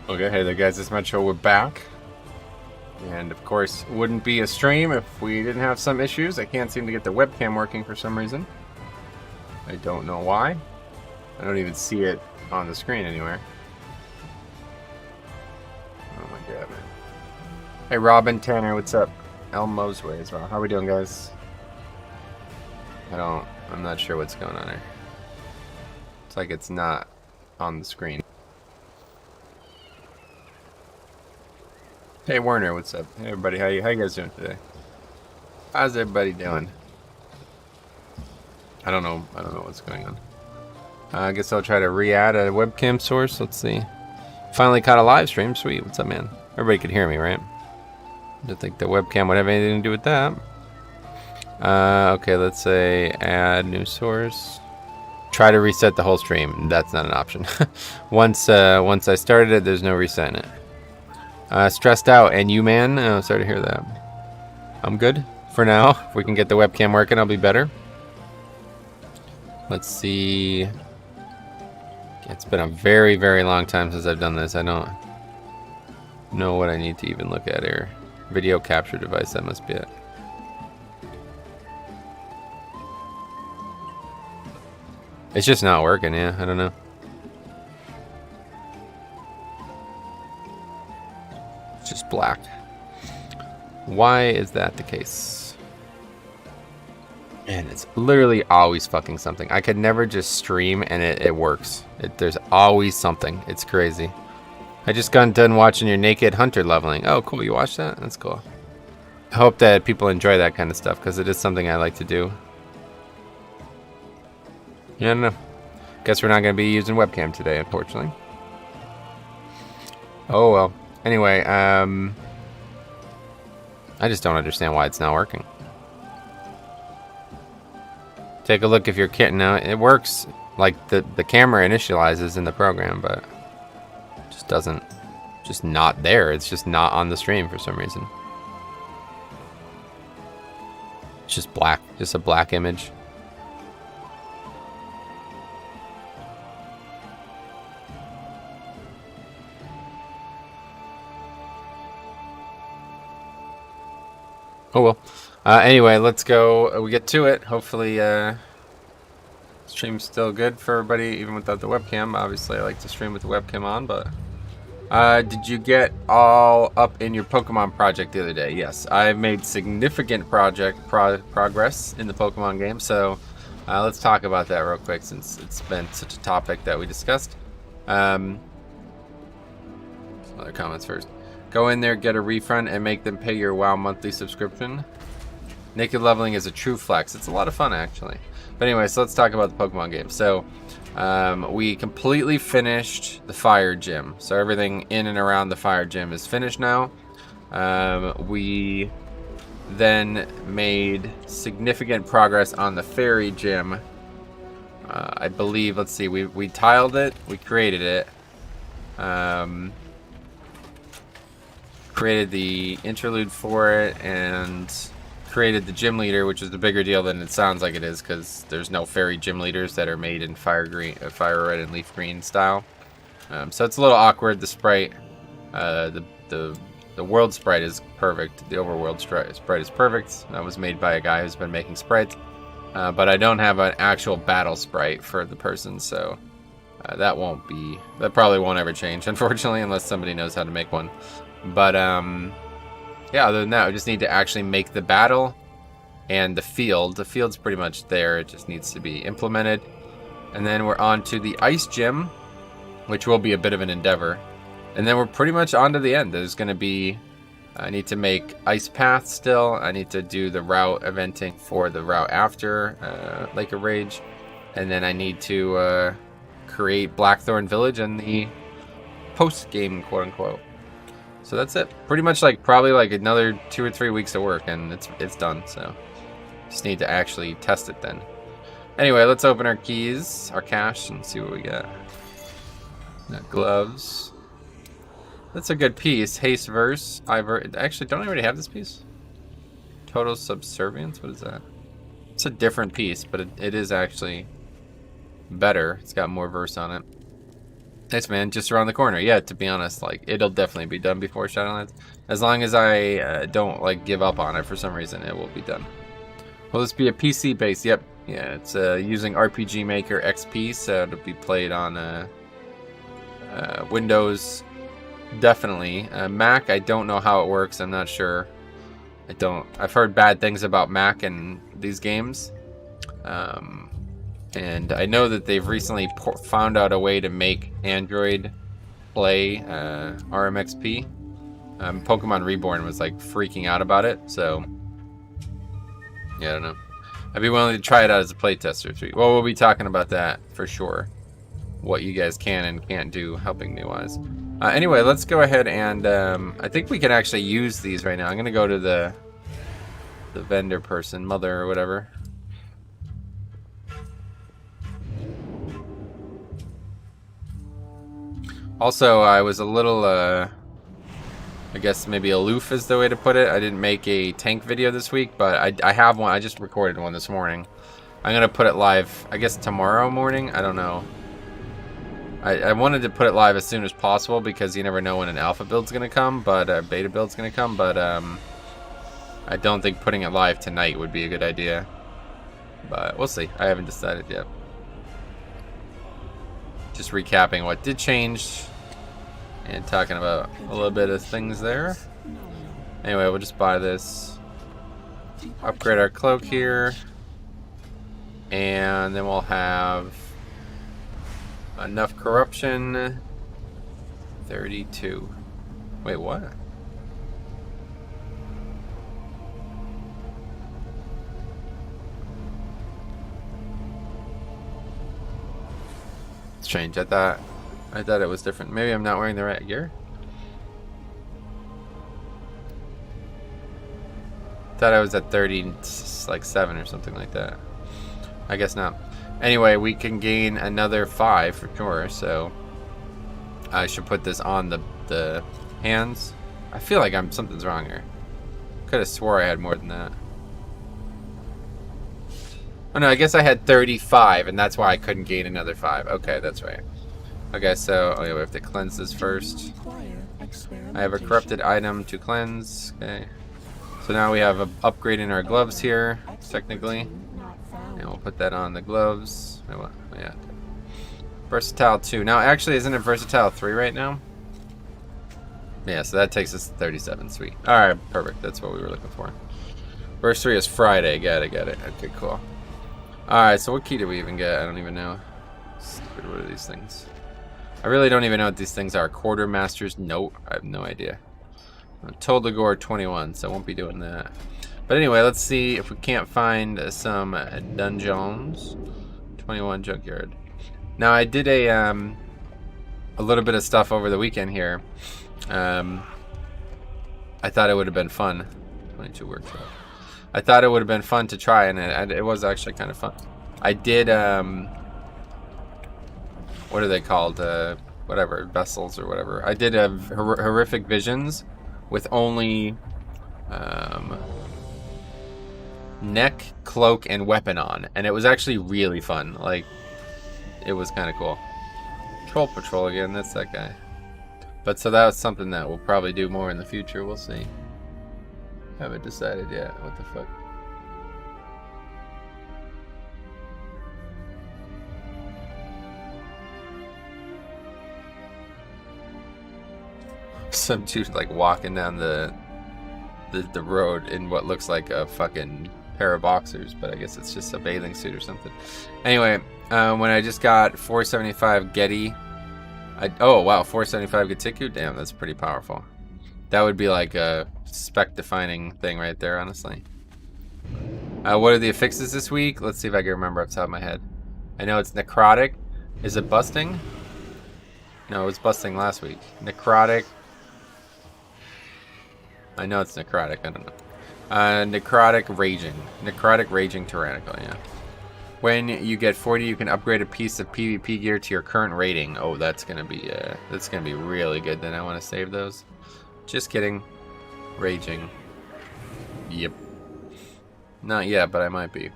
Okay, hey there guys, it's Metro, we're back. And of course, wouldn't be a stream if we didn't have some issues. I can't seem to get the webcam working for some reason. I don't know why. I don't even see it on the screen anywhere. Oh my god, man. Hey Robin, Tanner, what's up? Elmo's Way as well. How we doing, guys? I'm not sure what's going on here. It's like it's not on the screen. Hey Werner, what's up? Hey everybody, how you guys doing today? How's everybody doing? I don't know what's going on. I guess I'll try to re-add a webcam source. Let's see. Finally caught a live stream. Sweet. What's up, man? Everybody could hear me, right? I don't think the webcam would have anything to do with that. Okay, let's say add new source. Try to reset the whole stream. That's not an option. Once I started it, there's no resetting it. Stressed out, and you, man? Oh, sorry to hear that. I'm good for now. If we can get the webcam working, I'll be better. Let's see. It's been a very, very long time since I've done this. I don't know what I need to even look at here. Video capture device, that must be it. It's just not working, yeah. I don't know. It's just black. Why is that the case? Man, it's literally always fucking something. I could never just stream and it works. There's always something. It's crazy. I just got done watching your Naked Hunter leveling. Oh, cool. You watched that? That's cool. I hope that people enjoy that kind of stuff because it is something I like to do. Yeah, I don't know. Guess we're not going to be using webcam today, unfortunately. Oh, well. Anyway, I just don't understand why it's not working. Take a look if you're kidding now. It works. Like the camera initializes in the program, but it just doesn't. Just not there. It's just not on the stream for some reason. It's just black. Just a black image. Oh well. Anyway, let's go. We get to it. Hopefully, stream's still good for everybody, even without the webcam. Obviously, I like to stream with the webcam on, but did you get all up in your Pokemon project the other day? Yes, I've made significant progress in the Pokemon game. So let's talk about that real quick, since it's been such a topic that we discussed. Some other comments first. Go in there, get a refund, and make them pay your WoW monthly subscription. Naked leveling is a true flex. It's a lot of fun, actually. But anyway, so let's talk about the Pokemon game. So, we completely finished the Fire Gym. So everything in and around the Fire Gym is finished now. We then made significant progress on the Fairy Gym. I believe, let's see, we tiled it, we created it. Created the interlude for it and created the gym leader, which is a bigger deal than it sounds like it is, because there's no fairy gym leaders that are made in fire red and leaf green style. So it's a little awkward. The sprite, the world sprite is perfect. The overworld sprite is perfect. That was made by a guy who's been making sprites, but I don't have an actual battle sprite for the person, so that probably won't ever change, unfortunately, unless somebody knows how to make one. But yeah, other than that, we just need to actually make the battle and the field. The field's pretty much there. It just needs to be implemented. And then we're on to the ice gym, which will be a bit of an endeavor. And then we're pretty much on to the end. There's going to be, I need to make ice paths still. I need to do the route eventing for the route after Lake of Rage. And then I need to create Blackthorn Village and the post-game, quote-unquote. So that's it. Pretty much probably another 2 or 3 weeks of work, and it's done. So just need to actually test it then. Anyway, let's open our keys, our cache, and see what we got. Got gloves. That's a good piece. Haste verse. Actually, don't I already have this piece? Total subservience. What is that? It's a different piece, but it is actually better. It's got more verse on it. Thanks, man. Just around the corner. Yeah, to be honest, like, it'll definitely be done before Shadowlands. As long as I don't, like, give up on it for some reason, it will be done. Will this be a PC base? Yep. Yeah, it's using RPG Maker XP, so it'll be played on Windows. Definitely. Mac, I don't know how it works. I'm not sure. I've heard bad things about Mac and these games. And I know that they've recently found out a way to make Android play RMXP. Pokemon Reborn was like freaking out about it, so yeah, I don't know. I'd be willing to try it out as a playtester too. Well, we'll be talking about that for sure. What you guys can and can't do, helping me wise. Anyway, let's go ahead and I think we can actually use these right now. I'm gonna go to the vendor person, mother or whatever. Also, I was a little, I guess maybe aloof is the way to put it. I didn't make a tank video this week, but I have one. I just recorded one this morning. I'm going to put it live, I guess, tomorrow morning. I don't know. I wanted to put it live as soon as possible because you never know when an alpha build's going to come, but beta build's going to come, but I don't think putting it live tonight would be a good idea. But we'll see. I haven't decided yet. Just recapping what did change and talking about a little bit of things there. Anyway, we'll just buy this, upgrade our cloak here, and then we'll have enough corruption. 32. Wait, what? Strange. I thought it was different. Maybe I'm not wearing the right gear. Thought I was at 37 or something like that. I guess not. Anyway, we can gain another 5 for sure, so I should put this on the hands. I feel like something's wrong here. Could have swore I had more than that. Oh no, I guess I had 35, and that's why I couldn't gain another 5. Okay, that's right. Okay, so we have to cleanse this first. I have a corrupted item to cleanse. Okay. So now we have upgrading our gloves here, technically. And we'll put that on the gloves. Oh, yeah. Versatile 2. Now, actually, isn't it Versatile 3 right now? Yeah, so that takes us to 37. Sweet. Alright, perfect. That's what we were looking for. Verse 3 is Friday. Got it. Okay, cool. Alright, so what key did we even get? I don't even know. Stupid, what are these things? I really don't even know what these things are. Quartermaster's Note? I have no idea. Toldagore 21, so I won't be doing that. But anyway, let's see if we can't find some dungeons. 21 Junkyard. Now, I did a little bit of stuff over the weekend here. I thought it would have been fun. 22 workshop. I thought it would have been fun to try, and it was actually kind of fun. I did, what are they called? Whatever, vessels or whatever. I did horrific visions with only neck, cloak, and weapon on, and it was actually really fun. Like, it was kind of cool. Troll Patrol again, that's that guy. But so that was something that we'll probably do more in the future. We'll see. Haven't decided yet. What the fuck? Some dude like walking down the road in what looks like a fucking pair of boxers, but I guess it's just a bathing suit or something. Anyway, when I just got 475 Getty, oh wow, 475 Gatiku, damn, that's pretty powerful. That would be like a spec-defining thing right there, honestly. What are the affixes this week? Let's see if I can remember off the top of my head. I know it's Necrotic. Is it busting? No, it was busting last week. Necrotic. I know it's Necrotic, I don't know. Necrotic Raging. Necrotic Raging Tyrannical, yeah. When you get 40, you can upgrade a piece of PvP gear to your current rating. Oh, that's gonna be really good. Then I want to save those. Just kidding. Raging. Yep. Not yet, but I might be.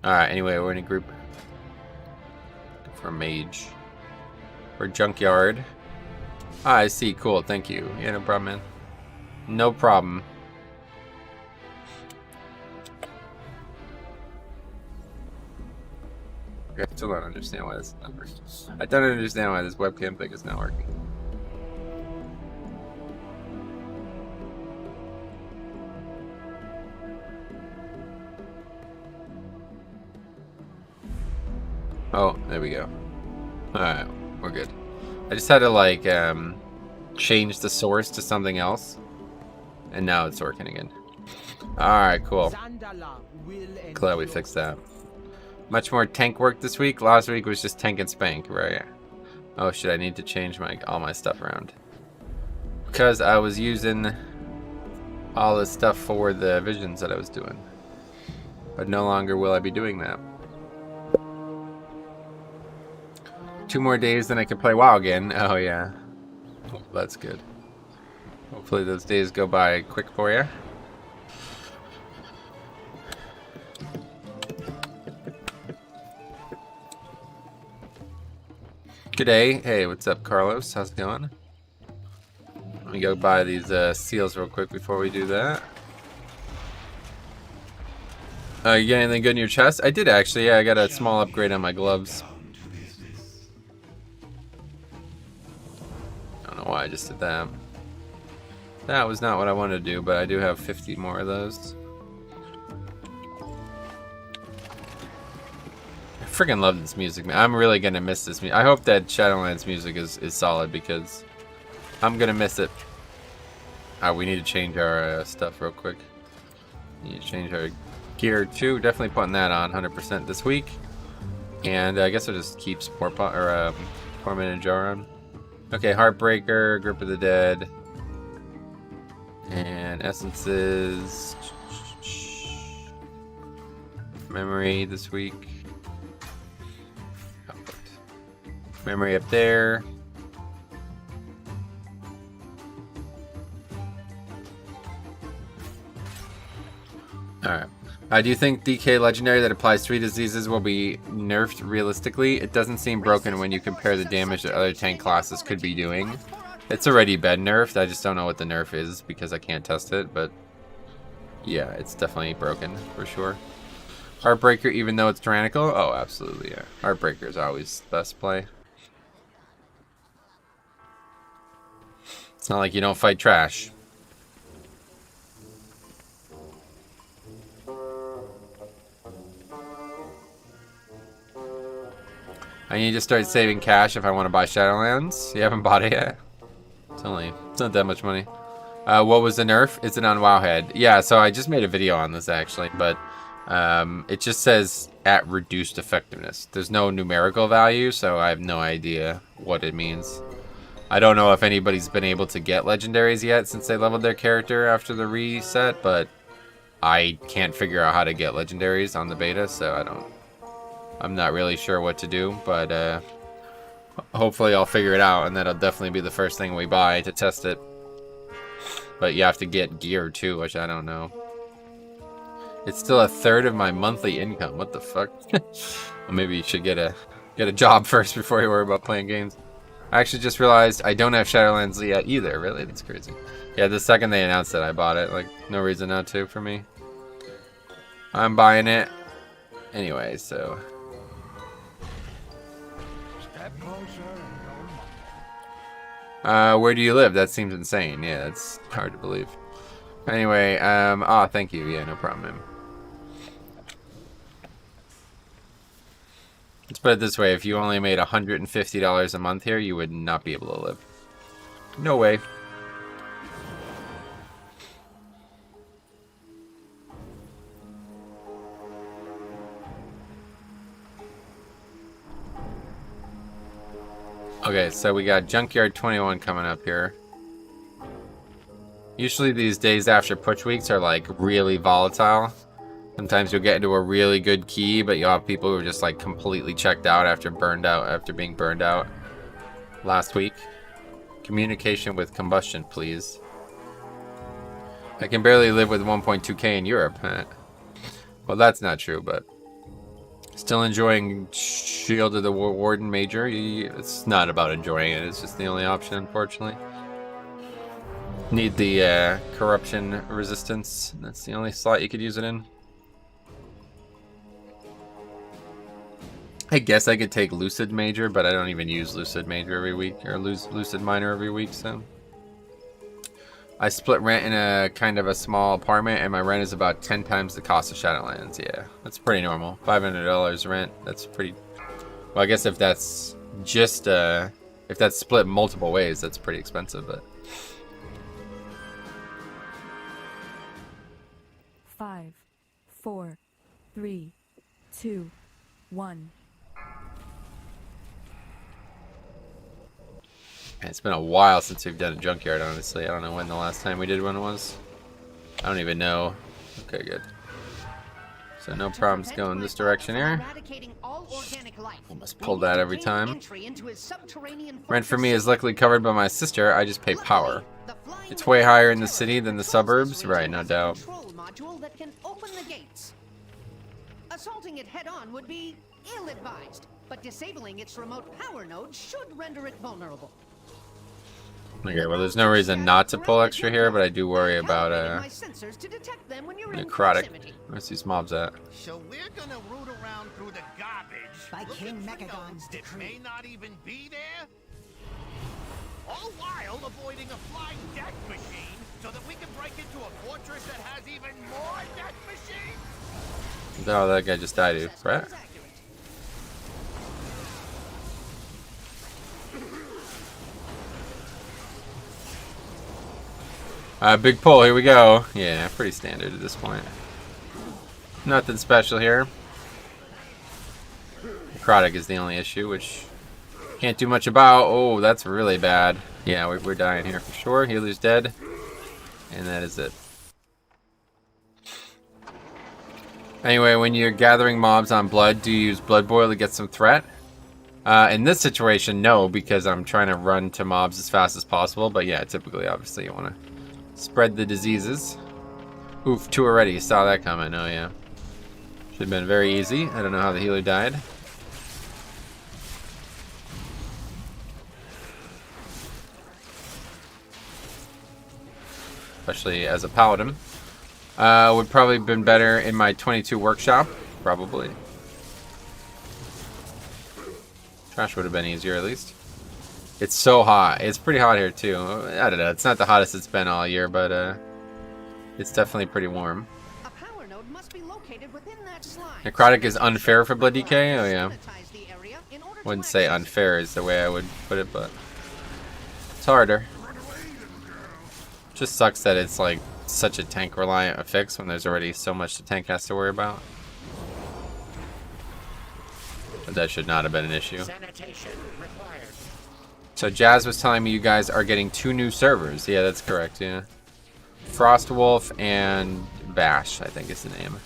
Alright, anyway, we're in a group for mage. Or Junkyard. Ah, I see. Cool. Thank you. Yeah, no problem, man. No problem. I still don't understand why this is not working. I don't understand why this webcam thing is not working. Oh, there we go. Alright, we're good. I just had to like change the source to something else. And now it's working again. Alright, cool. Glad we fixed that. Much more tank work this week. Last week was just tank and spank, right? Oh shit, I need to change all my stuff around. Because I was using all this stuff for the visions that I was doing. But no longer will I be doing that. 2 more days, then I can play WoW again. Oh yeah. Well, that's good. Hopefully those days go by quick for you. G'day. Hey, what's up, Carlos? How's it going? Let me go buy these seals real quick before we do that. You got anything good in your chest? I did actually. Yeah, I got a small upgrade on my gloves. I don't know why I just did that. That was not what I wanted to do, but I do have 50 more of those. I freaking love this music, man. I'm really gonna miss this music. I hope that Shadowlands music is solid because I'm gonna miss it. We need to change our stuff real quick. Need to change our gear too. Definitely putting that on 100% this week. And I guess I'll just keep Torment and Jar on. Okay, Heartbreaker, Grip of the Dead. And essences. Memory this week. Memory up there. Alright. Do you think DK Legendary that applies 3 diseases will be nerfed realistically? It doesn't seem broken when you compare the damage that other tank classes could be doing. It's already been nerfed. I just don't know what the nerf is because I can't test it, but yeah, it's definitely broken for sure. Heartbreaker, even though it's tyrannical? Oh, absolutely, yeah. Heartbreaker is always the best play. It's not like you don't fight trash. I need to start saving cash if I want to buy Shadowlands. You haven't bought it yet? It's not that much money. What was the nerf? Is it on Wowhead? Yeah, so I just made a video on this actually, but it just says at reduced effectiveness. There's no numerical value, so I have no idea what it means. I don't know if anybody's been able to get legendaries yet since they leveled their character after the reset, but I can't figure out how to get legendaries on the beta, so I'm not really sure what to do, but hopefully I'll figure it out, and that'll definitely be the first thing we buy to test it. But you have to get gear too, which I don't know. It's still 1/3 of my monthly income. What the fuck? Well, maybe you should get a job first before you worry about playing games. I actually just realized I don't have Shadowlands yet either. Really? That's crazy. Yeah, the second they announced it, I bought it. Like, no reason not to for me. I'm buying it anyway, so. Where do you live? That seems insane. Yeah, that's hard to believe. Anyway, thank you. Yeah, no problem, man. Let's put it this way. If you only made $150 a month here, you would not be able to live. No way. Okay, so we got Junkyard 21 coming up here. Usually these days after push weeks are like really volatile. Sometimes you'll get into a really good key, but you'll have people who are just like completely checked out after being burned out last week. Communication with combustion, please. I can barely live with 1.2k in Europe. Well, that's not true, but Still enjoying Shield of the Warden Major. It's not about enjoying it. It's just the only option, unfortunately. Need the corruption resistance. That's the only slot you could use it in. I guess I could take Lucid Major, but I don't even use Lucid Major every week, or Lucid Minor every week, so. I split rent in a kind of a small apartment, and my rent is about 10 times the cost of Shadowlands. Yeah, that's pretty normal. $500 rent, that's pretty... Well, I guess if that's just, if that's split multiple ways, that's pretty expensive, but... 5, 4, 3, 2, 1. It's been a while since we've done a Junkyard, honestly. I don't know when the last time we did one was. I don't even know. Okay, good. So no problems going this direction here. Almost pull that every time. Rent for me is luckily covered by my sister. I just pay power. It's way higher in the city than the suburbs. Right, no doubt. Assaulting it head-on would be ill-advised, but disabling its remote power node should render it vulnerable. Okay, well, there's no reason not to pull extra here, but I do worry about Necrotic. Where's these mobs at? So we're gonna root around through the garbage by King Mechagon's that may not even be there, all while avoiding a flying death machine so that we can break into a fortress that has even more death machines. Oh, that guy just died, dude. Right? Big pull, here we go. Yeah, pretty standard at this point. Nothing special here. Necrotic is the only issue, which can't do much about. Oh, that's really bad. Yeah, we're dying here for sure. Healer's dead. And that is it. Anyway, when you're gathering mobs on blood, do you use blood boil to get some threat? In this situation, no, because I'm trying to run to mobs as fast as possible. But yeah, typically, obviously, you want to spread the diseases. Oof, 2 already. Saw that coming. Oh, yeah. Should have been very easy. I don't know how the healer died. Especially as a paladin. Would probably have been better in my 22 workshop. Probably. Trash would have been easier at least. It's so hot. It's pretty hot here too. I don't know. It's not the hottest it's been all year, but it's definitely pretty warm. A power node must be located within that slide. Necrotic is unfair for blood decay. Oh yeah. Wouldn't say unfair is the way I would put it, but it's harder. Just sucks that it's like such a tank reliant affix when there's already so much the tank has to worry about. But that should not have been an issue. So Jazz was telling me you guys are getting 2 new servers. Yeah, that's correct, yeah. Frostwolf and Bash, I think is the name.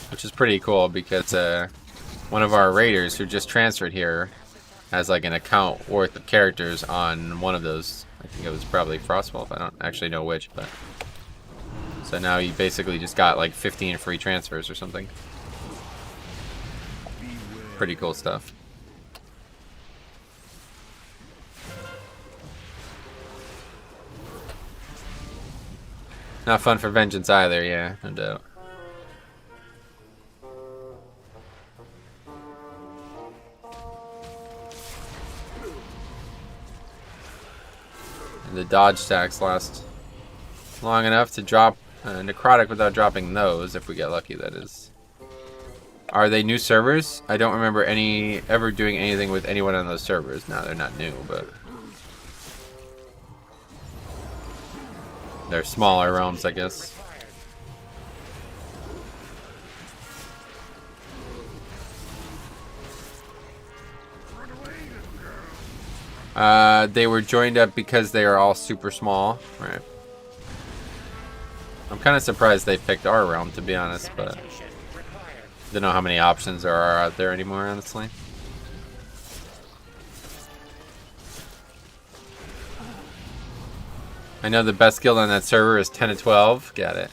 Which is pretty cool because one of our raiders who just transferred here has like an account worth of characters on one of those. I think it was probably Frostwolf. I don't actually know which, but... So now you basically just got like 15 free transfers or something. Pretty cool stuff. Not fun for Vengeance either, yeah, no doubt. And the dodge stacks last long enough to drop Necrotic without dropping those, if we get lucky, that is. Are they new servers? I don't remember ever doing anything with anyone on those servers. No, they're not new, but... They're smaller realms, I guess. They were joined up because they are all super small. Right. I'm kind of surprised they picked our realm, to be honest, but... Don't know how many options there are out there anymore, honestly. I know the best guild on that server is 10 to 12. Got it.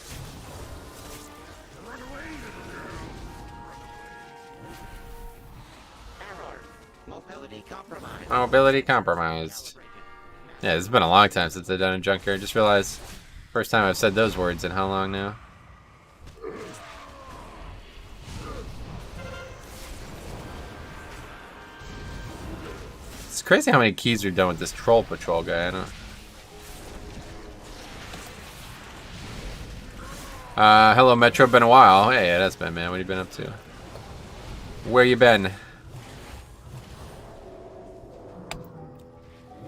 Mobility compromised. Mobility compromised. Yeah, it's been a long time since I've done a Junkyard. Just realized, first time I've said those words in how long now? It's crazy how many keys are done with this Troll Patrol guy. I don't. Hello Metro, been a while. Hey, it has been, man. What have you been up to? Where you been?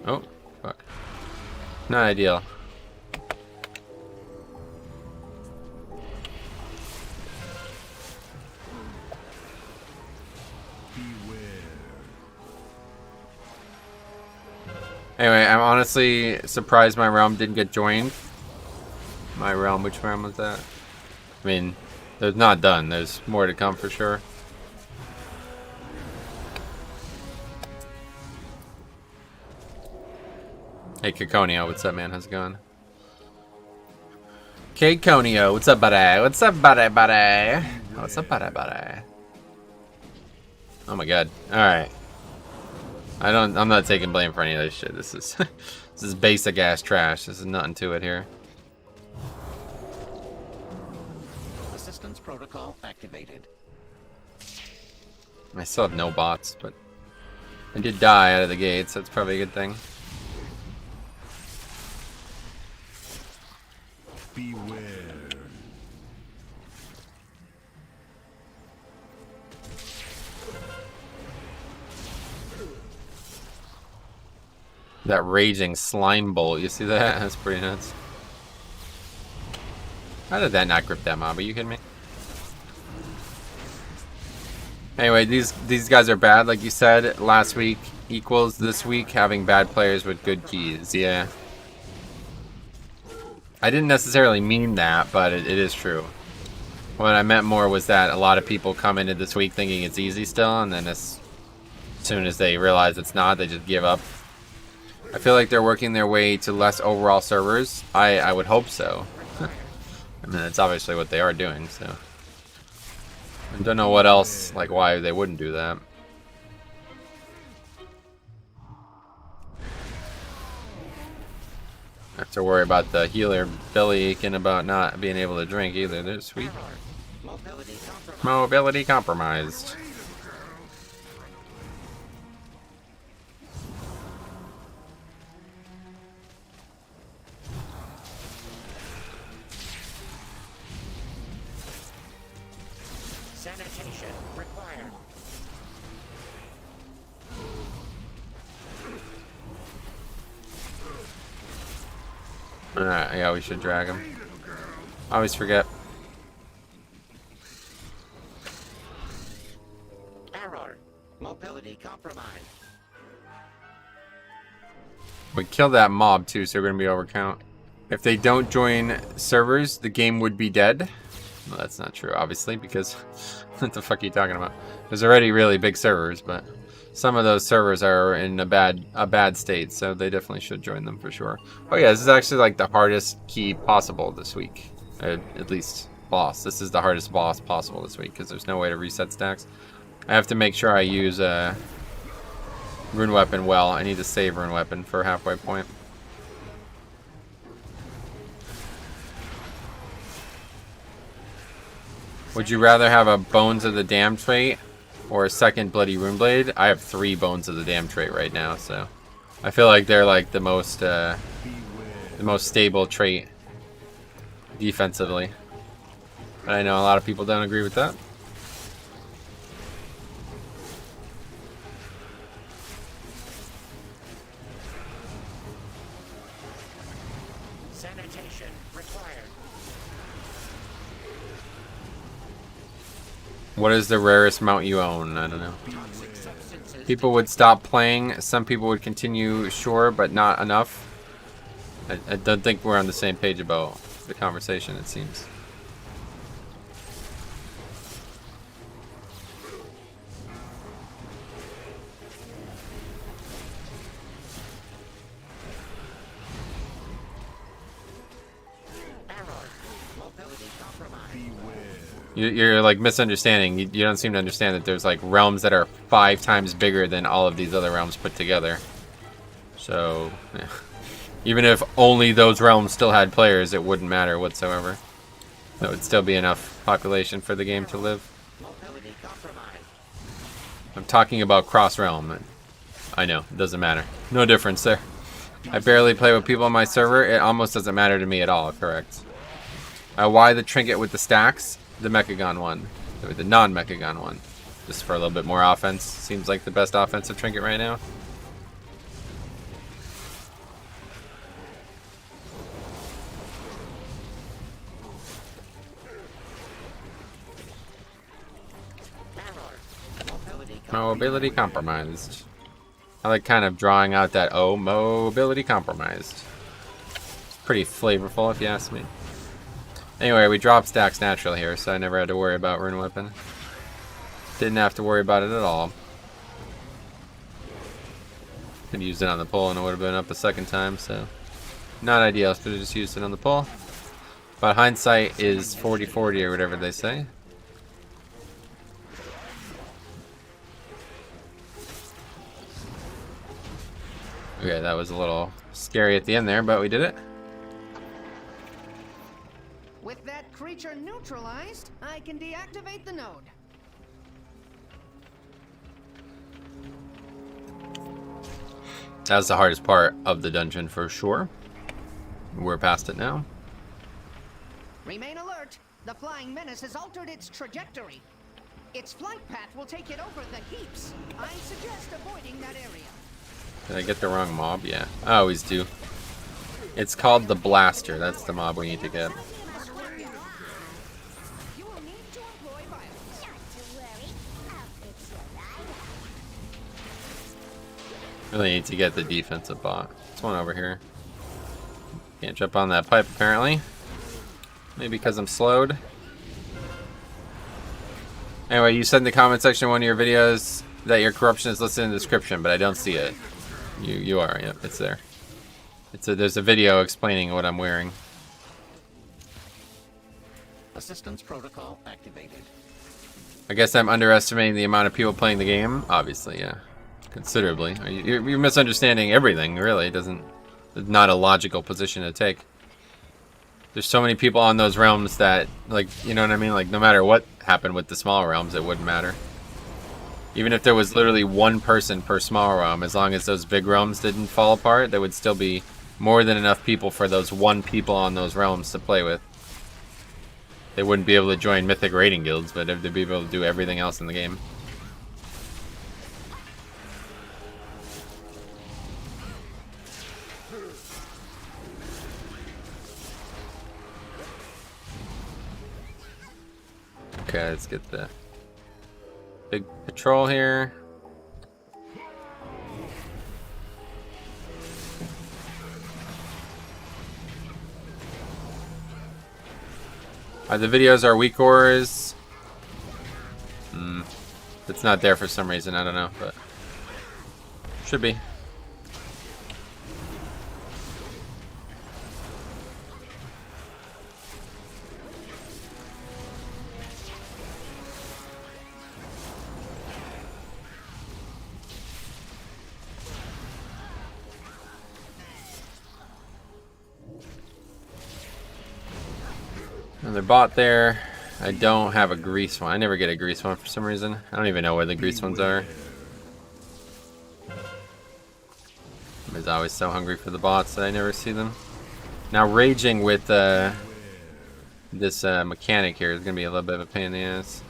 Oh, fuck. Not ideal. Anyway, I'm honestly surprised my realm didn't get joined. My realm, which realm was that? I mean, there's not done. There's more to come for sure. Hey, Kakonio, what's up, man? How's it going? Kakonio, what's up, buddy? What's up, buddy? What's up, buddy? Oh my god. Alright. I'm not taking blame for any of this shit. This is basic ass trash. This is nothing to it here. Assistance protocol activated. I still have no bots, but I did die out of the gates. So that's probably a good thing. Beware. That raging slime bolt, you see that? That's pretty nuts. How did that not grip that mob? Are you kidding me? Anyway, these guys are bad, like you said last week. Equals this week having bad players with good keys. Yeah. I didn't necessarily mean that, but it is true. What I meant more was that a lot of people come into this week thinking it's easy still, and then as soon as they realize it's not, they just give up. I feel like they're working their way to less overall servers. I would hope so. I mean, that's obviously what they are doing, so. I don't know what else, like why they wouldn't do that. I have to worry about the healer belly aching about not being able to drink either. They're sweet. Mobility compromised. Sanitation required. Yeah, we should drag him. I always forget. Error. Mobility compromised. We killed that mob too, so we're gonna be overcount. If they don't join servers, the game would be dead. Well, that's not true, obviously, because what the fuck are you talking about? There's already really big servers, but some of those servers are in a bad state, so they definitely should join them for sure. Oh yeah, this is actually like the hardest key possible this week. At least boss. This is the hardest boss possible this week because there's no way to reset stacks. I have to make sure I use rune weapon well. I need to save rune weapon for halfway point. Would you rather have a Bones of the Damned trait or a second Bloody Rune Blade? I have 3 Bones of the Damned trait right now, so I feel like they're like the most stable trait defensively. But I know a lot of people don't agree with that. Sanitation required. What is the rarest mount you own? I don't know. People would stop playing. Some people would continue, sure, but not enough. I don't think we're on the same page about the conversation, it seems. You're like misunderstanding. You don't seem to understand that there's like realms that are 5 times bigger than all of these other realms put together. So, yeah. Even if only those realms still had players, it wouldn't matter whatsoever. That would still be enough population for the game to live. I'm talking about cross-realm. I know, it doesn't matter. No difference there. I barely play with people on my server. It almost doesn't matter to me at all, correct. Why the trinket with the stacks? The Mechagon one. The non-Mechagon one. Just for a little bit more offense. Seems like the best offensive trinket right now. Mobility compromised. I like kind of drawing out that mobility compromised. It's pretty flavorful if you ask me. Anyway, we dropped stacks naturally here, so I never had to worry about Rune Weapon. Didn't have to worry about it at all. Could use it on the pull and it would have been up a second time, so not ideal. Should have just used it on the pull. But hindsight is 40/40 or whatever they say. Okay, that was a little scary at the end there, but we did it. With that creature neutralized, I can deactivate the node. That's the hardest part of the dungeon for sure. We're past it now. Remain alert. The flying menace has altered its trajectory. Its flight path will take it over the heaps. I suggest avoiding that area. Did I get the wrong mob? Yeah, I always do. It's called the Blaster. That's the mob we need to get. You will need to employ violence. Really need to get the defensive bot. There's one over here. Can't jump on that pipe apparently. Maybe because I'm slowed. Anyway, you said in the comment section in one of your videos that your corruption is listed in the description, but I don't see it. You are, yep, it's there. There's a video explaining what I'm wearing. Assistance protocol activated. I guess I'm underestimating the amount of people playing the game. Obviously, yeah. Considerably. You're misunderstanding everything, really. It's not a logical position to take. There's so many people on those realms that, like, you know what I mean? Like, no matter what happened with the smaller realms, it wouldn't matter. Even if there was literally one person per small realm, as long as those big realms didn't fall apart, there would still be more than enough people for those one people on those realms to play with. They wouldn't be able to join Mythic raiding guilds, but they'd be able to do everything else in the game. Okay, let's get the big patrol here. The videos are weak ores. It's not there for some reason, I don't know, but should be. Another bot there. I don't have a grease one. I never get a grease one for some reason. I don't even know where the grease ones are. I'm always so hungry for the bots that I never see them. Now raging with this mechanic here is going to be a little bit of a pain in the ass.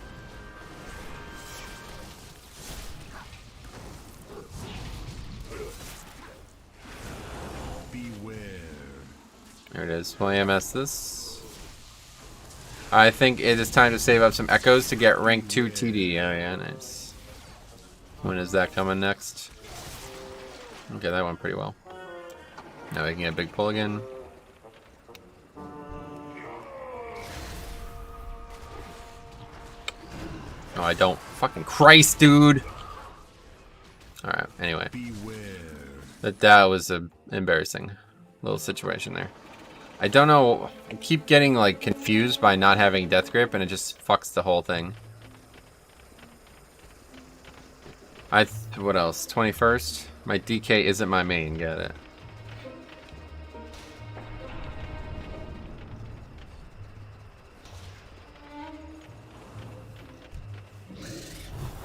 There it is. Will AMS this? I think it is time to save up some echoes to get rank 2 TD. Oh yeah, nice. When is that coming next? Okay, that went pretty well. Now we can get a big pull again. Oh, I don't. Fucking Christ, dude! Alright, anyway. That was a embarrassing little situation there. I don't know, I keep getting like confused by not having death grip and it just fucks the whole thing. What else? 21st. My DK isn't my main. Got it.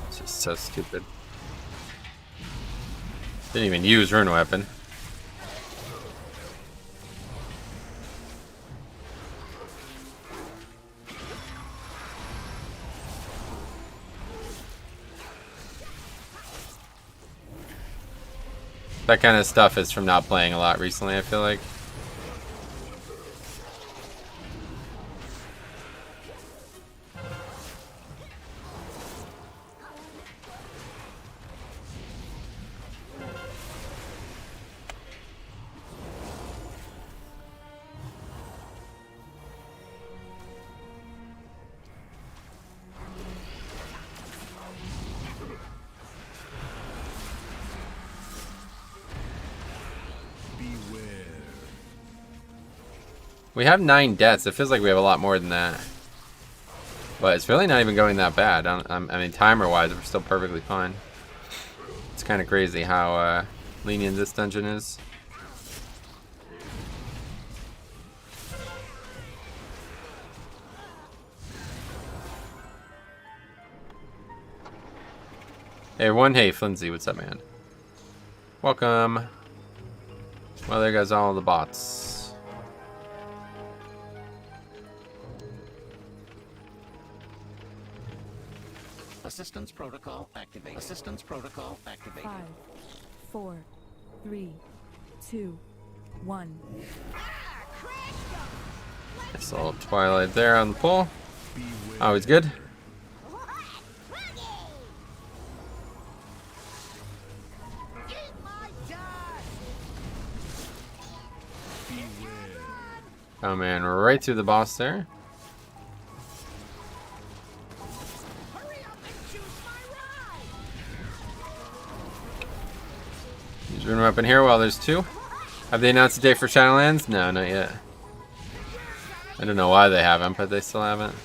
It's just so stupid. Didn't even use rune weapon. That kind of stuff is from not playing a lot recently, I feel like. We have 9 deaths. It feels like we have a lot more than that. But it's really not even going that bad. I mean, timer-wise, we're still perfectly fine. It's kind of crazy how lenient this dungeon is. Hey everyone, hey Flinzy, what's up, man? Welcome. Well, there goes all the bots. Assistance protocol activate. Assistance protocol activated. 5, 4, 3, 2, 1. Nice little Twilight there on the pole. Always good. Oh man, we're right through the boss there. Use rune weapon here while there's 2. Have they announced a date for Shadowlands? No, not yet. I don't know why they haven't, but they still haven't.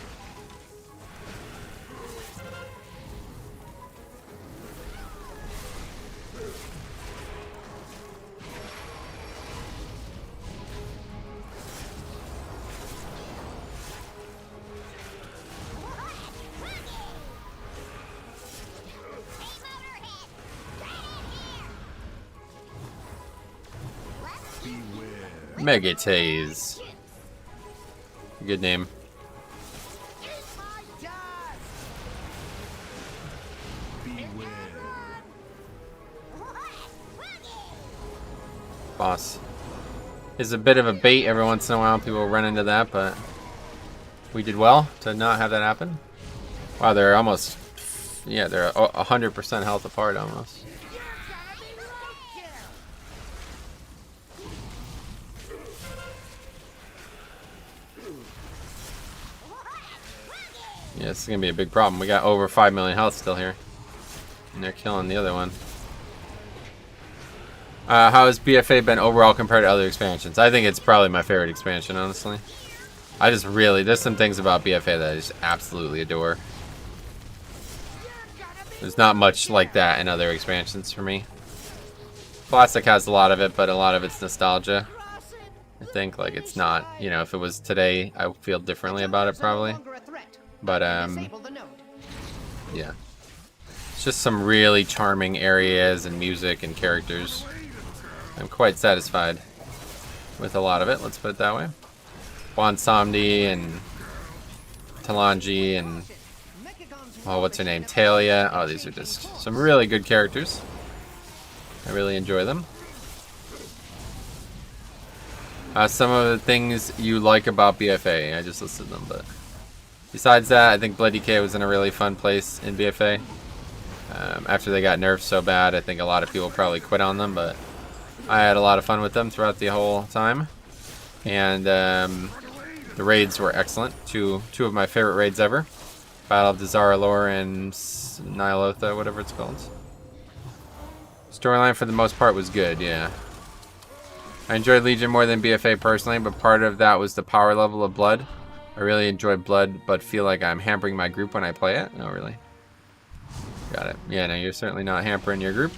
Mega Tase. Good name. Boss is a bit of a bait every once in a while. People run into that, but we did well to not have that happen. Wow, they're almost, yeah, they're 100% health apart almost. Yeah, this is gonna be a big problem. We got over 5 million health still here, and they're killing the other one. How has BFA been overall compared to other expansions? I think it's probably my favorite expansion, honestly. I just really, there's some things about BFA that I just absolutely adore. There's not much like that in other expansions for me. Classic has a lot of it, but a lot of it's nostalgia. I think, like, it's not, you know, if it was today, I would feel differently about it probably. But, yeah. It's just some really charming areas and music and characters. I'm quite satisfied with a lot of it, let's put it that way. Bonsomni and Talanji and, oh, what's her name? Talia. Oh, these are just some really good characters. I really enjoy them. Some of the things you like about BFA, I just listed them, but besides that, I think Bloody K was in a really fun place in BFA. After they got nerfed so bad, I think a lot of people probably quit on them, but I had a lot of fun with them throughout the whole time. And the raids were excellent. Two of my favorite raids ever. Battle of the Zaralor and Nyalotha, whatever it's called. Storyline for the most part was good, yeah. I enjoyed Legion more than BFA personally, but part of that was the power level of Blood. I really enjoy Blood, but feel like I'm hampering my group when I play it. Oh, really? Got it. Yeah, no, you're certainly not hampering your group.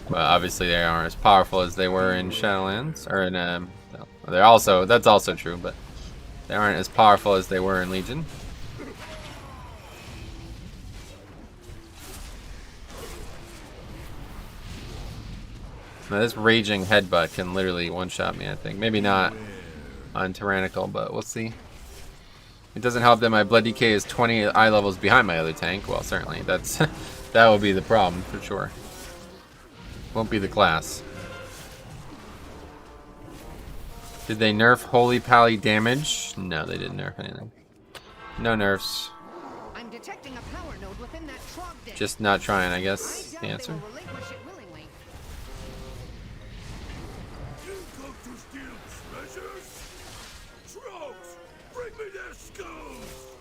But obviously they aren't as powerful as they were in Shadowlands, or in no, they're also, that's also true, but they aren't as powerful as they were in Legion. Now this raging headbutt can literally one-shot me, I think. Maybe not on Tyrannical, but we'll see. It doesn't help that my blood decay is 20 eye levels behind my other tank. Well, certainly that's that will be the problem for sure. Won't be the class. Did they nerf Holy Pally damage? No, they didn't nerf anything. No nerfs. I'm detecting a power node within that Trogdale. Just not trying, I guess, the answer. They will relinquish it willingly. You come to steal treasures? Trogs, bring me their skulls!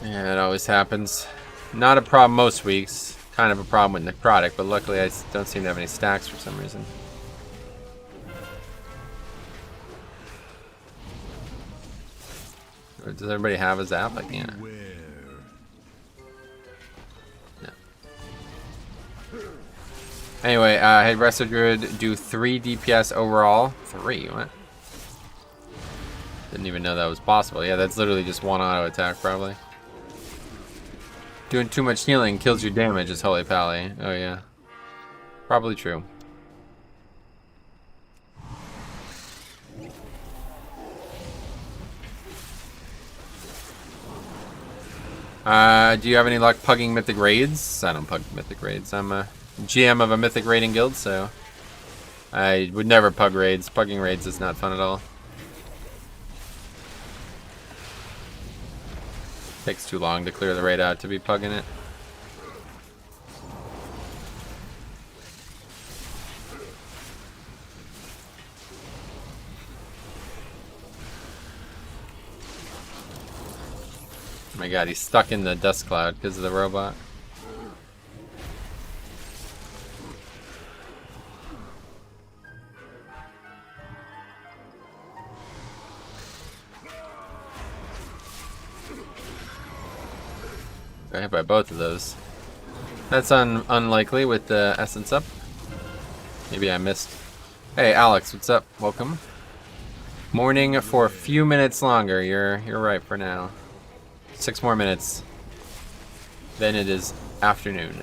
Yeah, it always happens. Not a problem most weeks. Kind of a problem with Necrotic, but luckily I don't seem to have any stacks for some reason. Does everybody have a zap? I can't. No. Anyway, had Wrestler Druid do 3 DPS overall. 3? What? Didn't even know that was possible. Yeah, that's literally just 1 auto attack, probably. Doing too much healing kills your damage is Holy Pally. Oh yeah. Probably true. Do you have any luck pugging Mythic Raids? I don't pug Mythic Raids. I'm a GM of a Mythic Raiding guild, so I would never pug raids. Pugging raids is not fun at all. Takes too long to clear the raid out to be pugging it. Oh my god, he's stuck in the dust cloud because of the robot. Got hit by both of those. That's unlikely with the essence up. Maybe I missed. Hey Alex, what's up? Welcome. Morning for a few minutes longer. You're right for now. 6 more minutes. Then it is afternoon.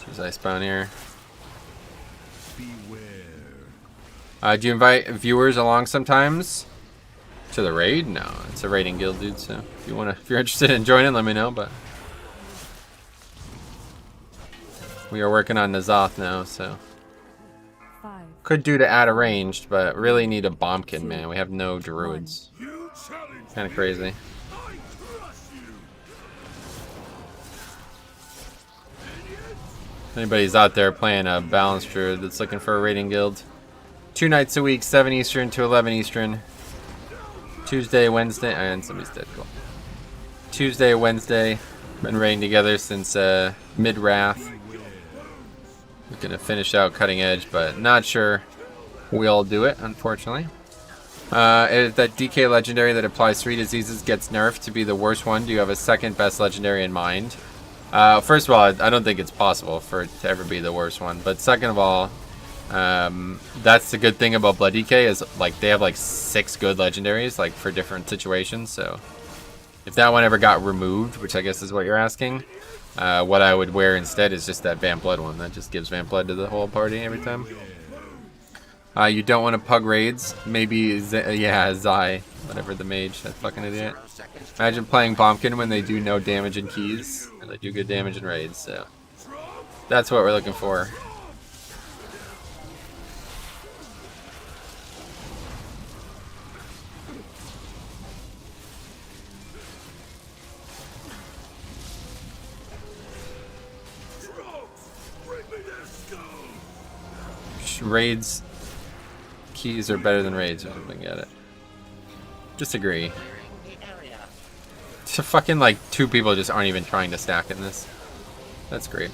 Choose Icebound here. Do you invite viewers along sometimes to the raid? No, it's a raiding guild, dude. So if you're interested in joining, let me know. But we are working on Nazoth now, so could do to add a ranged, but really need a bombkin, man. We have no druids. Kind of crazy. If anybody's out there playing a balanced druid that's looking for a raiding guild, 2 nights a week, 7 Eastern to 11 Eastern. Tuesday, Wednesday, and somebody's dead. Cool. Tuesday, Wednesday, been raiding together since mid-Wrath. We're gonna finish out Cutting Edge, but not sure we'll do it, unfortunately. That DK legendary that applies 3 diseases gets nerfed to be the worst one. Do you have a second best legendary in mind? First of all, I don't think it's possible for it to ever be the worst one. But second of all, that's the good thing about Blood DK is like they have like 6 good legendaries like for different situations. So if that one ever got removed, which I guess is what you're asking, what I would wear instead is just that Vamp Blood one. That just gives Vamp Blood to the whole party every time. You don't want to pug raids? Maybe, yeah, Zai, whatever the mage, that fucking idiot. Imagine playing Bombkin when they do no damage in keys, and they do good damage in raids, so that's what we're looking for. Raids keys are better than raids or something. Get it? Disagree. So fucking like 2 people just aren't even trying to stack in this. That's great.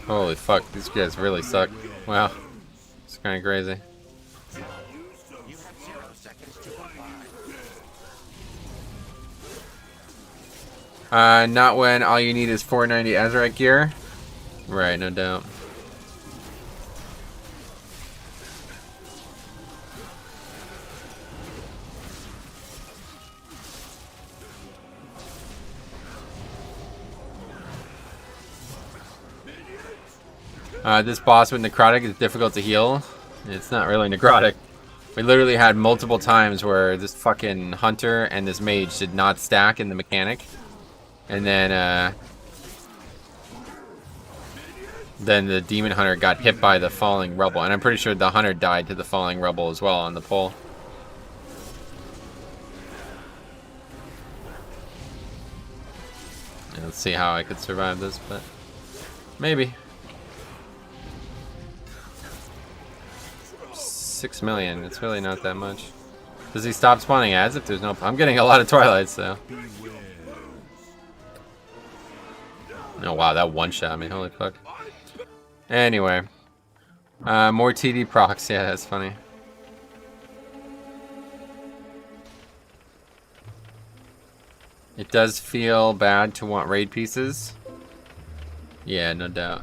Holy fuck, these guys really suck. Wow. It's kind of crazy. You have 0 seconds to comply. Not when all you need is 490 Azerite gear. Right, no doubt. This boss with Necrotic is difficult to heal. It's not really Necrotic. We literally had multiple times where this fucking hunter and this mage did not stack in the mechanic. And then the demon hunter got hit by the falling rebel. And I'm pretty sure the hunter died to the falling rebel as well on the pole. Yeah, let's see how I could survive this, but maybe. 6 million. It's really not that much. Does he stop spawning ads if there's no... I'm getting a lot of Twilights, though. Oh, wow. That one-shot me. Holy fuck. Anyway. More TD procs. Yeah, that's funny. It does feel bad to want raid pieces. Yeah, no doubt.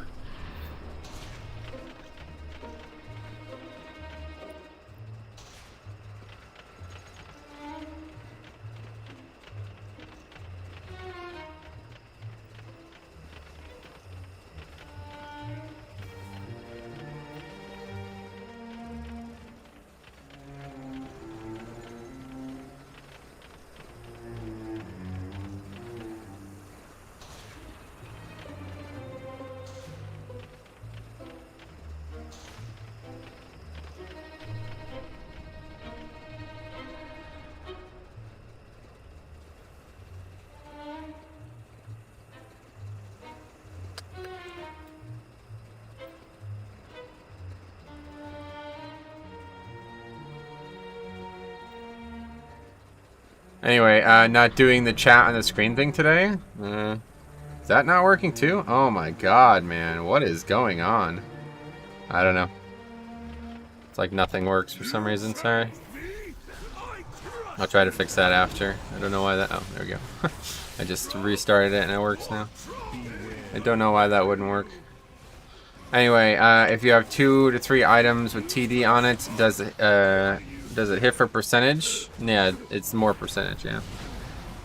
Anyway, not doing the chat on the screen thing today. Is that not working too? Oh my god, man. What is going on? I don't know. It's like nothing works for some reason, sorry. I'll try to fix that after. I don't know why that... Oh, there we go. I just restarted it and it works now. I don't know why that wouldn't work. Anyway, if you have 2 to 3 items with TD on it, does it hit for percentage? Yeah, it's more percentage, yeah.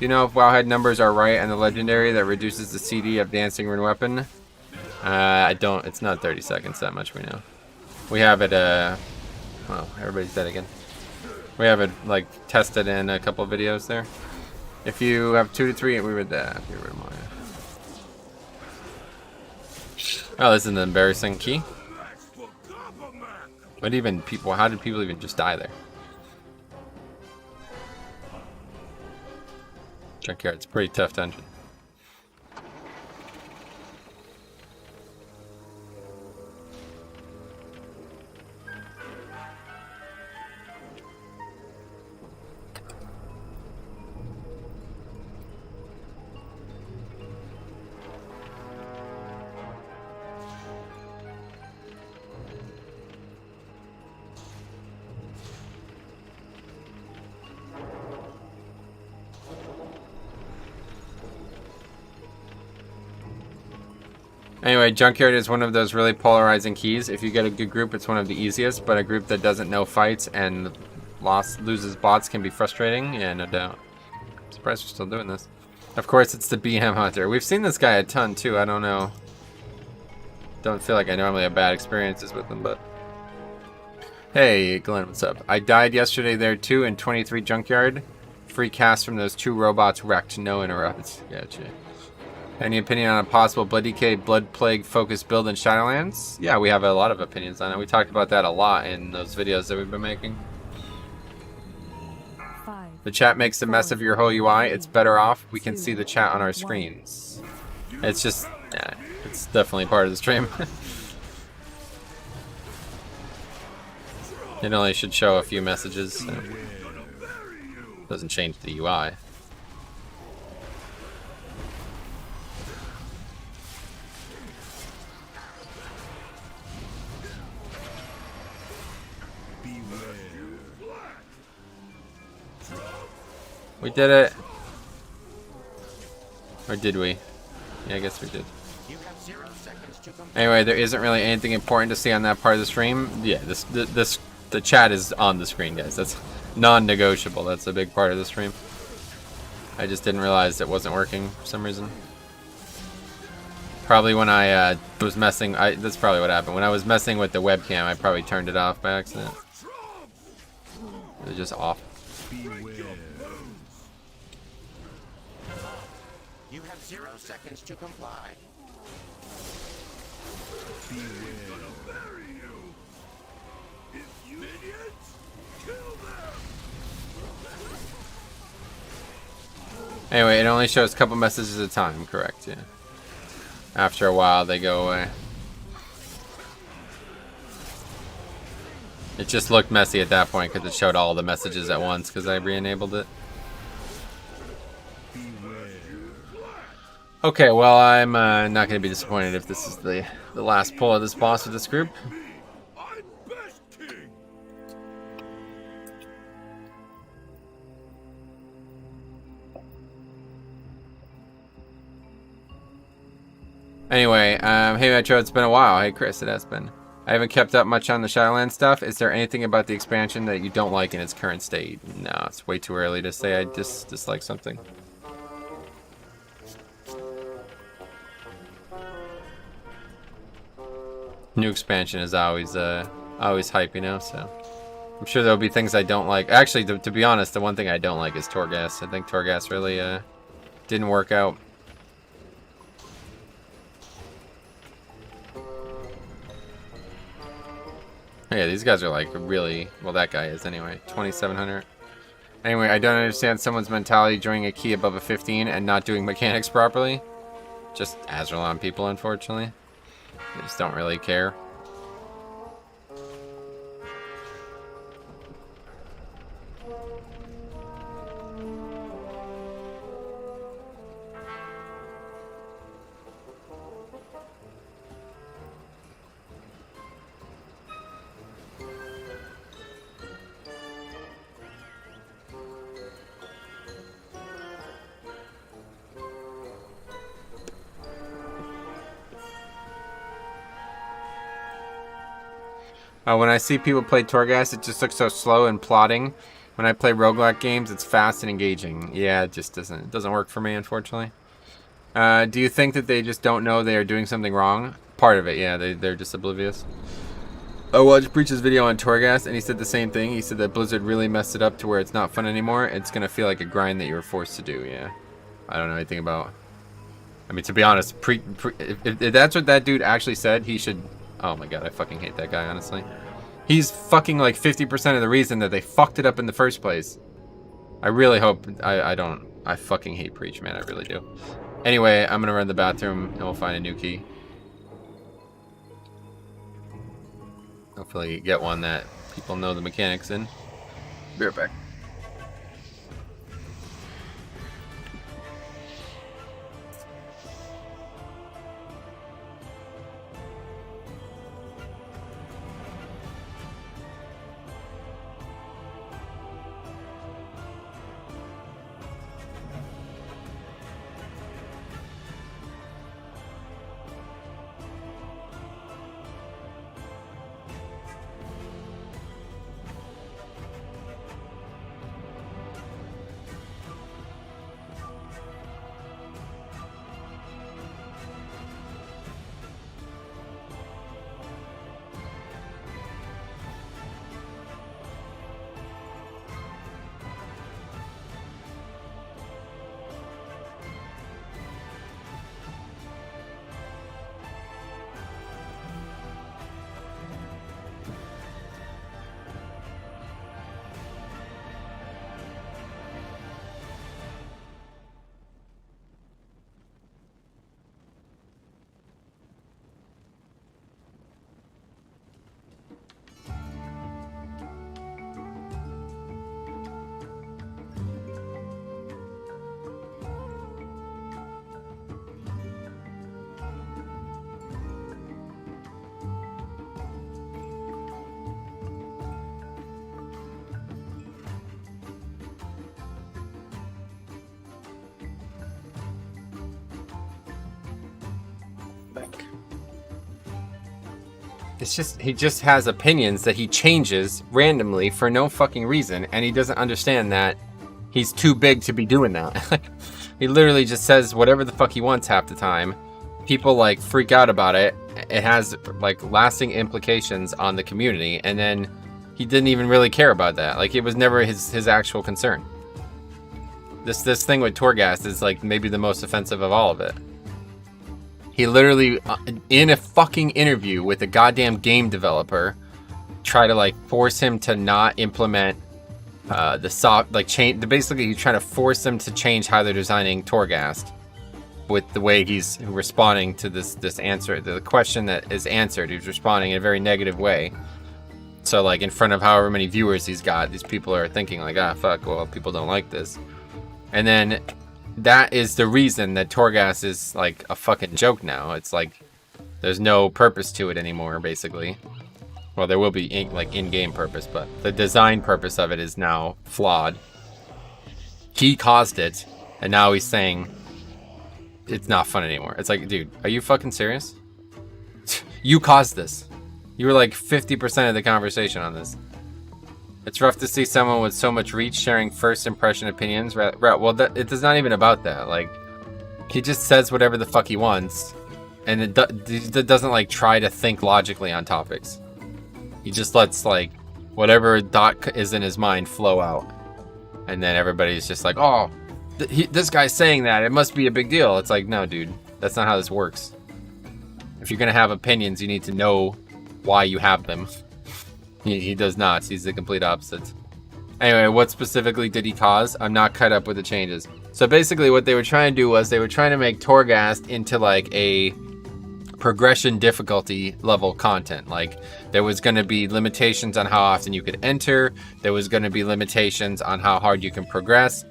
You know if Wowhead numbers are right and the legendary that reduces the CD of Dancing Rune Weapon? I don't, it's not 30 seconds, that much we know. We have it, well, everybody's dead again. We have it, like, tested in a couple videos there. If you have 2 to 3, we would, get rid of mine. Oh, this is an embarrassing key. What even people, how did people even just die there? Junkyard's a pretty tough dungeon. Anyway, Junkyard is one of those really polarizing keys. If you get a good group, it's one of the easiest, but a group that doesn't know fights and loses bots can be frustrating. Yeah, no doubt. I'm surprised we're still doing this. Of course, it's the BM Hunter. We've seen this guy a ton, too. I don't know. Don't feel like I normally have bad experiences with him, but... Hey, Glenn, what's up? I died yesterday there, too, in 23 Junkyard. Free cast from those 2 robots wrecked. No interrupts. Gotcha. Any opinion on a possible Blood DK, Blood Plague focused build in Shadowlands? Yeah, we have a lot of opinions on it. We talked about that a lot in those videos that we've been making. 5, The chat makes a mess of your whole UI. It's better off. We can see the chat on our screens. It's just, yeah, it's definitely part of the stream. It only should show a few messages. So doesn't change the UI. We did it. Or did we? Yeah, I guess we did. Anyway, there isn't really anything important to see on that part of the stream. Yeah, the chat is on the screen, guys. That's non-negotiable. That's a big part of the stream. I just didn't realize it wasn't working for some reason. Probably when I was messing, that's probably what happened. When I was messing with the webcam, I probably turned it off by accident. It was just off. You have 0 seconds to comply. Anyway, it only shows a couple messages at a time, correct, yeah. After a while, they go away. It just looked messy at that point because it showed all the messages at once because I re-enabled it. Okay, well, I'm not going to be disappointed if this is the last pull of this boss with this group. Anyway, hey Metro, it's been a while. Hey Chris, it has been. I haven't kept up much on the Shadowlands stuff. Is there anything about the expansion that you don't like in its current state? No, it's way too early to say I dislike something. New expansion is always hype, you know, so I'm sure there'll be things I don't like. Actually, to be honest, the one thing I don't like is Torghast. I think Torghast really didn't work out. Yeah, these guys are like really, well, that guy is anyway, 2,700. Anyway, I don't understand someone's mentality joining a key above a 15 and not doing mechanics properly. Just Azerlon people, unfortunately. They just don't really care. When I see people play Torghast, it just looks so slow and plodding. When I play roguelike games, it's fast and engaging. Yeah, it just doesn't work for me, unfortunately. Do you think that they just don't know they are doing something wrong? Part of it, yeah, they're just oblivious. I watched Breach's video on Torghast, and he said the same thing. He said that Blizzard really messed it up to where it's not fun anymore. It's gonna feel like a grind that you were forced to do, yeah. I don't know anything about... I mean, to be honest, if that's what that dude actually said, he should... Oh my god, I fucking hate that guy, honestly. He's fucking like 50% of the reason that they fucked it up in the first place. I really hope... I fucking hate Preach, man, I really do. Anyway, I'm gonna run to the bathroom and we'll find a new key. Hopefully get one that people know the mechanics in. Be right back. Like, it's just, he just has opinions that he changes randomly for no fucking reason, and he doesn't understand that he's too big to be doing that. He literally just says whatever the fuck he wants half the time. People like freak out about it. It has like lasting implications on the community, and then he didn't even really care about that. Like, it was never his actual concern. This thing with Torghast is like maybe the most offensive of all of it. He literally, in a fucking interview with a goddamn game developer, try to like force him to not implement the soft, like change. Basically, he's trying to force them to change how they're designing Torghast with the way he's responding to this answer. The question that is answered, he's responding in a very negative way. So like in front of however many viewers he's got, these people are thinking like, ah, fuck, well, people don't like this. And then that is the reason that Torghast is like a fucking joke now. It's like there's no purpose to it anymore, basically. Well, there will be in-game purpose, but the design purpose of it is now flawed. He caused it, and now he's saying it's not fun anymore. It's like, dude, are you fucking serious? You caused this. You were like 50% of the conversation on this. It's rough to see someone with so much reach sharing first impression opinions. Well, it is not even about that. Like, he just says whatever the fuck he wants, and it doesn't like try to think logically on topics. He just lets like whatever thought is in his mind flow out, and then everybody's just like, "Oh, this guy's saying that. It must be a big deal." It's like, no, dude, that's not how this works. If you're gonna have opinions, you need to know why you have them. He does not. He's the complete opposite. Anyway, what specifically did he cause? I'm not caught up with the changes. So basically what they were trying to do was they were trying to make Torghast into like a progression difficulty level content. Like, there was going to be limitations on how often you could enter. There was going to be limitations on how hard you can progress.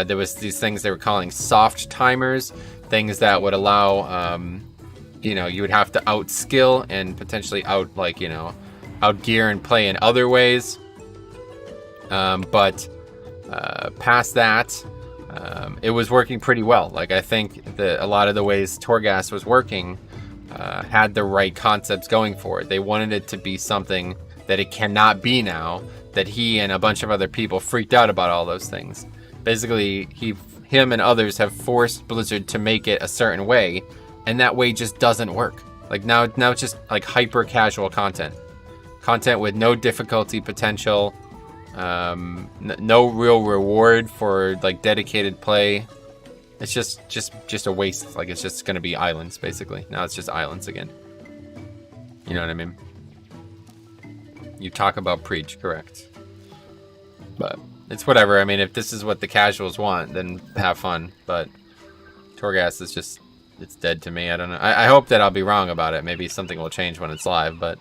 There was these things they were calling soft timers, things that would allow, you would have to outskill and potentially outgear and play in other ways. But past that, it was working pretty well. Like, I think that a lot of the ways Torghast was working had the right concepts going for it. They wanted it to be something that it cannot be now, that he and a bunch of other people freaked out about all those things. Basically, him and others have forced Blizzard to make it a certain way, and that way just doesn't work. Like, now it's just like hyper casual content with no difficulty potential, no real reward for like dedicated play. It's just a waste. Like, it's just gonna be islands basically. Now it's just islands again. You know what I mean? You talk about preach, correct? But it's whatever. I mean, if this is what the casuals want, then have fun. But Torghast is just, it's dead to me. I don't know. I hope that I'll be wrong about it. Maybe something will change when it's live, but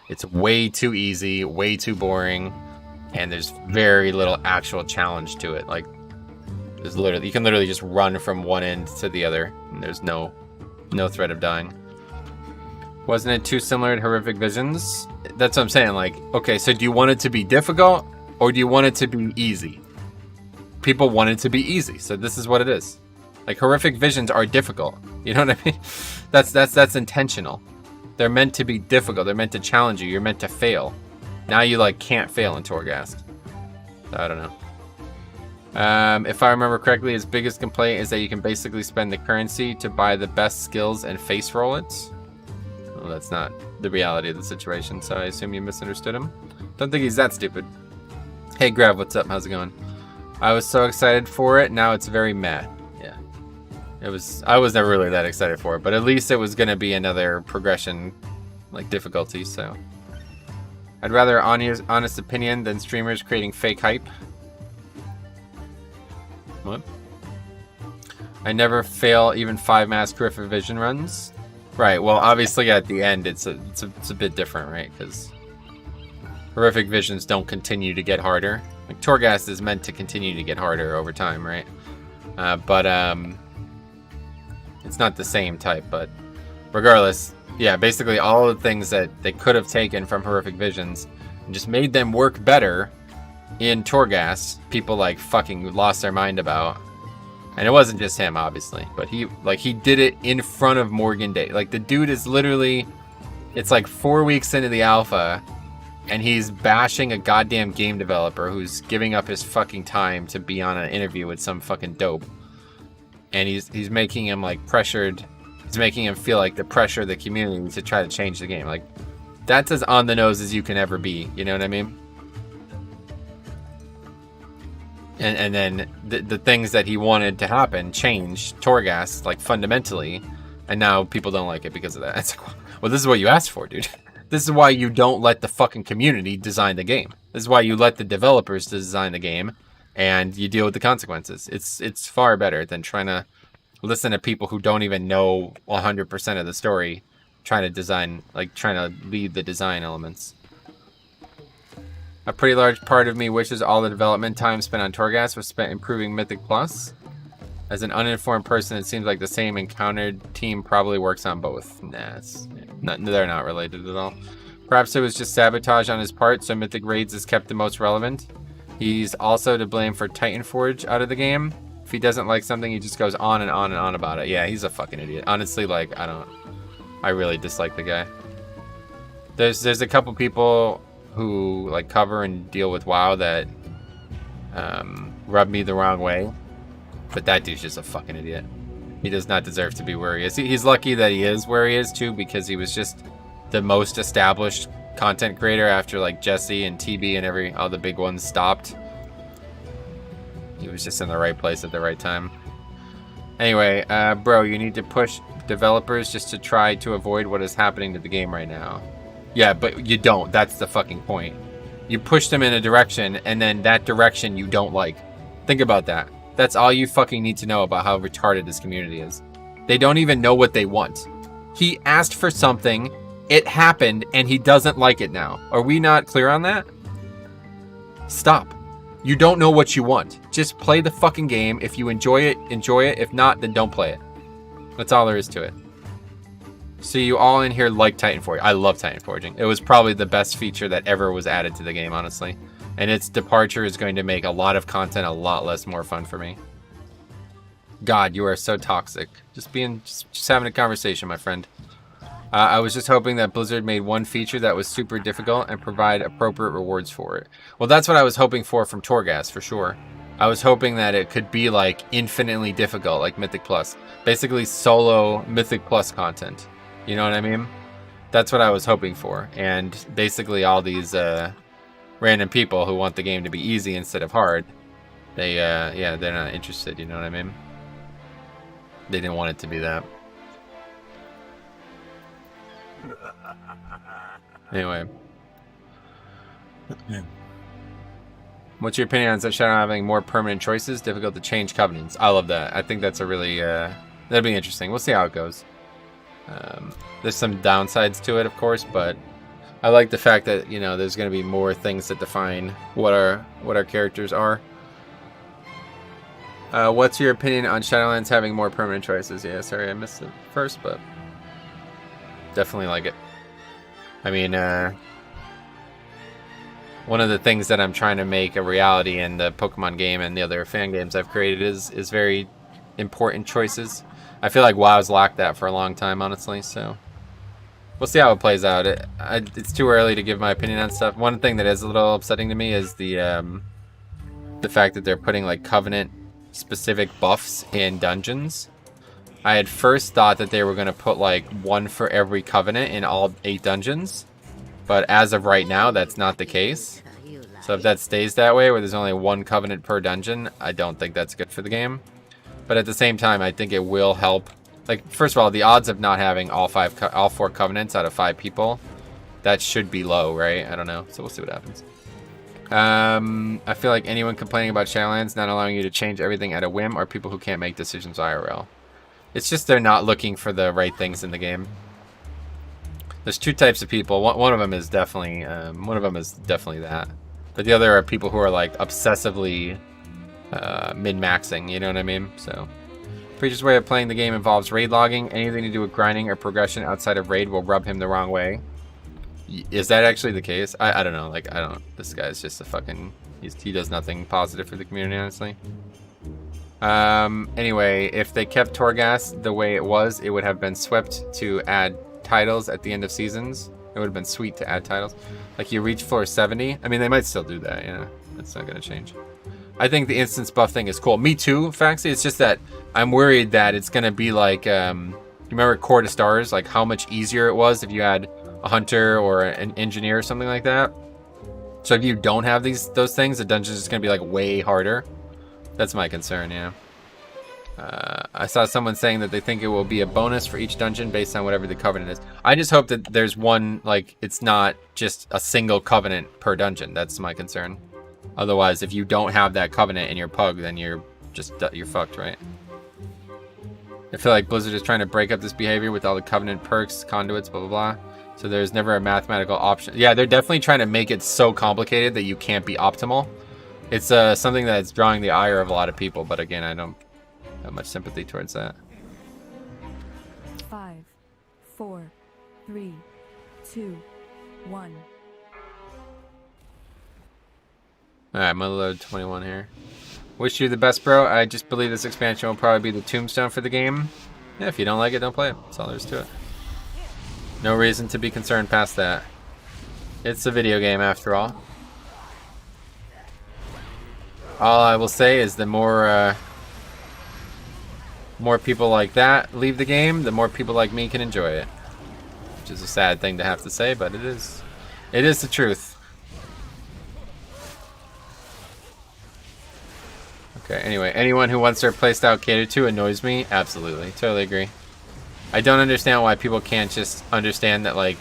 it's way too easy, way too boring, and there's very little actual challenge to it. Like, you can literally just run from one end to the other, and there's no threat of dying. Wasn't it too similar to Horrific Visions? That's what I'm saying. Like, okay, so do you want it to be difficult, or do you want it to be easy? People want it to be easy, so this is what it is. Like, Horrific Visions are difficult. You know what I mean? That's intentional. They're meant to be difficult. They're meant to challenge you. You're meant to fail. Now you like can't fail in Torghast. I don't know. If I remember correctly, his biggest complaint is that you can basically spend the currency to buy the best skills and face roll it. Well, that's not the reality of the situation, so I assume you misunderstood him. Don't think he's that stupid. Hey Grav, what's up? How's it going? I was so excited for it. Now it's very meh. Yeah. I was never really that excited for it, but at least it was going to be another progression, like, difficulty, so. I'd rather honest opinion than streamers creating fake hype. What? I never fail even 5 mass Horrific Vision runs. Right, well, obviously at the end it's a bit different, right? Because Horrific Visions don't continue to get harder. Like, Torghast is meant to continue to get harder over time, right? But it's not the same type, but regardless, yeah, basically all the things that they could have taken from Horrific Visions and just made them work better in Torghast, people like fucking lost their mind about. And it wasn't just him, obviously, but he did it in front of Morgan Day. Like, the dude is literally, it's like 4 weeks into the alpha, and he's bashing a goddamn game developer who's giving up his fucking time to be on an interview with some fucking dope. And he's making him like pressured. He's making him feel like the pressure of the community to try to change the game. Like, that's as on the nose as you can ever be. You know what I mean? And then the things that he wanted to happen changed Torghast, like, fundamentally, and now people don't like it because of that. It's like, well, this is what you asked for, dude. This is why you don't let the fucking community design the game. This is why you let the developers design the game, and you deal with the consequences. It's far better than trying to listen to people who don't even know 100% of the story, trying to design, like, trying to lead the design elements. A pretty large part of me wishes all the development time spent on Torghast was spent improving Mythic Plus. As an uninformed person, it seems like the same encountered team probably works on both. Nah, they're not related at all. Perhaps it was just sabotage on his part, so Mythic Raids is kept the most relevant. He's also to blame for Titanforge out of the game. If he doesn't like something, he just goes on and on and on about it. Yeah, he's a fucking idiot. Honestly, like, I really dislike the guy. There's a couple people who like cover and deal with WoW that rub me the wrong way, but that dude's just a fucking idiot. He does not deserve to be where he is. He's lucky that he is where he is too, because he was just the most established content creator after like Jesse and TB and all the big ones stopped. He was just in the right place at the right time. Anyway, bro, you need to push developers just to try to avoid what is happening to the game right now. Yeah, but you don't. That's the fucking point. You push them in a direction, and then that direction you don't like. Think about that. That's all you fucking need to know about how retarded this community is. They don't even know what they want. He asked for something, it happened, and he doesn't like it now. Are we not clear on that? Stop. You don't know what you want. Just play the fucking game. If you enjoy it, enjoy it. If not, then don't play it. That's all there is to it. So you all in here like Titanforging. I love Titanforging. It was probably the best feature that ever was added to the game, honestly. And its departure is going to make a lot of content a lot less more fun for me. God, you are so toxic. Just having a conversation, my friend. I was just hoping that Blizzard made one feature that was super difficult and provide appropriate rewards for it. Well, that's what I was hoping for from Torghast, for sure. I was hoping that it could be like infinitely difficult, like Mythic Plus. Basically solo Mythic Plus content. You know what I mean? That's what I was hoping for. And basically all these random people who want the game to be easy instead of hard, they're not interested, you know what I mean? They didn't want it to be that. Anyway. What's your opinion on Shadow having more permanent choices? Difficult to change covenants. I love that. I think that's a really, that'll be interesting. We'll see how it goes. There's some downsides to it, of course, but I like the fact that, you know, there's going to be more things that define what our characters are. What's your opinion on Shadowlands having more permanent choices? Yeah, sorry I missed it first, but definitely like it. I mean, one of the things that I'm trying to make a reality in the Pokemon game and the other fan games I've created is very important choices. I feel like WoW's lacked that for a long time, honestly, so we'll see how it plays out. It's too early to give my opinion on stuff. One thing that is a little upsetting to me is the fact that they're putting like Covenant specific buffs in dungeons. I had first thought that they were going to put like one for every Covenant in all 8 dungeons, but as of right now, that's not the case. So if that stays that way, where there's only 1 Covenant per dungeon, I don't think that's good for the game. But at the same time, I think it will help. Like, first of all, the odds of not having all 4 Covenants out of 5 people, that should be low, right? I don't know. So we'll see what happens. I feel like anyone complaining about Shadowlands not allowing you to change everything at a whim are people who can't make decisions IRL. It's just they're not looking for the right things in the game. There's 2 types of people. One of them is definitely that. But the other are people who are like obsessively min-maxing, you know what I mean? So Preacher's way of playing the game involves raid logging. Anything to do with grinding or progression outside of raid will rub him the wrong way. Is that actually the case? I don't know. Like, this guy's just a fucking... He does nothing positive for the community, honestly. Anyway, if they kept Torghast the way it was, it would have been swept to add titles at the end of seasons. It would have been sweet to add titles. Like you reach floor 70. I mean, they might still do that, yeah. That's not gonna change. I think the instance buff thing is cool. Me too, Faxi. It's just that I'm worried that it's gonna be like, you remember Core to Stars? Like how much easier it was if you had a hunter or an engineer or something like that. So if you don't have those things, the dungeon's just gonna be like way harder. That's my concern, yeah. I saw someone saying that they think it will be a bonus for each dungeon based on whatever the covenant is. I just hope that there's one, like, it's not just a single covenant per dungeon. That's my concern. Otherwise, if you don't have that covenant in your pug, then you're fucked, right? I feel like Blizzard is trying to break up this behavior with all the covenant perks, conduits, blah, blah, blah. So there's never a mathematical option. Yeah, they're definitely trying to make it so complicated that you can't be optimal. It's something that's drawing the ire of a lot of people, but again, I don't have much sympathy towards that. 5, 4, 3, 2, 1. Alright, I'm gonna load 21 here. Wish you the best, bro. I just believe this expansion will probably be the tombstone for the game. Yeah, if you don't like it, don't play it. That's all there is to it. No reason to be concerned past that. It's a video game after all. All I will say is the more people like that leave the game, the more people like me can enjoy it. Which is a sad thing to have to say, but it is the truth. Okay, anyway, anyone who wants their playstyle catered to annoys me. Absolutely, totally agree. I don't understand why people can't just understand that, like,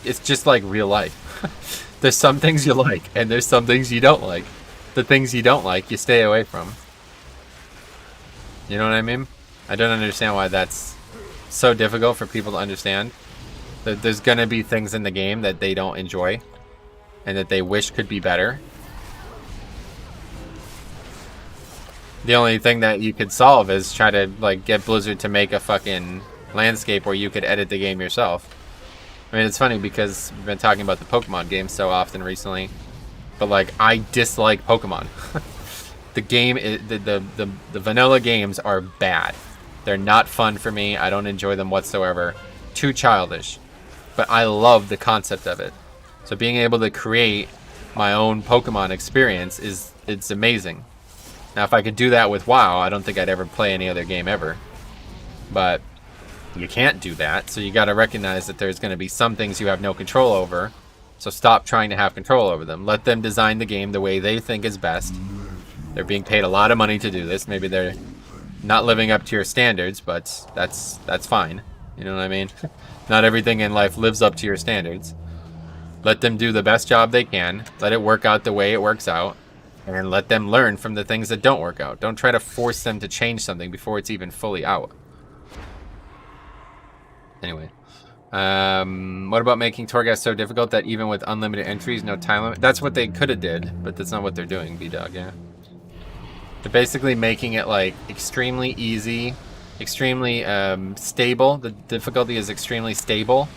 it's just like real life. There's some things you like, and there's some things you don't like. The things you don't like, you stay away from. You know what I mean? I don't understand why that's so difficult for people to understand. That there's gonna be things in the game that they don't enjoy, and that they wish could be better. The only thing that you could solve is try to, like, get Blizzard to make a fucking landscape where you could edit the game yourself. I mean, it's funny because we've been talking about the Pokemon game so often recently, but, like, I dislike Pokemon. The game, the vanilla games are bad. They're not fun for me. I don't enjoy them whatsoever. Too childish. But I love the concept of it. So being able to create my own Pokemon experience it's amazing. Now, if I could do that with WoW, I don't think I'd ever play any other game ever. But you can't do that, so you got to recognize that there's going to be some things you have no control over. So stop trying to have control over them. Let them design the game the way they think is best. They're being paid a lot of money to do this. Maybe they're not living up to your standards, but that's fine. You know what I mean? Not everything in life lives up to your standards. Let them do the best job they can. Let it work out the way it works out. And let them learn from the things that don't work out. Don't try to force them to change something before it's even fully out. Anyway. What about making Torghast so difficult that even with unlimited entries, no time limit? That's what they could have did, but that's not what they're doing, B-Dog, yeah. They're basically making it, like, extremely easy, extremely stable. The difficulty is extremely stable,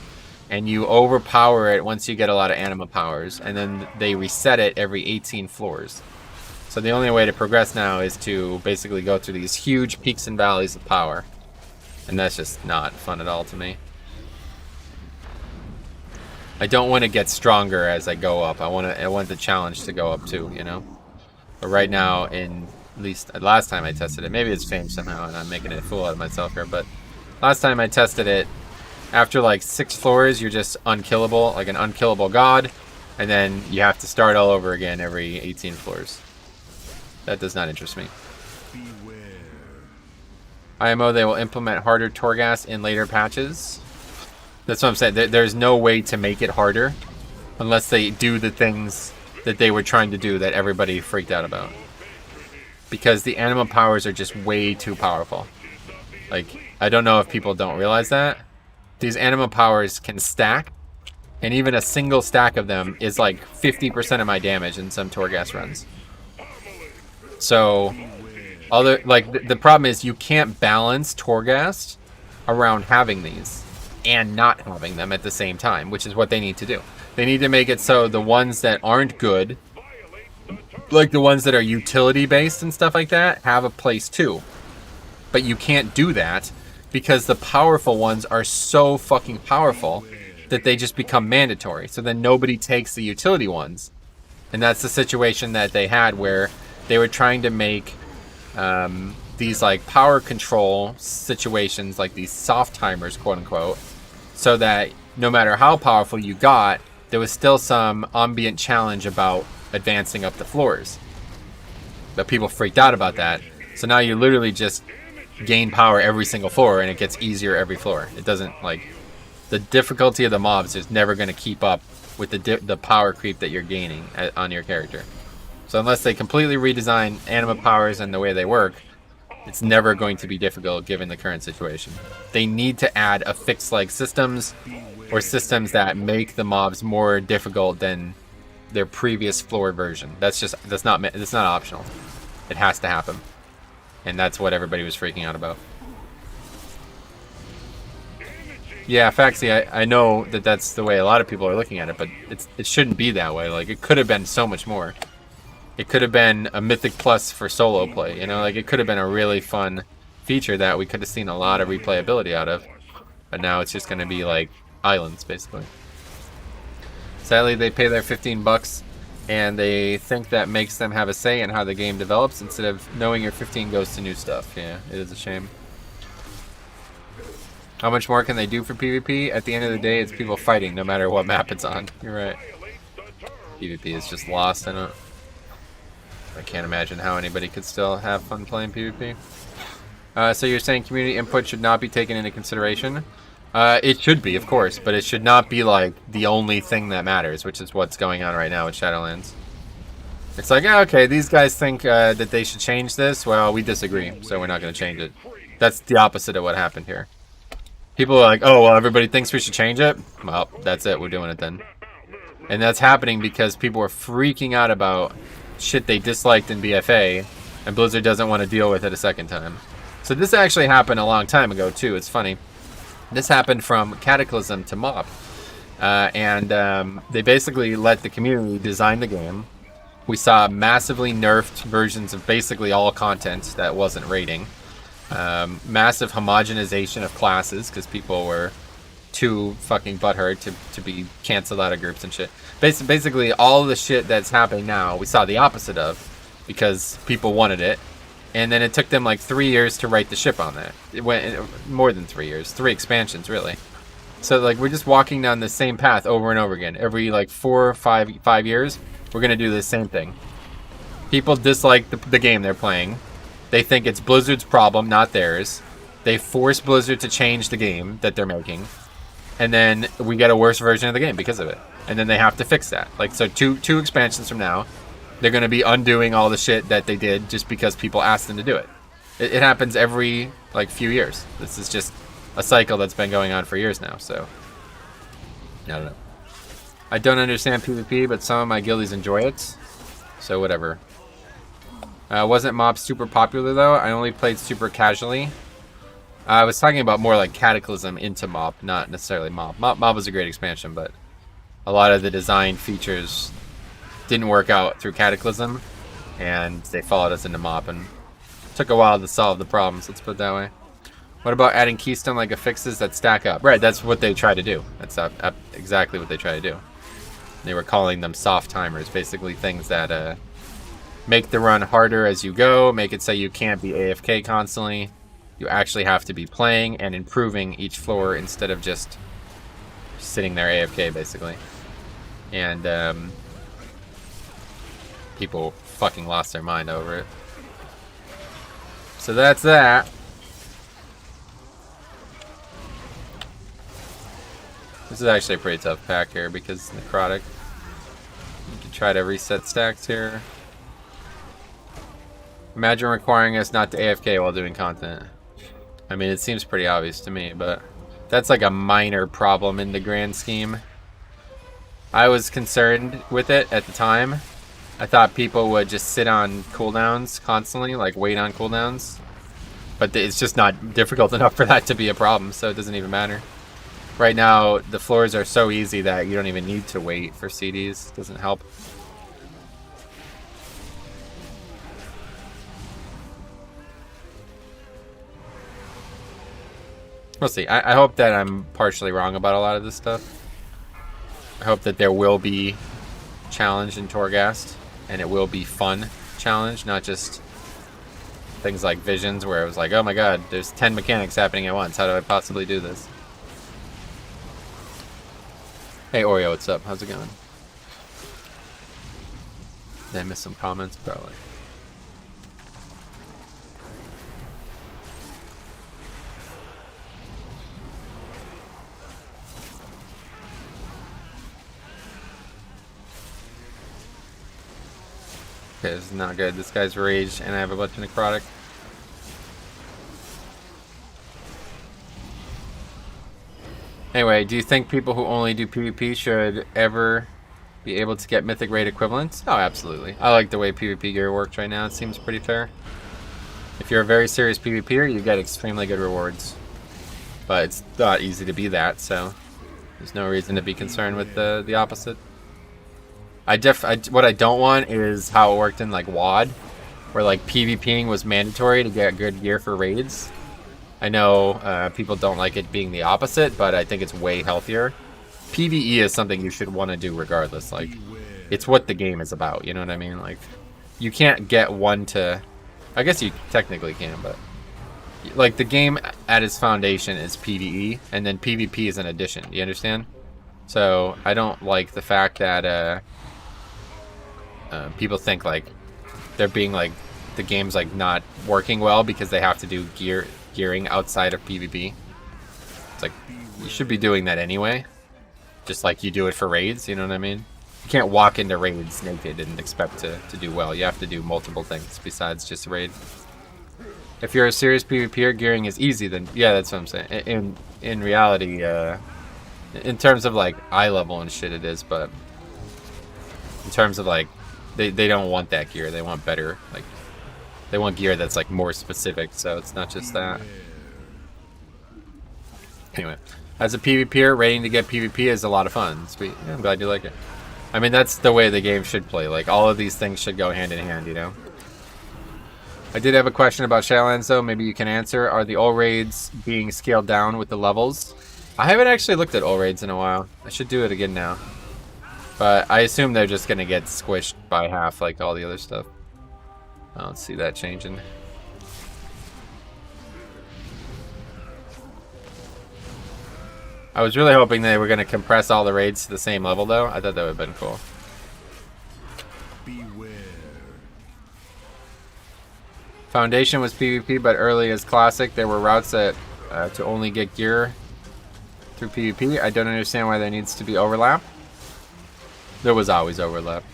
and you overpower it once you get a lot of anima powers, and then they reset it every 18 floors. So the only way to progress now is to basically go through these huge peaks and valleys of power, and that's just not fun at all to me. I don't want to get stronger as I go up. I want the challenge to go up too, you know? But right now, at least last time I tested it, maybe it's changed somehow and I'm making a fool out of myself here, but last time I tested it, after like 6 floors, you're just unkillable, like an unkillable god, and then you have to start all over again every 18 floors. That does not interest me. IMO, they will implement harder Torghast in later patches. That's what I'm saying. There's no way to make it harder unless they do the things that they were trying to do that everybody freaked out about. Because the anima powers are just way too powerful. Like, I don't know if people don't realize that. These anima powers can stack, and even a single stack of them is like 50% of my damage in some Torghast runs. So, the problem is you can't balance Torghast around having these and not having them at the same time, which is what they need to do. They need to make it so the ones that aren't good like the ones that are utility based and stuff like that, have a place too. But you can't do that because the powerful ones are so fucking powerful that they just become mandatory. So then nobody takes the utility ones. And that's the situation that they had where they were trying to make these like power control situations, like these soft timers, quote unquote, so that no matter how powerful you got, there was still some ambient challenge about advancing up the floors. But people freaked out about that. So now you literally just gain power every single floor and it gets easier every floor. It doesn't, like, the difficulty of the mobs is never going to keep up with the power creep that you're gaining on your character. So unless they completely redesign anima powers and the way they work, it's never going to be difficult given the current situation. They need to add affix-like systems or systems that make the mobs more difficult than their previous floor version. That's not optional. It has to happen. And that's what everybody was freaking out about. Yeah, Faxi, I know that that's the way a lot of people are looking at it, but it shouldn't be that way. Like, it could have been so much more. It could have been a Mythic Plus for solo play, you know? Like, it could have been a really fun feature that we could have seen a lot of replayability out of. But now it's just going to be, like, islands, basically. Sadly, they pay their $15, and they think that makes them have a say in how the game develops, instead of knowing your 15 goes to new stuff. Yeah, it is a shame. How much more can they do for PvP? At the end of the day, it's people fighting, no matter what map it's on. You're right. PvP is just lost in it. I can't imagine how anybody could still have fun playing PvP. So you're saying community input should not be taken into consideration? It should be, of course, but it should not be like the only thing that matters, which is what's going on right now with Shadowlands. It's like, okay, these guys think that they should change this. Well, we disagree, so we're not going to change it. That's the opposite of what happened here. People are like, oh, well, everybody thinks we should change it? Well, that's it. We're doing it then. And that's happening because people are freaking out about shit they disliked in BFA, and Blizzard doesn't want to deal with it a second time. So this actually happened a long time ago, too. It's funny. This happened from Cataclysm to Mob. They basically let the community design the game. We saw massively nerfed versions of basically all content that wasn't raiding. Massive homogenization of classes because people were too fucking butthurt to be canceled out of groups and shit. Basically, all the shit that's happening now, we saw the opposite of because people wanted it. And then it took them like 3 years to right the ship on that. It went more than 3 years, 3 expansions really. So like we're just walking down the same path over and over again. Every like 4 or 5 years, we're gonna do the same thing. People dislike the game they're playing. They think it's Blizzard's problem, not theirs. They force Blizzard to change the game that they're making. And then we get a worse version of the game because of it. And then they have to fix that. Like, so two expansions from now, they're going to be undoing all the shit that they did just because people asked them to do it. It happens every, like, few years. This is just a cycle that's been going on for years now, so. I don't know. I don't understand PvP, but some of my guildies enjoy it. So, whatever. Wasn't Mob super popular, though? I only played super casually. I was talking about more like Cataclysm into Mob, not necessarily Mob. Mob was a great expansion, but a lot of the design features didn't work out through Cataclysm, and they followed us into Mob, and it took a while to solve the problems, let's put it that way. What about adding keystone like affixes that stack up? Right, that's what they try to do. That's exactly what they try to do. They were calling them soft timers, basically things that make the run harder as you go, make it so you can't be AFK constantly. You actually have to be playing and improving each floor instead of just sitting there AFK, basically. And people fucking lost their mind over it. So that's that. This is actually a pretty tough pack here because Necrotic. You can try to reset stacks here. Imagine requiring us not to AFK while doing content. I mean, it seems pretty obvious to me, but that's like a minor problem in the grand scheme. I was concerned with it at the time. I thought people would just sit on cooldowns constantly, like wait on cooldowns. But it's just not difficult enough for that to be a problem, so it doesn't even matter. Right now, the floors are so easy that you don't even need to wait for CDs. It doesn't help. We'll see. I hope that I'm partially wrong about a lot of this stuff. I hope that there will be challenge in Torghast, and it will be fun challenge, not just things like Visions where it was like, oh my god, there's 10 mechanics happening at once. How do I possibly do this? Hey Oreo, what's up? How's it going? Did I miss some comments? Probably. Okay, this is not good. This guy's rage, and I have a bunch of necrotic. Anyway, do you think people who only do PvP should ever be able to get mythic raid equivalents? Oh, absolutely. I like the way PvP gear works right now. It seems pretty fair. If you're a very serious PvPer, you get extremely good rewards. But it's not easy to be that, so there's no reason to be concerned with the opposite. What I don't want is how it worked in like WoD, where like PvPing was mandatory to get good gear for raids. I know people don't like it being the opposite, but I think it's way healthier. PvE is something you should want to do regardless. Like, it's what the game is about. You know what I mean? Like, you can't get one to. I guess you technically can, but like the game at its foundation is PvE, and then PvP is an addition. Do you understand? So I don't like the fact that people think like they're being like the game's like not working well because they have to do gearing outside of PvP. It's like you should be doing that anyway, just like you do it for raids. You know what I mean? You can't walk into raids naked and expect to do well. You have to do multiple things besides just raid. If you're a serious PvPer, gearing is easy. Then yeah, that's what I'm saying. In reality, in terms of like eye level and shit, it is. But in terms of like they don't want that gear. They want better, like they want gear that's like more specific. So it's not just that. Anyway, as a PvPer, raiding to get PvP is a lot of fun. Sweet. Yeah, I'm glad you like it. I mean, that's the way the game should play. Like all of these things should go hand in hand, you know. I did have a question about Shadowlands though. Maybe you can answer. Are the all raids being scaled down with the levels? I haven't actually looked at all raids in a while. I should do it again now. But I assume they're just gonna get squished by half like all the other stuff. I don't see that changing. I was really hoping they were gonna compress all the raids to the same level though. I thought that would have been cool. Beware. Foundation was PvP, but early as Classic, there were routes that to only get gear through PvP. I don't understand why there needs to be overlap. There was always overlap.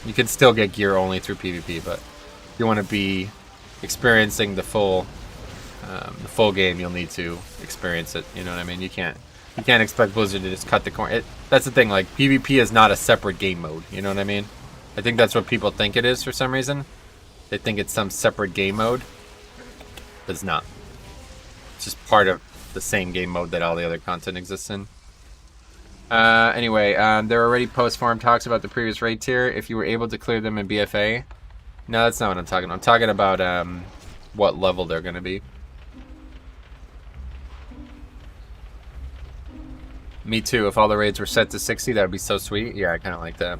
You can still get gear only through PvP, but if you want to be experiencing the full game, you'll need to experience it. You know what I mean? You can't expect Blizzard to just cut the corner. That's the thing. Like PvP is not a separate game mode. You know what I mean? I think that's what people think it is for some reason. They think it's some separate game mode, but it's not. It's just part of the same game mode that all the other content exists in. Anyway, there are already post-forum talks about the previous raid tier. If you were able to clear them in BFA. No, that's not what I'm talking about. I'm talking about what level they're going to be. Me too. If all the raids were set to 60, that would be so sweet. Yeah, I kind of like that.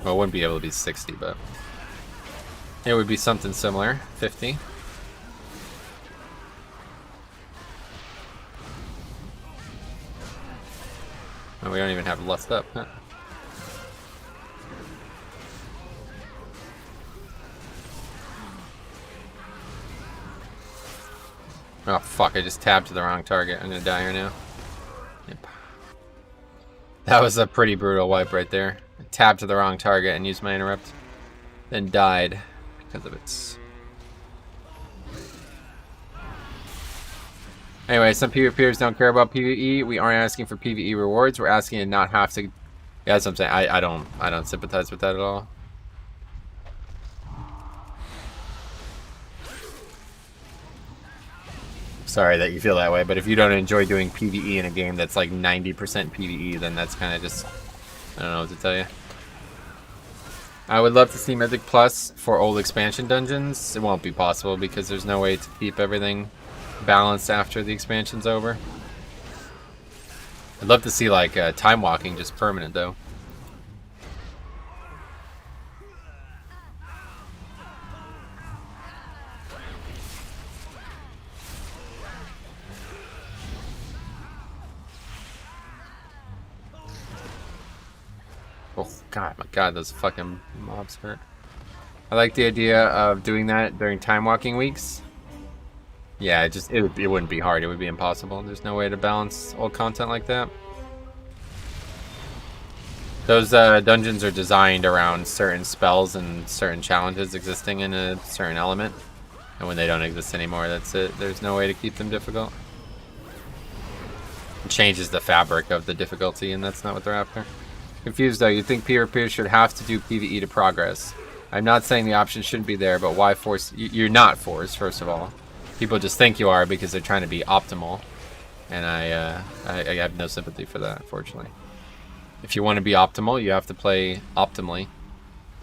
Well, it wouldn't be able to be 60, but it would be something similar. 50. Oh, we don't even have lust up, huh? Oh fuck, I just tabbed to the wrong target. I'm gonna die here now. Yep. That was a pretty brutal wipe right there. I tabbed to the wrong target and used my interrupt. Then died because of its... Anyway, some PvPers don't care about PvE. We aren't asking for PvE rewards. We're asking to not have to... Yeah, that's what I'm saying. I don't sympathize with that at all. Sorry that you feel that way, but if you don't enjoy doing PvE in a game that's like 90% PvE, then that's kind of just... I don't know what to tell you. I would love to see Mythic Plus for old expansion dungeons. It won't be possible because there's no way to keep everything balanced after the expansion's over. I'd love to see like time walking just permanent though. Oh god, my god, those fucking mobs hurt. I like the idea of doing that during time walking weeks. Yeah, it wouldn't be hard. It would be impossible. There's no way to balance old content like that. Those dungeons are designed around certain spells and certain challenges existing in a certain element. And when they don't exist anymore, that's it. There's no way to keep them difficult. It changes the fabric of the difficulty, and that's not what they're after. Confused though, you think PvP should have to do PvE to progress. I'm not saying the option shouldn't be there, but why force? You're not forced, first of all. People just think you are because they're trying to be optimal. And I have no sympathy for that, unfortunately. If you want to be optimal, you have to play optimally.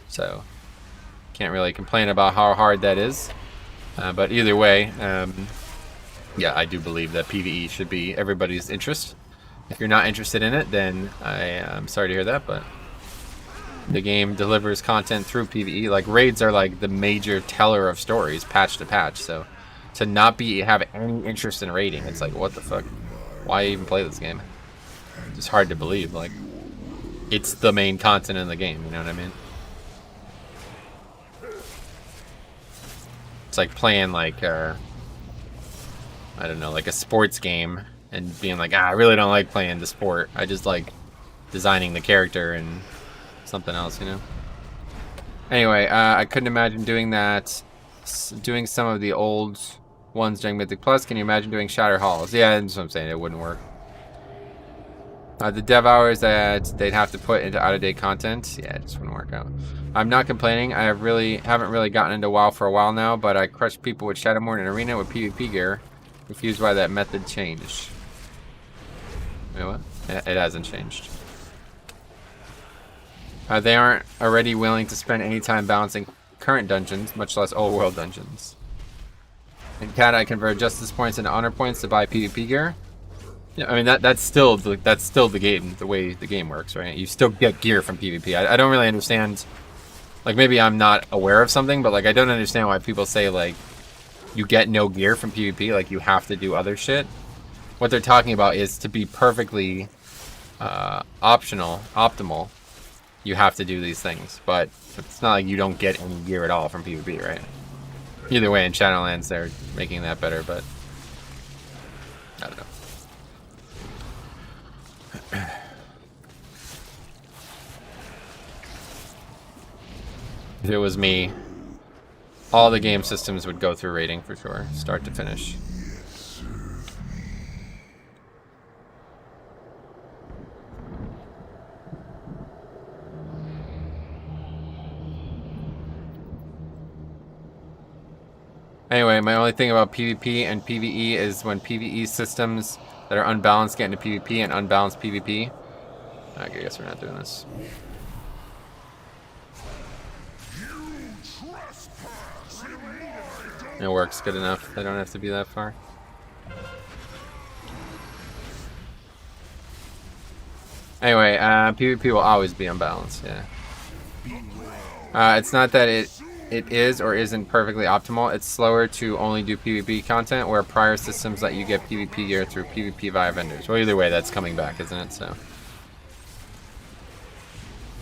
So, can't really complain about how hard that is. But either way, yeah, I do believe that PvE should be everybody's interest. If you're not interested in it, then I'm sorry to hear that, but the game delivers content through PvE. Like, raids are like the major teller of stories, patch to patch, so to not have any interest in raiding, it's like, what the fuck? Why even play this game? It's just hard to believe, like, it's the main content in the game, you know what I mean? It's like playing, like, I don't know, like a sports game, and being like, I really don't like playing the sport. I just like designing the character and something else, you know? Anyway, I couldn't imagine doing that, doing some of the old ones during Mythic Plus. Can you imagine doing Shatter Halls? Yeah, that's what I'm saying. It wouldn't work. The dev hours that they'd have to put into out-of-date content, yeah, it just wouldn't work out. I'm not complaining. I haven't really gotten into WoW for a while now, but I crushed people with Shadowmoon and Arena with PvP gear. Confused why that method changed. Wait, what? It hasn't changed. They aren't already willing to spend any time balancing current dungeons, much less old world dungeons. In CAD, I convert justice points into honor points to buy PvP gear. Yeah, I mean that's still the game, the way the game works, right? You still get gear from PvP. I don't really understand. Like, maybe I'm not aware of something, but like I don't understand why people say like you get no gear from PvP, like you have to do other shit. What they're talking about is to be perfectly optimal, you have to do these things. But it's not like you don't get any gear at all from PvP, right? Either way, in Shadowlands, they're making that better, but I don't know. If it was me, all the game systems would go through rating for sure, start to finish. Anyway, my only thing about PvP and PvE is when PvE systems that are unbalanced get into PvP and unbalanced PvP. I guess we're not doing this. It works good enough. They don't have to be that far. Anyway, PvP will always be unbalanced, yeah. It's not that it is or isn't perfectly optimal. It's slower to only do PvP content, where prior systems let you get PvP gear through PvP via vendors. Well, either way, that's coming back, isn't it? So,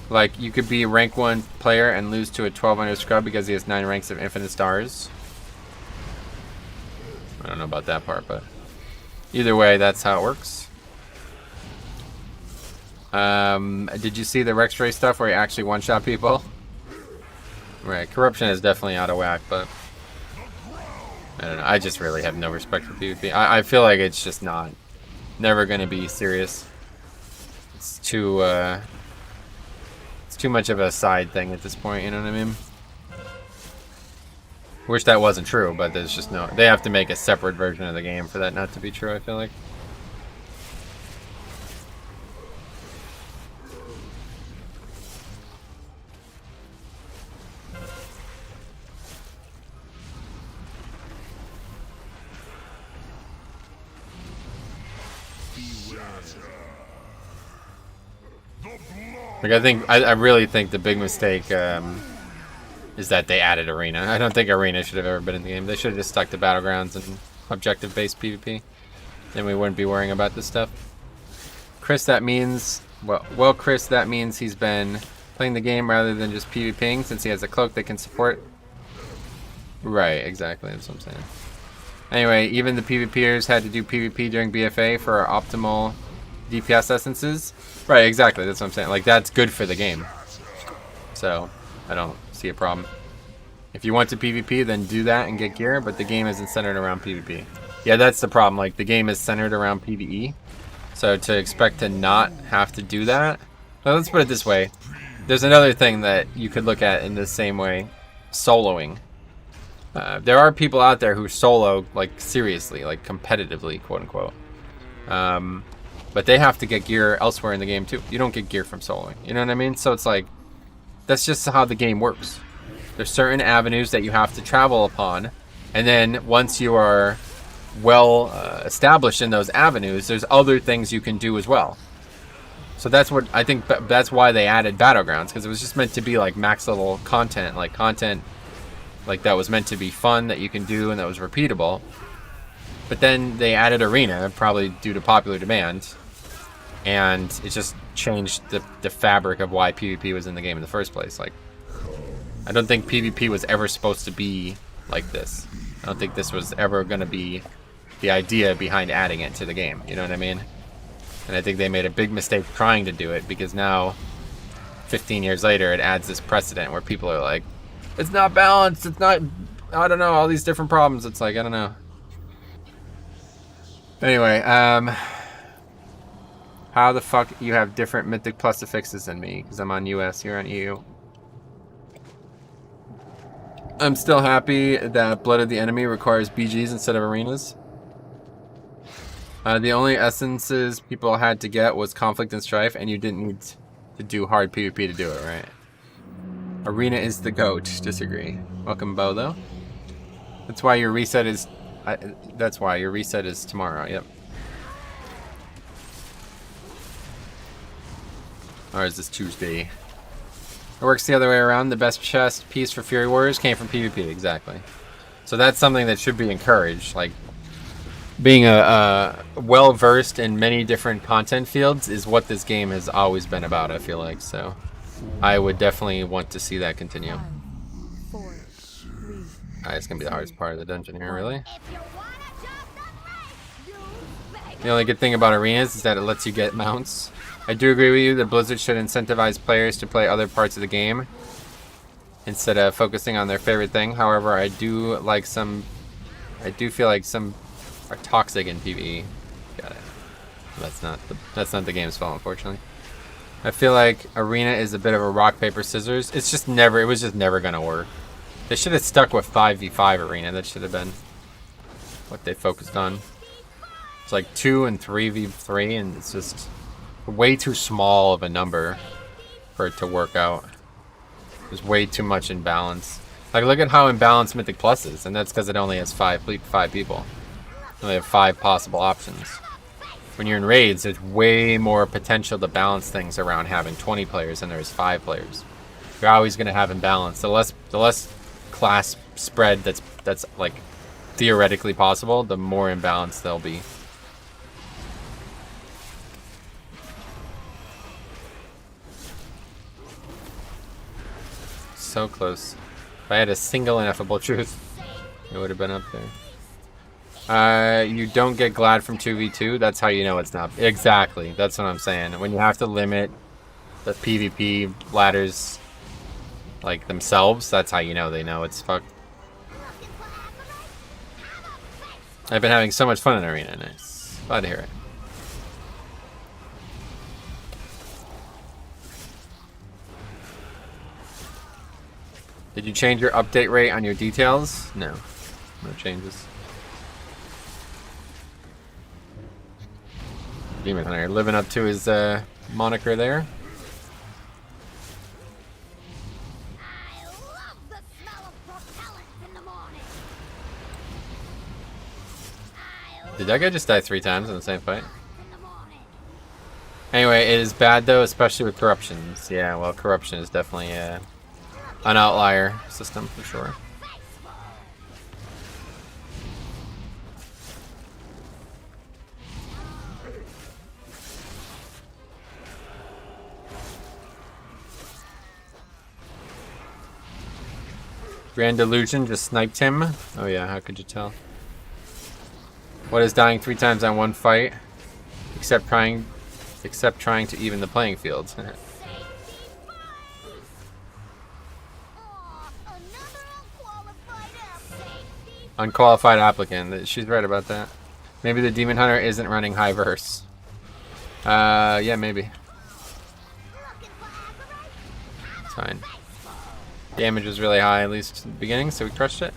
like, you could be a rank 1 player and lose to a 1200 scrub because he has 9 ranks of infinite stars. I don't know about that part, but either way, that's how it works. Did you see the Rex Ray stuff where he actually one-shot people? Right, corruption is definitely out of whack, but I don't know. I just really have no respect for PvP. I feel like it's just never going to be serious. It's too much of a side thing at this point, you know what I mean? Wish that wasn't true, but there's just no... They have to make a separate version of the game for that not to be true, I feel like. Like, I really think the big mistake is that they added Arena. I don't think Arena should have ever been in the game. They should have just stuck to Battlegrounds and objective-based PvP. Then we wouldn't be worrying about this stuff. Chris, that means... Well, Chris, that means he's been playing the game rather than just PvPing, since he has a cloak that can support. Right, exactly. That's what I'm saying. Anyway, even the PvPers had to do PvP during BFA for optimal DPS essences. Right, exactly. That's what I'm saying. Like, that's good for the game. So, I don't see a problem. If you want to PvP, then do that and get gear, but the game isn't centered around PvP. Yeah, that's the problem. Like, the game is centered around PvE. So, to expect to not have to do that... Well, let's put it this way. There's another thing that you could look at in the same way. Soloing. There are people out there who solo, like, seriously, like, competitively, quote-unquote. But they have to get gear elsewhere in the game, too. You don't get gear from soloing. You know what I mean? So it's like, that's just how the game works. There's certain avenues that you have to travel upon. And then once you are well established in those avenues, there's other things you can do as well. So that's what, I think that's why they added Battlegrounds. Because it was just meant to be, like, max level content. Like, content... like that was meant to be fun, that you can do, and that was repeatable. But then they added Arena, probably due to popular demand, and it just changed the fabric of why PvP was in the game in the first place. Like, I don't think PvP was ever supposed to be like this. I don't think this was ever going to be the idea behind adding it to the game. You know what I mean? And I think they made a big mistake trying to do it, because now, 15 years later, it adds this precedent where people are like, it's not balanced, it's not, I don't know, all these different problems. It's like, I don't know. Anyway, how the fuck you have different Mythic Plus affixes than me? Because I'm on US, you're on EU. I'm still happy that Blood of the Enemy requires BGs instead of arenas. The only essences people had to get was Conflict and Strife, and you didn't need to do hard PvP to do it, right? Arena is the GOAT. Disagree. Welcome, Bo, though. That's why your reset is... that's why your reset is tomorrow. Yep. Or is this Tuesday? It works the other way around. The best chest piece for Fury Warriors came from PvP. Exactly. So that's something that should be encouraged. Like, being well-versed in many different content fields is what this game has always been about, I feel like. So... I would definitely want to see that continue. 5, 4, 3, it's gonna be the hardest part of the dungeon here, really. The only good thing about arenas is that it lets you get mounts. I do agree with you that Blizzard should incentivize players to play other parts of the game instead of focusing on their favorite thing. However, I do feel like some are toxic in PvE. Got it. That's not the game's fault, unfortunately. I feel like Arena is a bit of a rock, paper, scissors. It was just never gonna work. They should have stuck with 5v5 Arena. That should have been what they focused on. It's like 2 and 3v3, and it's just way too small of a number for it to work out. There's way too much imbalance. Like, look at how imbalanced Mythic Plus is, and that's because it only has 5 people. You only have 5 possible options. When you're in raids, there's way more potential to balance things around having 20 players than there is 5 players. You're always going to have imbalance. The less class spread that's like theoretically possible, the more imbalance there'll be. So close. If I had a single ineffable truth, it would have been up there. You don't get glad from 2v2. That's how you know it's not. Exactly. That's what I'm saying. When you have to limit the PvP ladders, like, themselves, that's how you know they know it's fucked. I've been having so much fun in Arena. Nice. Glad to hear it. Did you change your update rate on your details? No. No changes. Demon Hunter living up to his moniker there. I love the smell of propellants in the morning. Did that guy just die 3 times in the same fight? In the morning. Anyway, it is bad though, especially with corruptions. Yeah, well, corruption is definitely an outlier system for sure. Grand Illusion just sniped him. Oh yeah, how could you tell? What is dying 3 times on one fight? Except trying to even the playing field. Unqualified applicant. She's right about that. Maybe the Demon Hunter isn't running high verse. Yeah, maybe. It's fine. Damage was really high, at least in the beginning, so we crushed it.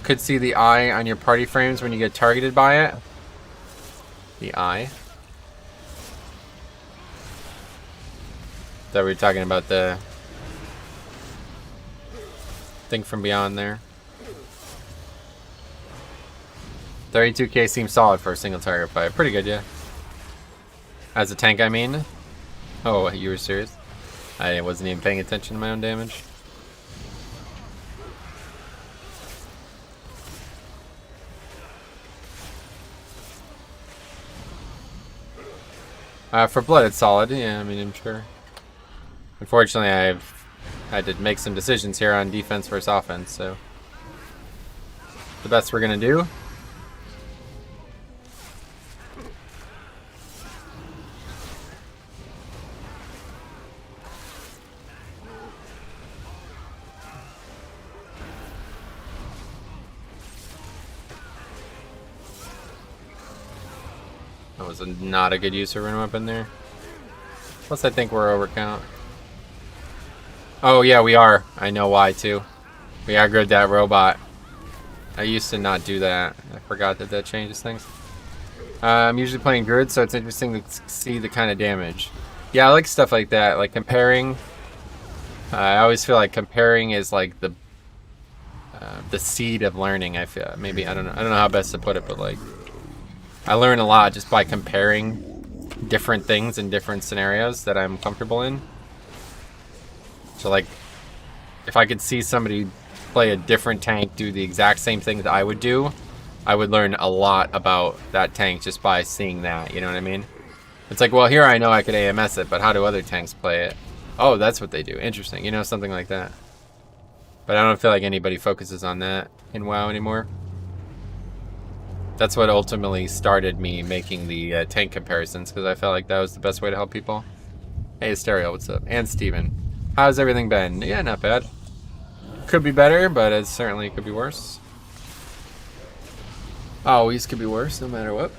Could see the eye on your party frames when you get targeted by it. The eye. Thought we were talking about the thing from beyond there. 32k seems solid for a single target fight. Pretty good, yeah. As a tank, I mean. Oh, you were serious? I wasn't even paying attention to my own damage. For blood, it's solid. Yeah, I mean, I'm sure. Unfortunately, I've had to make some decisions here on defense versus offense, so the best we're gonna do. That was not a good use of rune weapon there. Plus, I think we're overcount. Oh yeah, we are. I know why too. We aggroed that robot. I used to not do that. I forgot that that changes things. I'm usually playing good, so it's interesting to see the kind of damage. Yeah, I like stuff like that, like comparing. I always feel like comparing is like the seed of learning. I feel maybe I don't know how best to put it, but like I learn a lot just by comparing different things in different scenarios that I'm comfortable in. So like, if I could see somebody play a different tank do the exact same thing that I would do, I would learn a lot about that tank just by seeing that, you know what I mean? It's like, well, here I know I could AMS it, but how do other tanks play it? Oh, that's what they do. Interesting, you know, something like that. But I don't feel like anybody focuses on that in WoW anymore. That's what ultimately started me making the tank comparisons, because I felt like that was the best way to help people. Hey, Stereo, what's up? And Steven. How's everything been? Yeah, not bad. Could be better, but it certainly could be worse. Always could be worse, no matter what.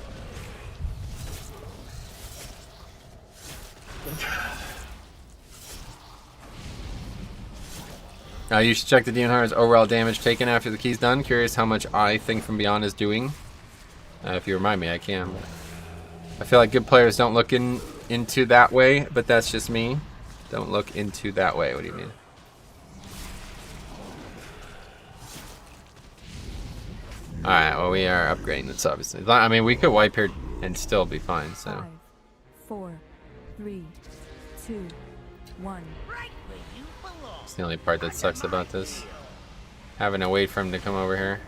You should check the Demon Hunter's overall damage taken after the key's done. Curious how much I think from beyond is doing. If you remind me, I can. I feel like good players don't look into that way, but that's just me. Don't look into that way. What do you mean? Alright, well, we are upgrading this, obviously. I mean, we could wipe here and still be fine, so. 5, 4, 3, 2, 1. It's the only part that sucks about this. Having to wait for him to come over here.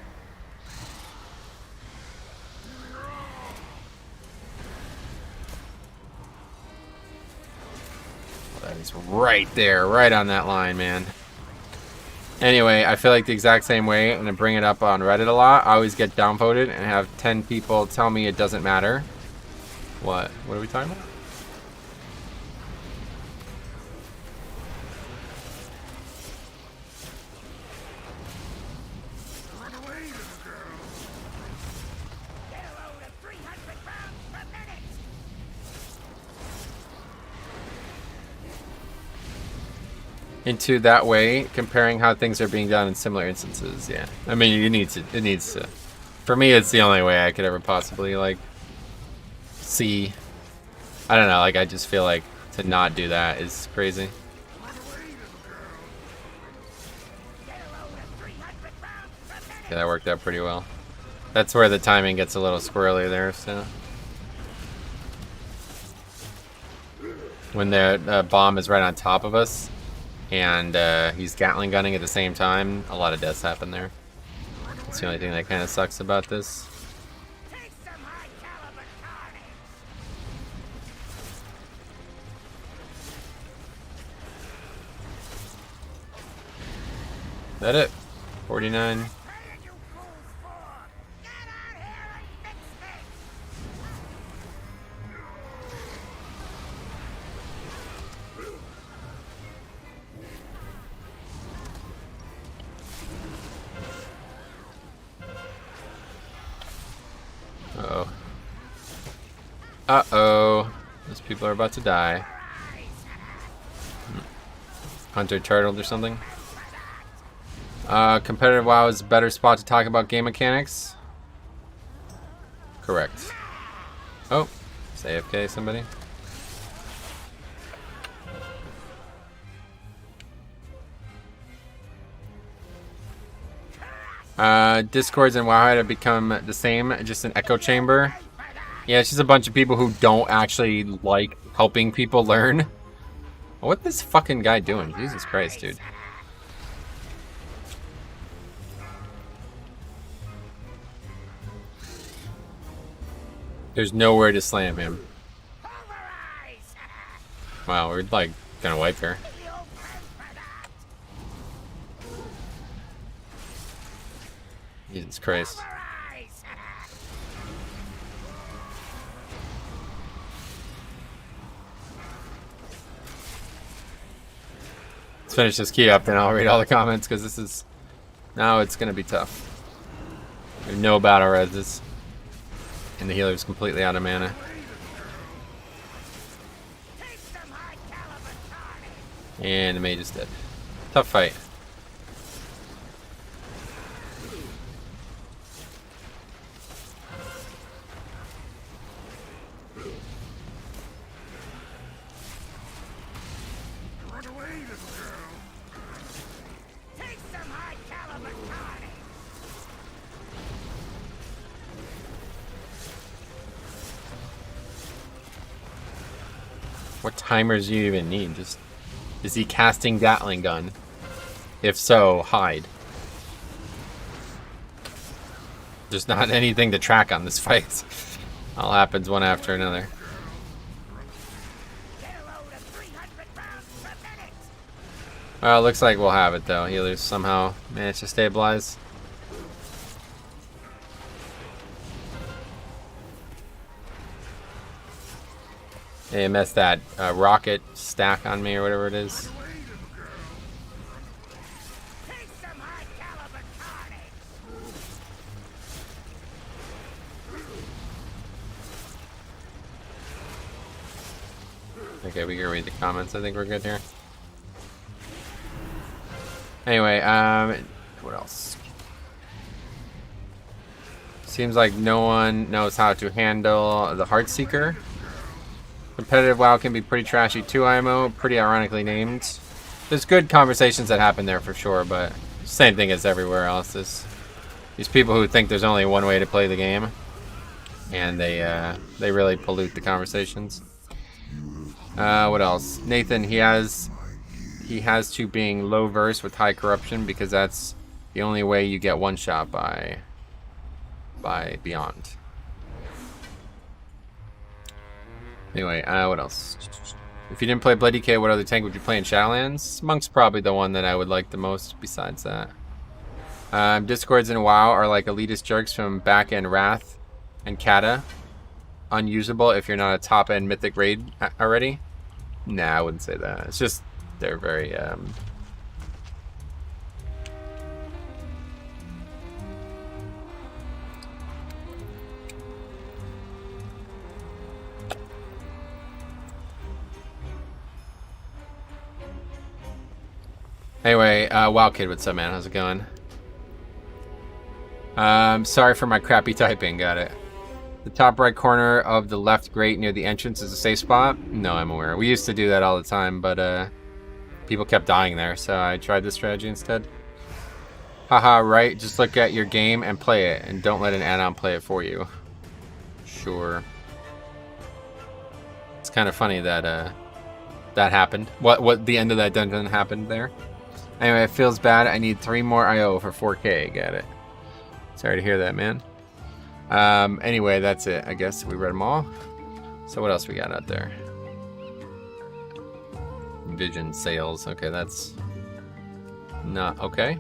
That is right there, right on that line, man. Anyway, I feel like the exact same way. I'm going to bring it up on Reddit a lot. I always get downvoted and have 10 people tell me it doesn't matter. What? What are we talking about? Into that way, comparing how things are being done in similar instances. Yeah, I mean, it needs to. For me, it's the only way I could ever possibly like see. I don't know. Like, I just feel like to not do that is crazy. Okay, that worked out pretty well. That's where the timing gets a little squirrely there, so. When the bomb is right on top of us, and he's Gatling gunning at the same time, a lot of deaths happen there. That's the only thing that kind of sucks about this. Take some high caliber carnage. Is that it? 49. Paying you fools for. Get out here and fix Uh-oh. Uh-oh. Those people are about to die. Hunter turtled or something. Competitive WoW is a better spot to talk about game mechanics. Correct. Oh, is AFK somebody? Discords and WoW have become the same, just an echo chamber. Yeah, it's just a bunch of people who don't actually like helping people learn. What's this fucking guy doing? Jesus Christ, dude. There's nowhere to slam him. Wow, we're like gonna wipe her. Jesus Christ. Let's finish this key up, then I'll read all the comments, because this is... Now it's gonna be tough. There's no battle reses. And the healer's completely out of mana. And the mage is dead. Tough fight. Run away, little girl. Take some high caliber carnage. What timers do you even need? Just... Is he casting Gatling gun? If so, hide. There's not anything to track on this fight. All happens one after another. Well, it looks like we'll have it though. Healers somehow managed to stabilize. They messed that rocket stack on me or whatever it is. Take some high caliber carnage. Okay, we can read the comments. I think we're good here. Anyway, what else? Seems like no one knows how to handle the Heartseeker. Competitive WoW can be pretty trashy too, IMO. Pretty ironically named. There's good conversations that happen there for sure, but same thing as everywhere else. Is these people who think there's only one way to play the game, and they really pollute the conversations. What else? Nathan, he has to being low verse with high corruption because that's the only way you get one shot by Beyond. Anyway, what else? If you didn't play Blood DK, what other tank would you play in Shadowlands? Monk's probably the one that I would like the most besides that. Discords and WoW are like elitist jerks from back-end Wrath and Kata. Unusable if you're not a top-end Mythic raid already. Nah, I wouldn't say that. It's just they're very Anyway, WoW Kid, what's up, man? How's it going? Sorry for my crappy typing. Got it. The top right corner of the left grate near the entrance is a safe spot? No, I'm aware. We used to do that all the time, but people kept dying there, so I tried this strategy instead. Haha, right? Just look at your game and play it, and don't let an add-on play it for you. Sure. It's kind of funny that that happened. What the end of that dungeon happened there. Anyway, it feels bad. I need 3 more IO for 4K. Got it. Sorry to hear that, man. Anyway, that's it. I guess we read them all. So what else we got out there? Vision sales. Okay, that's not okay.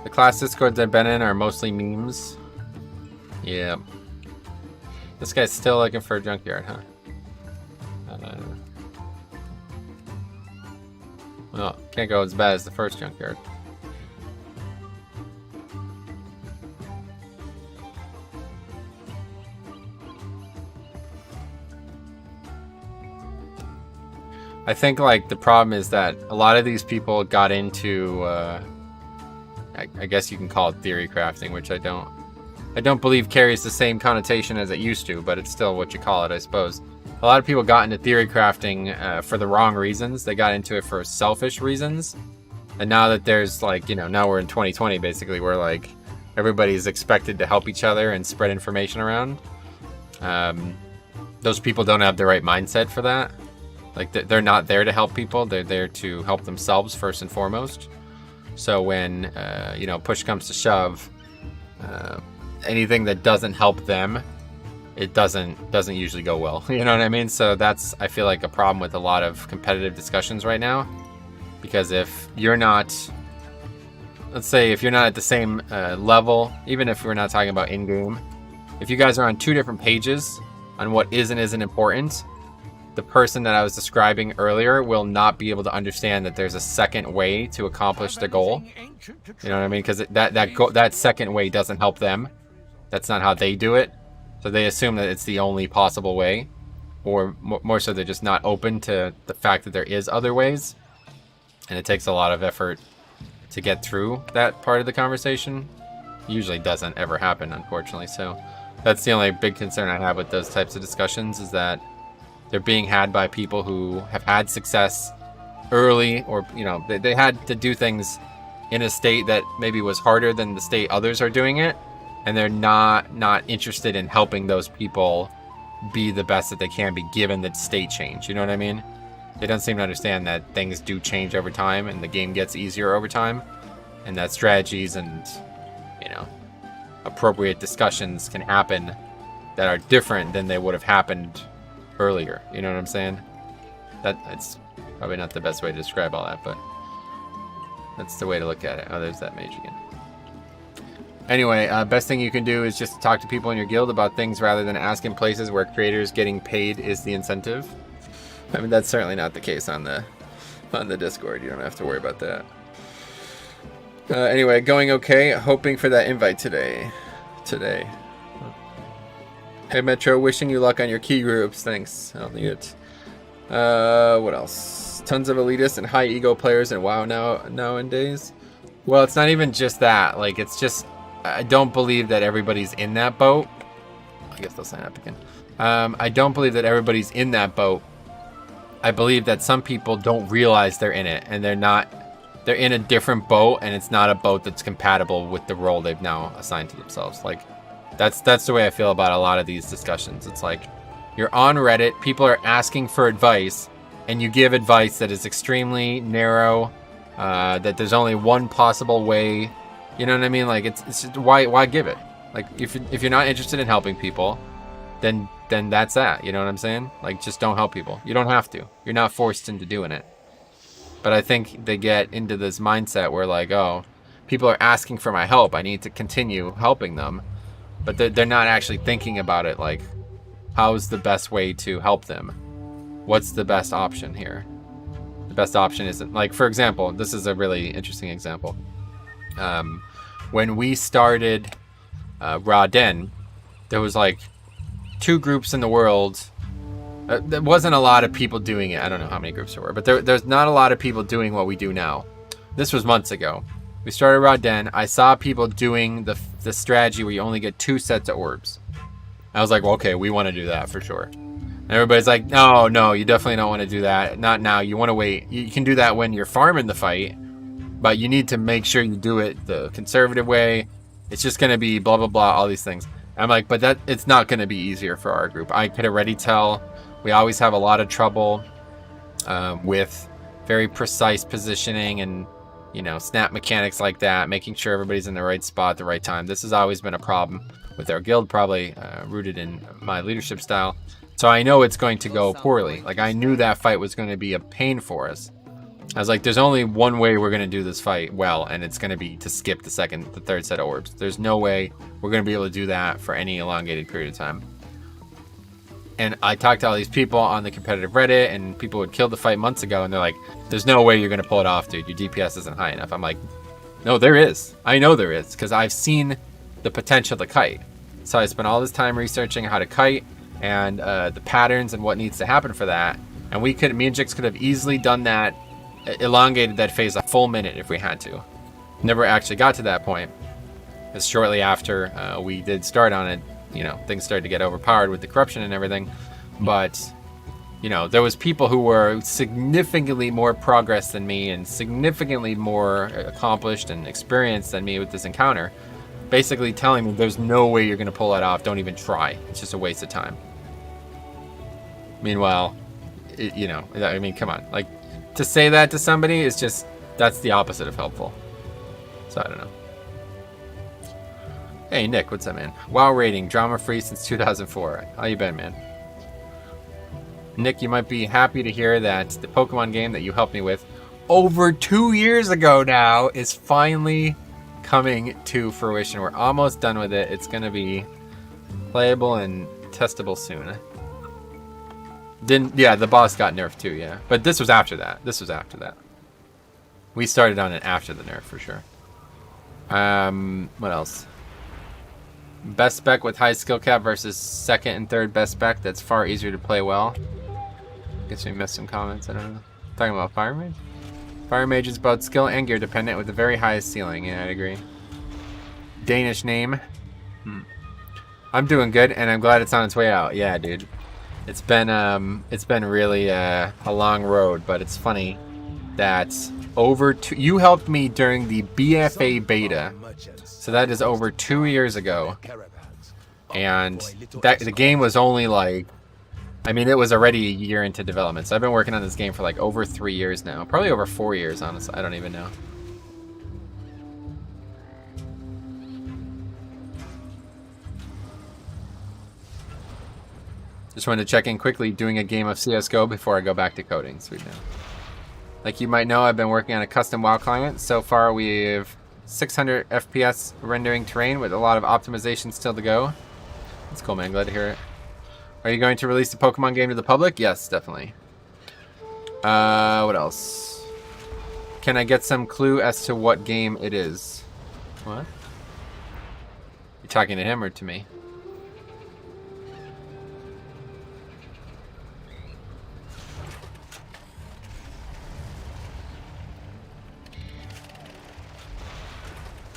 The class discords I've been in are mostly memes. Yeah. This guy's still looking for a junkyard, huh? Well, can't go as bad as the first junkyard. I think like the problem is that a lot of these people got into I guess you can call it theory crafting, which I don't believe carries the same connotation as it used to, but it's still what you call it, I suppose. A lot of people got into theory crafting for the wrong reasons. They got into it for selfish reasons. And now that there's like, you know, now we're in 2020 basically, where like everybody's expected to help each other and spread information around. Those people don't have the right mindset for that. Like they're not there to help people. They're there to help themselves first and foremost. So when, you know, push comes to shove, anything that doesn't help them, it doesn't usually go well. You know what I mean? So that's, I feel like, a problem with a lot of competitive discussions right now. Because if you're not, let's say if you're not at the same level, even if we're not talking about in-game, if you guys are on 2 different pages on what is and isn't important, the person that I was describing earlier will not be able to understand that there's a second way to accomplish the goal. You know what I mean? Because that second way doesn't help them. That's not how they do it. So they assume that it's the only possible way, or more so they're just not open to the fact that there is other ways. And it takes a lot of effort to get through that part of the conversation. Usually doesn't ever happen, unfortunately. So that's the only big concern I have with those types of discussions, is that they're being had by people who have had success early, or, you know, they had to do things in a state that maybe was harder than the state others are doing it. And they're not interested in helping those people be the best that they can be given the state change. You know what I mean? They don't seem to understand that things do change over time and the game gets easier over time. And that strategies and, you know, appropriate discussions can happen that are different than they would have happened earlier. You know what I'm saying? It's probably not the best way to describe all that, but that's the way to look at it. Oh, there's that mage again. Anyway, best thing you can do is just talk to people in your guild about things rather than ask in places where creators getting paid is the incentive. I mean, that's certainly not the case on the Discord. You don't have to worry about that. Anyway, going okay. Hoping for that invite today. Hey Metro, wishing you luck on your key groups. Thanks. I don't need it. What else? Tons of elitists and high ego players in WoW nowadays. Well, it's not even just that. Like, it's just, I don't believe that everybody's in that boat. I guess they'll sign up again. I don't believe that everybody's in that boat. I believe that some people don't realize they're in it, and they're in a different boat, and it's not a boat that's compatible with the role they've now assigned to themselves. Like, that's the way I feel about a lot of these discussions. It's like, you're on Reddit, people are asking for advice, and you give advice that is extremely narrow, that there's only one possible way. You know what I mean? Like, it's just, why give it? Like, if you're not interested in helping people, then that's that. You know what I'm saying? Like, just don't help people. You don't have to. You're not forced into doing it. But I think they get into this mindset where, like, oh, people are asking for my help, I need to continue helping them. But they're not actually thinking about it, like, how's the best way to help them? What's the best option here? The best option isn't, like, for example, this is a really interesting example. When we started Raw Den, there was like 2 groups in the world. There wasn't a lot of people doing it. I don't know how many groups there were, but there's not a lot of people doing what we do now. This was months ago. We started Raw Den. I saw people doing the strategy where you only get 2 sets of orbs. I was like, well, okay, we want to do that for sure. And everybody's like, no, no, you definitely don't want to do that. Not now. You want to wait. You can do that when you're farming the fight, but you need to make sure you do it the conservative way. It's just going to be blah, blah, blah, all these things. I'm like, but that it's not going to be easier for our group. I could already tell. We always have a lot of trouble with very precise positioning and, you know, snap mechanics like that, making sure everybody's in the right spot at the right time. This has always been a problem with our guild, probably rooted in my leadership style. So I know it's going to go poorly. Like, I knew that fight was going to be a pain for us. I was like, there's only one way we're going to do this fight well, and it's going to be to skip the third set of orbs. There's no way we're going to be able to do that for any elongated period of time. And I talked to all these people on the competitive Reddit, and people would kill the fight months ago, and they're like, there's no way you're going to pull it off, dude. Your DPS isn't high enough. I'm like, no, there is. I know there is, because I've seen the potential to kite. So I spent all this time researching how to kite and the patterns and what needs to happen for that. And me and Jix could have easily done that, elongated that phase a full minute if we had to. Never actually got to that point, because shortly after we did start on it, you know, things started to get overpowered with the corruption and everything. But, you know, there was people who were significantly more progress than me and significantly more accomplished and experienced than me with this encounter, basically telling me there's no way you're going to pull that off. Don't even try. It's just a waste of time. Meanwhile, you know, I mean, come on. Like, to say that to somebody is just, that's the opposite of helpful. So I don't know. Hey, Nick, what's up, man? WoW rating, drama-free since 2004. How you been, man? Nick, you might be happy to hear that the Pokemon game that you helped me with over 2 years ago now is finally coming to fruition. We're almost done with it. It's going to be playable and testable soon. Yeah, the boss got nerfed too, yeah. But this was after that. We started on it after the nerf, for sure. What else? Best spec with high skill cap versus second and third best spec. That's far easier to play well. Guess we missed some comments. I don't know. Talking about Fire Mage? Fire Mage is both skill and gear dependent with the very highest ceiling. Yeah, I'd agree. Danish name. I'm doing good, and I'm glad it's on its way out. Yeah, dude. It's been really a long road, but it's funny that you helped me during the BFA beta. So that is over 2 years ago, and the game was only like, I mean, it was already a year into development. So I've been working on this game for like over 3 years now, probably over 4 years, honestly. I don't even know. Just wanted to check in quickly, doing a game of CSGO before I go back to coding. Sweet now. Like you might know, I've been working on a custom WoW client. So far, we've 600 FPS rendering terrain with a lot of optimization still to go. That's cool, man. Glad to hear it. Are you going to release the Pokemon game to the public? Yes, definitely. What else? Can I get some clue as to what game it is? What? You talking to him or to me?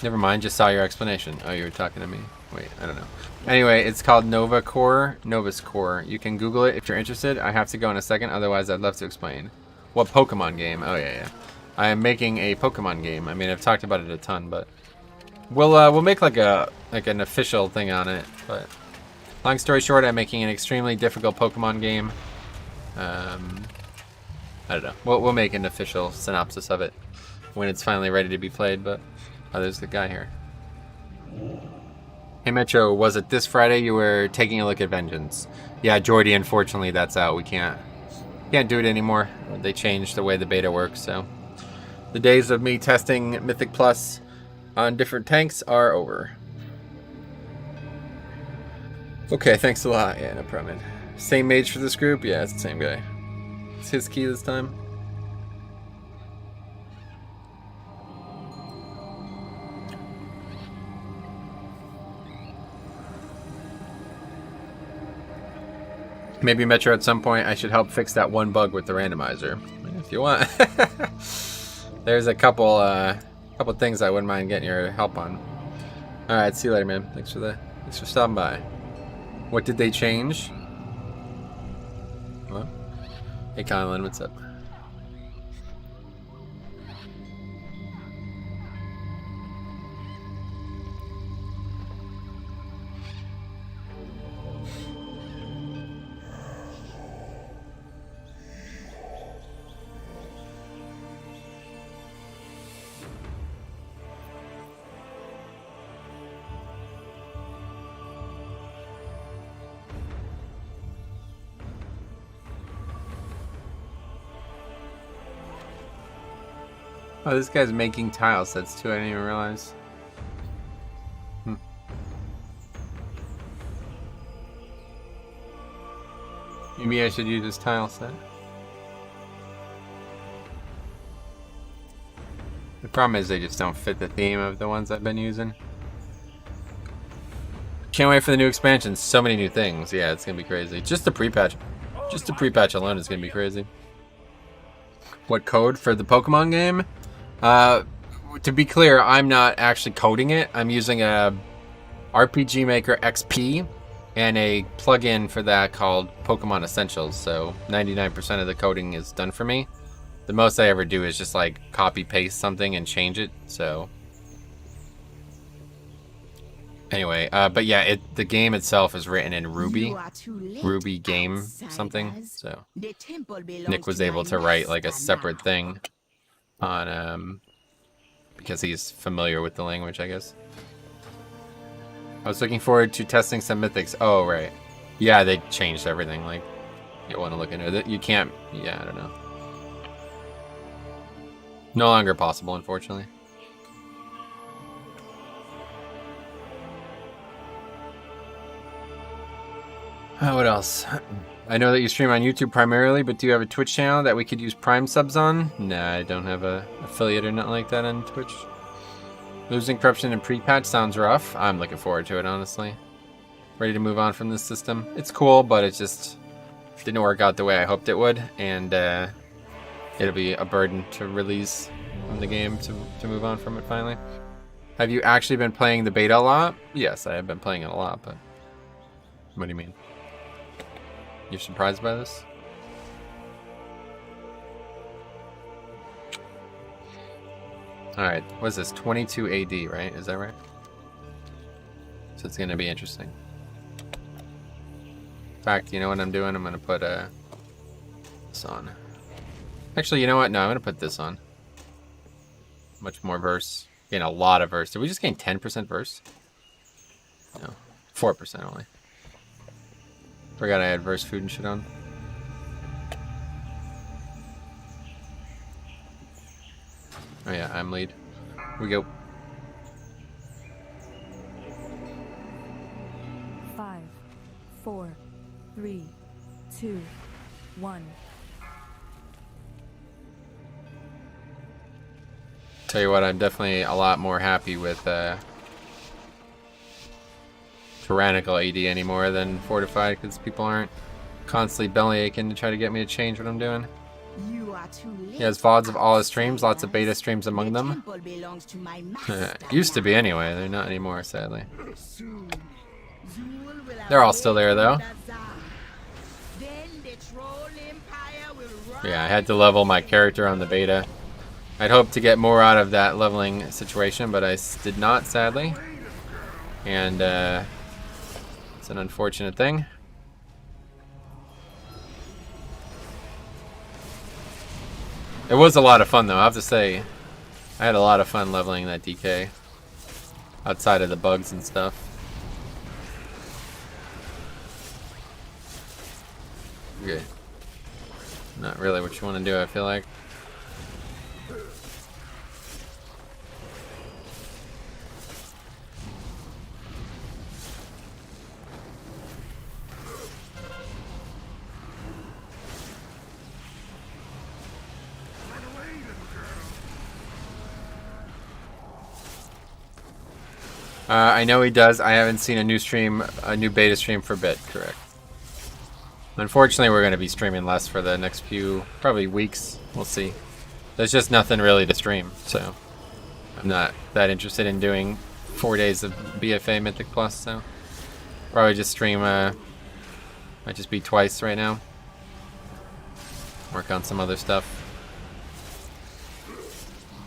Never mind, just saw your explanation. Oh, you were talking to me. Wait, I don't know. Anyway, it's called Novus Core. You can Google it if you're interested. I have to go in a second, otherwise I'd love to explain. What Pokemon game? Oh, yeah. I am making a Pokemon game. I mean, I've talked about it a ton, but we'll make like an official thing on it. But long story short, I'm making an extremely difficult Pokemon game. I don't know. We'll make an official synopsis of it when it's finally ready to be played, but oh, there's the guy here. Hey Metro, was it this Friday you were taking a look at Vengeance? Yeah, Jordy, unfortunately that's out. We can't do it anymore. They changed the way the beta works, so the days of me testing Mythic Plus on different tanks are over. Okay, thanks a lot. Yeah, no problem, man. Same mage for this group? Yeah, it's the same guy. It's his key this time. Maybe Metro at some point I should help fix that one bug with the randomizer. If you want. There's a couple things I wouldn't mind getting your help on. Alright, see you later, man. Thanks for stopping by. What did they change? Hello? Hey, Kylan, what's up? Oh, this guy's making tile sets too, I didn't even realize. Maybe I should use this tile set. The problem is they just don't fit the theme of the ones I've been using. Can't wait for the new expansion. So many new things. Yeah, it's gonna be crazy. Just the pre-patch. Just the pre-patch alone is gonna be crazy. What code for the Pokemon game? To be clear, I'm not actually coding it. I'm using a RPG Maker XP and a plugin for that called Pokemon Essentials. So 99% of the coding is done for me. The most I ever do is just like copy paste something and change it. So anyway, but yeah, the game itself is written in Ruby. Ruby game something. So Nick was able to write like a separate thing on because he's familiar with the language, I guess. I was looking forward to testing some mythics. Oh, right. Yeah, they changed everything. Like, you want to look into it. You can't, yeah, I don't know. No longer possible, unfortunately. What else? I know that you stream on YouTube primarily, but do you have a Twitch channel that we could use Prime subs on? Nah, I don't have a affiliate or nothing like that on Twitch. Losing corruption and pre-patch sounds rough. I'm looking forward to it, honestly. Ready to move on from this system. It's cool, but it just didn't work out the way I hoped it would, and it'll be a burden to release from the game to move on from it finally. Have you actually been playing the beta a lot? Yes, I have been playing it a lot, but what do you mean? You're surprised by this? Alright, what is this? 22 AD, right? Is that right? So it's gonna be interesting. In fact, you know what I'm doing? I'm gonna put this on. Actually, you know what? No, I'm gonna put this on. Much more verse. Gain a lot of verse. Did we just gain 10% verse? No. 4% only. Forgot I had verse food and shit on. Oh yeah, I'm lead. Here we go. 5, 4, 3, 2, 1. Tell you what, I'm definitely a lot more happy with Tyrannical AD anymore than Fortified, because people aren't constantly belly aching to try to get me to change what I'm doing. He has VODs of all his streams, lots of beta streams among them. Used to be anyway, they're not anymore, sadly. They're all still there though. Yeah, I had to level my character on the beta. I'd hoped to get more out of that leveling situation, but I did not, sadly. And it's an unfortunate thing. It was a lot of fun though, I have to say. I had a lot of fun leveling that DK. Outside of the bugs and stuff. Okay. Not really what you want to do, I feel like. I know he does. I haven't seen a new beta stream for a bit, correct. Unfortunately, we're going to be streaming less for the next few, probably weeks. We'll see. There's just nothing really to stream, so I'm not that interested in doing 4 days of BFA Mythic Plus, so probably just stream, might just be twice right now. Work on some other stuff.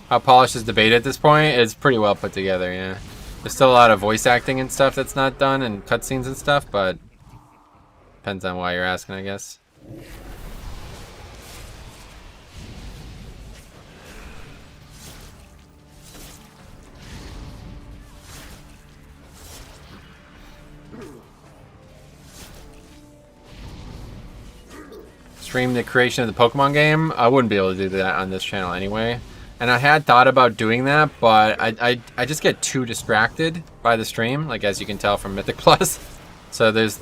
How polished is debated at this point? It's pretty well put together, yeah. There's still a lot of voice acting and stuff that's not done, and cutscenes and stuff, but depends on why you're asking, I guess. Stream the creation of the Pokemon game. I wouldn't be able to do that on this channel anyway. And I had thought about doing that, but I just get too distracted by the stream, like as you can tell from Mythic Plus. So there's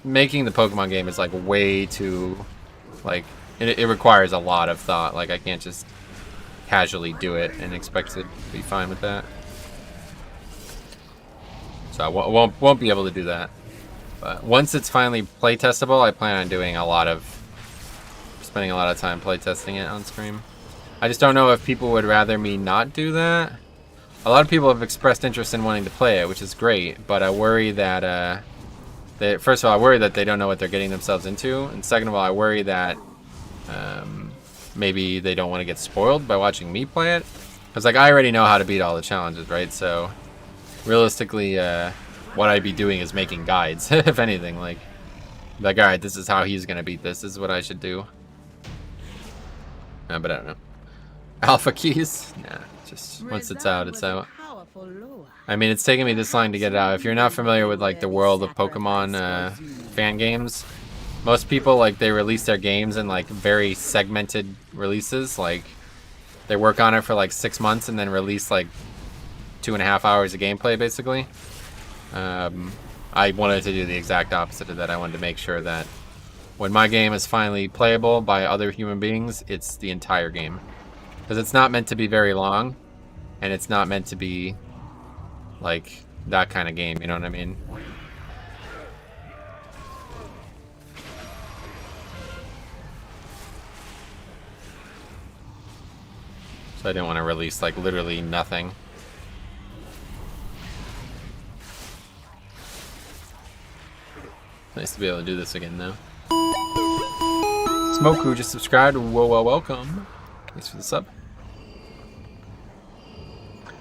making the Pokemon game is like way too, it requires a lot of thought. Like I can't just casually do it and expect to be fine with that. So I won't be able to do that. But once it's finally play testable, I plan on doing spending a lot of time playtesting it on stream. I just don't know if people would rather me not do that. A lot of people have expressed interest in wanting to play it, which is great, but I worry that, first of all, I worry that they don't know what they're getting themselves into, and second of all, I worry that maybe they don't want to get spoiled by watching me play it. Because, like, I already know how to beat all the challenges, right? So, realistically, what I'd be doing is making guides, if anything. Like, alright, this is how he's going to beat this. This is what I should do. But I don't know. Alpha keys? Nah, just once it's out, it's out. I mean, it's taken me this long to get it out. If you're not familiar with like the world of Pokemon fan games, most people like they release their games in like very segmented releases. Like they work on it for like 6 months and then release like 2.5 hours of gameplay basically. I wanted to do the exact opposite of that. I wanted to make sure that when my game is finally playable by other human beings, it's the entire game. Because it's not meant to be very long, and it's not meant to be, like, that kind of game, you know what I mean? So I didn't want to release, like, literally nothing. Nice to be able to do this again, though. Smoku just subscribed. Whoa, welcome. Thanks for the sub.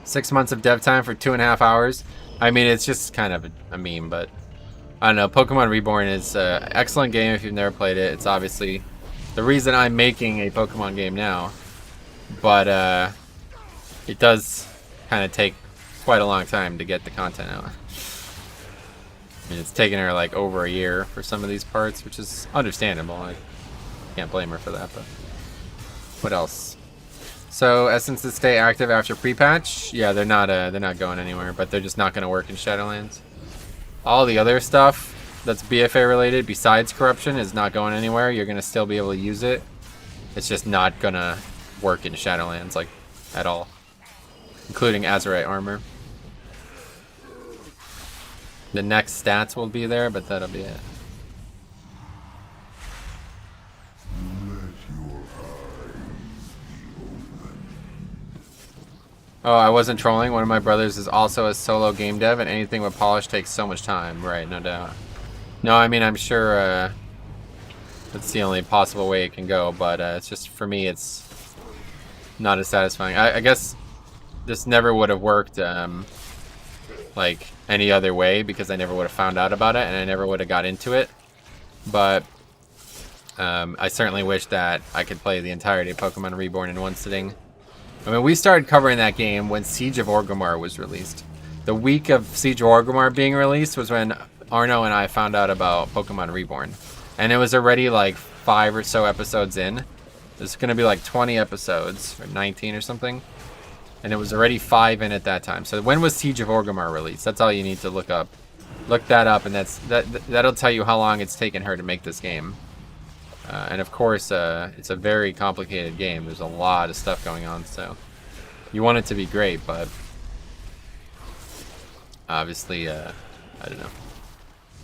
6 months of dev time for 2.5 hours. I mean, it's just kind of a meme, but I don't know. Pokemon Reborn is an excellent game if you've never played it. It's obviously the reason I'm making a Pokemon game now, but it does kind of take quite a long time to get the content out. I mean, it's taken her like over a year for some of these parts, which is understandable. I can't blame her for that, but what else? So essences stay active after pre-patch. Yeah, they're not going anywhere, but they're just not going to work in Shadowlands. All the other stuff that's BFA related besides corruption is not going anywhere. You're going to still be able to use it. It's just not going to work in Shadowlands like at all, including Azurite armor. The next stats will be there, but that'll be it. Oh, I wasn't trolling. One of my brothers is also a solo game dev, and anything with polish takes so much time. Right, no doubt. No, I mean, I'm sure that's the only possible way it can go, but it's just, for me, it's not as satisfying. I guess this never would have worked like any other way, because I never would have found out about it, and I never would have got into it. But I certainly wish that I could play the entirety of Pokemon Reborn in one sitting. I mean, we started covering that game when Siege of Orgrimmar was released. The week of Siege of Orgrimmar being released was when Arno and I found out about Pokemon Reborn. And it was already like 5 or so episodes in. There's going to be like 20 episodes, or 19 or something. And it was already 5 in at that time. So when was Siege of Orgrimmar released? That's all you need to look up. Look that up, and that'll tell you how long it's taken her to make this game. And of course, it's a very complicated game. There's a lot of stuff going on, so you want it to be great, but obviously, I don't know.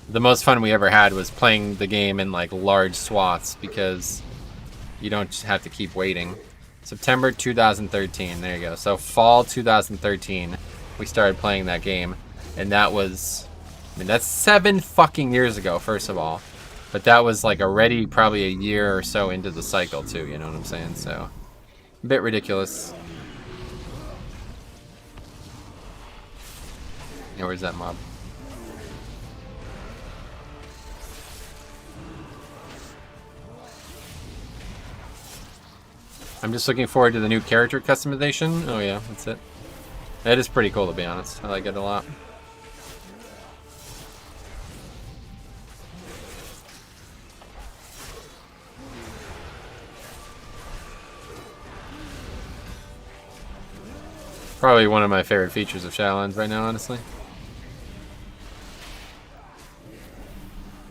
The most fun we ever had was playing the game in like large swaths, because you don't just have to keep waiting. September 2013, there you go. So fall 2013, we started playing that game, and that was, I mean, that's 7 fucking years ago, first of all. But that was like already probably a year or so into the cycle too, you know what I'm saying? So, a bit ridiculous. Yeah, where's that mob? I'm just looking forward to the new character customization. Oh yeah, that's it. That is pretty cool, to be honest. I like it a lot. Probably one of my favorite features of Shadowlands right now, honestly.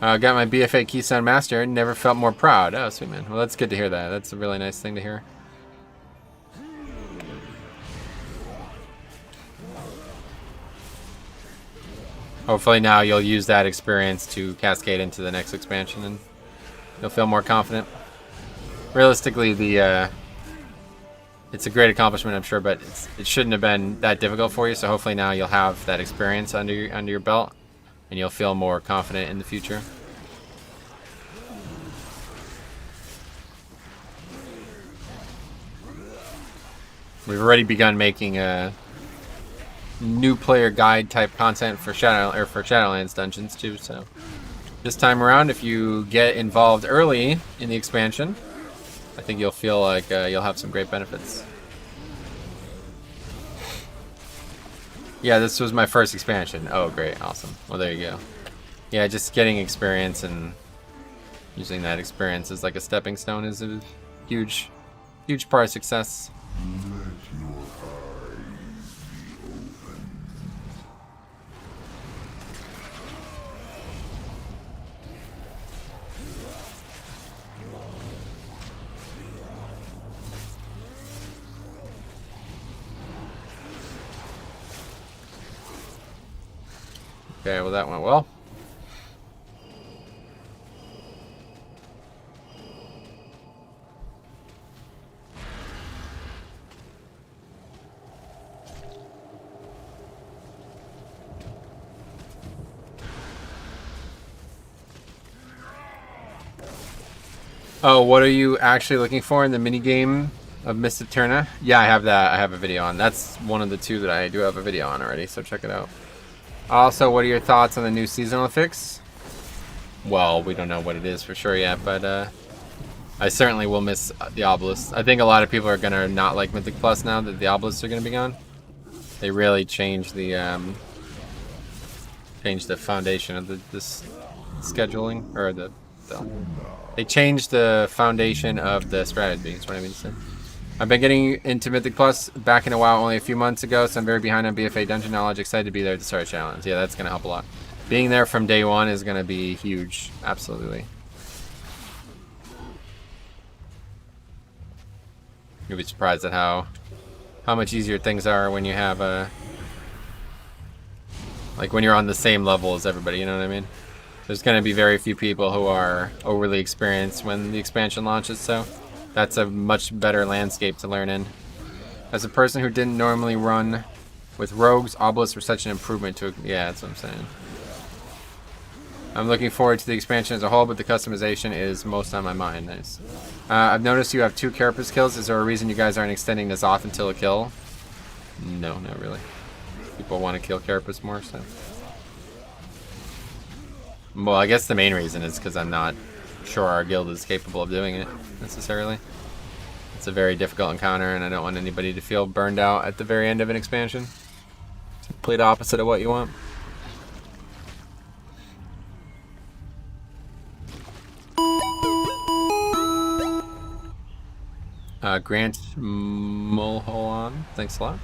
Got my BFA Keystone Master and never felt more proud. Oh, sweet man. Well, that's good to hear that. That's a really nice thing to hear. Hopefully now you'll use that experience to cascade into the next expansion and you'll feel more confident. Realistically, it's a great accomplishment, I'm sure, but it shouldn't have been that difficult for you. So hopefully now you'll have that experience under your belt, and you'll feel more confident in the future. We've already begun making a new player guide type content for Shadowlands dungeons too. So this time around, if you get involved early in the expansion, I think you'll feel like you'll have some great benefits. Yeah, this was my first expansion. Oh, great. Awesome. Well, there you go. Yeah, just getting experience and using that experience as like a stepping stone is a huge, huge part of success. Okay, well that went well. Oh, what are you actually looking for in the minigame of Mist of Terna? Yeah, I have that. I have a video on. That's one of the two that I do have a video on already, so check it out. Also, what are your thoughts on the new seasonal affix? Well, we don't know what it is for sure yet, but I certainly will miss the obelisks. I think a lot of people are gonna not like Mythic Plus now that the obelisks are gonna be gone. They really changed the foundation of this scheduling, or they changed the foundation of the strategy. Is what I mean to say. I've been getting into Mythic Plus back in a while, only a few months ago, so I'm very behind on BFA dungeon knowledge. Excited to be there to start Shadowlands. Yeah, that's going to help a lot. Being there from day one is going to be huge. Absolutely. You'll be surprised at how much easier things are when you have like when you're on the same level as everybody, you know what I mean? There's going to be very few people who are overly experienced when the expansion launches, so that's a much better landscape to learn in. As a person who didn't normally run with rogues, obelisks were such an improvement to... Yeah, that's what I'm saying. I'm looking forward to the expansion as a whole, but the customization is most on my mind. Nice. I've noticed you have 2 carapace kills. Is there a reason you guys aren't extending this off until a kill? No, not really. People want to kill carapace more, so... Well, I guess the main reason is because I'm not sure our guild is capable of doing it, necessarily. It's a very difficult encounter, and I don't want anybody to feel burned out at the very end of an expansion. It's complete opposite of what you want. Grant Mulholland, thanks a lot.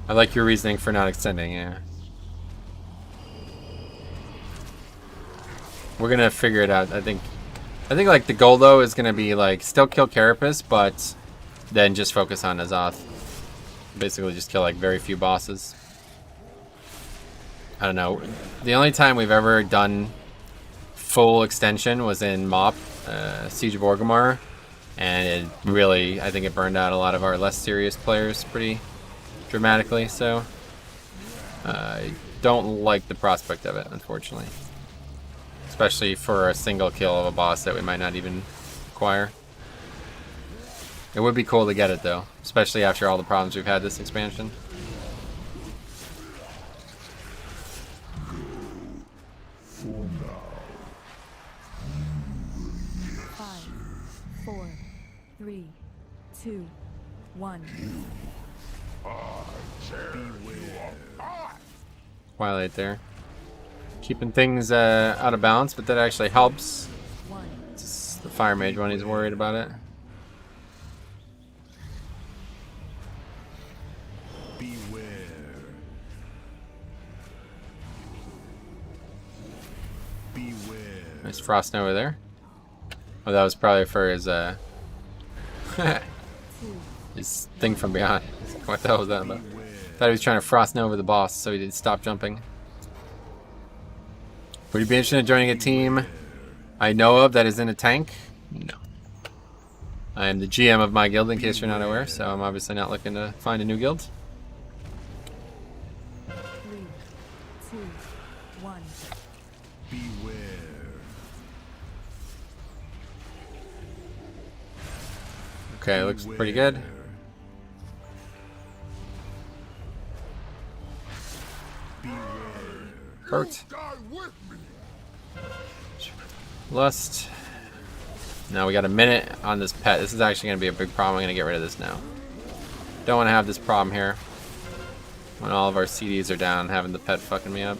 I like your reasoning for not extending, yeah. We're gonna figure it out. I think like the goal though is gonna be like still kill Carapace, but then just focus on Azoth. Basically just kill like very few bosses. I don't know. The only time we've ever done full extension was in MoP, Siege of Orgrimmar, and it really, I think it burned out a lot of our less serious players pretty dramatically, so I don't like the prospect of it, unfortunately. Especially for a single kill of a boss that we might not even acquire. It would be cool to get it though, especially after all the problems we've had this expansion. Five, 4, 3, 2, 1. Twilight there. Keeping things out of balance, but that actually helps. 1. It's the Fire Mage when he's worried about it. Nice Frost over there. Oh, that was probably for his his thing from behind. What the hell was that about? Thought he was trying to Frost Nova the boss, so he did stop jumping. Would you be interested in joining a team I know of that is in a tank? No. I am the GM of my guild, in case you're not aware, so I'm obviously not looking to find a new guild. 3, 2, 1. Okay, looks pretty good. Perfect. Lust. Now we got a minute on this pet. This is actually going to be a big problem. I'm going to get rid of this now. Don't want to have this problem here. When all of our CDs are down, having the pet fucking me up.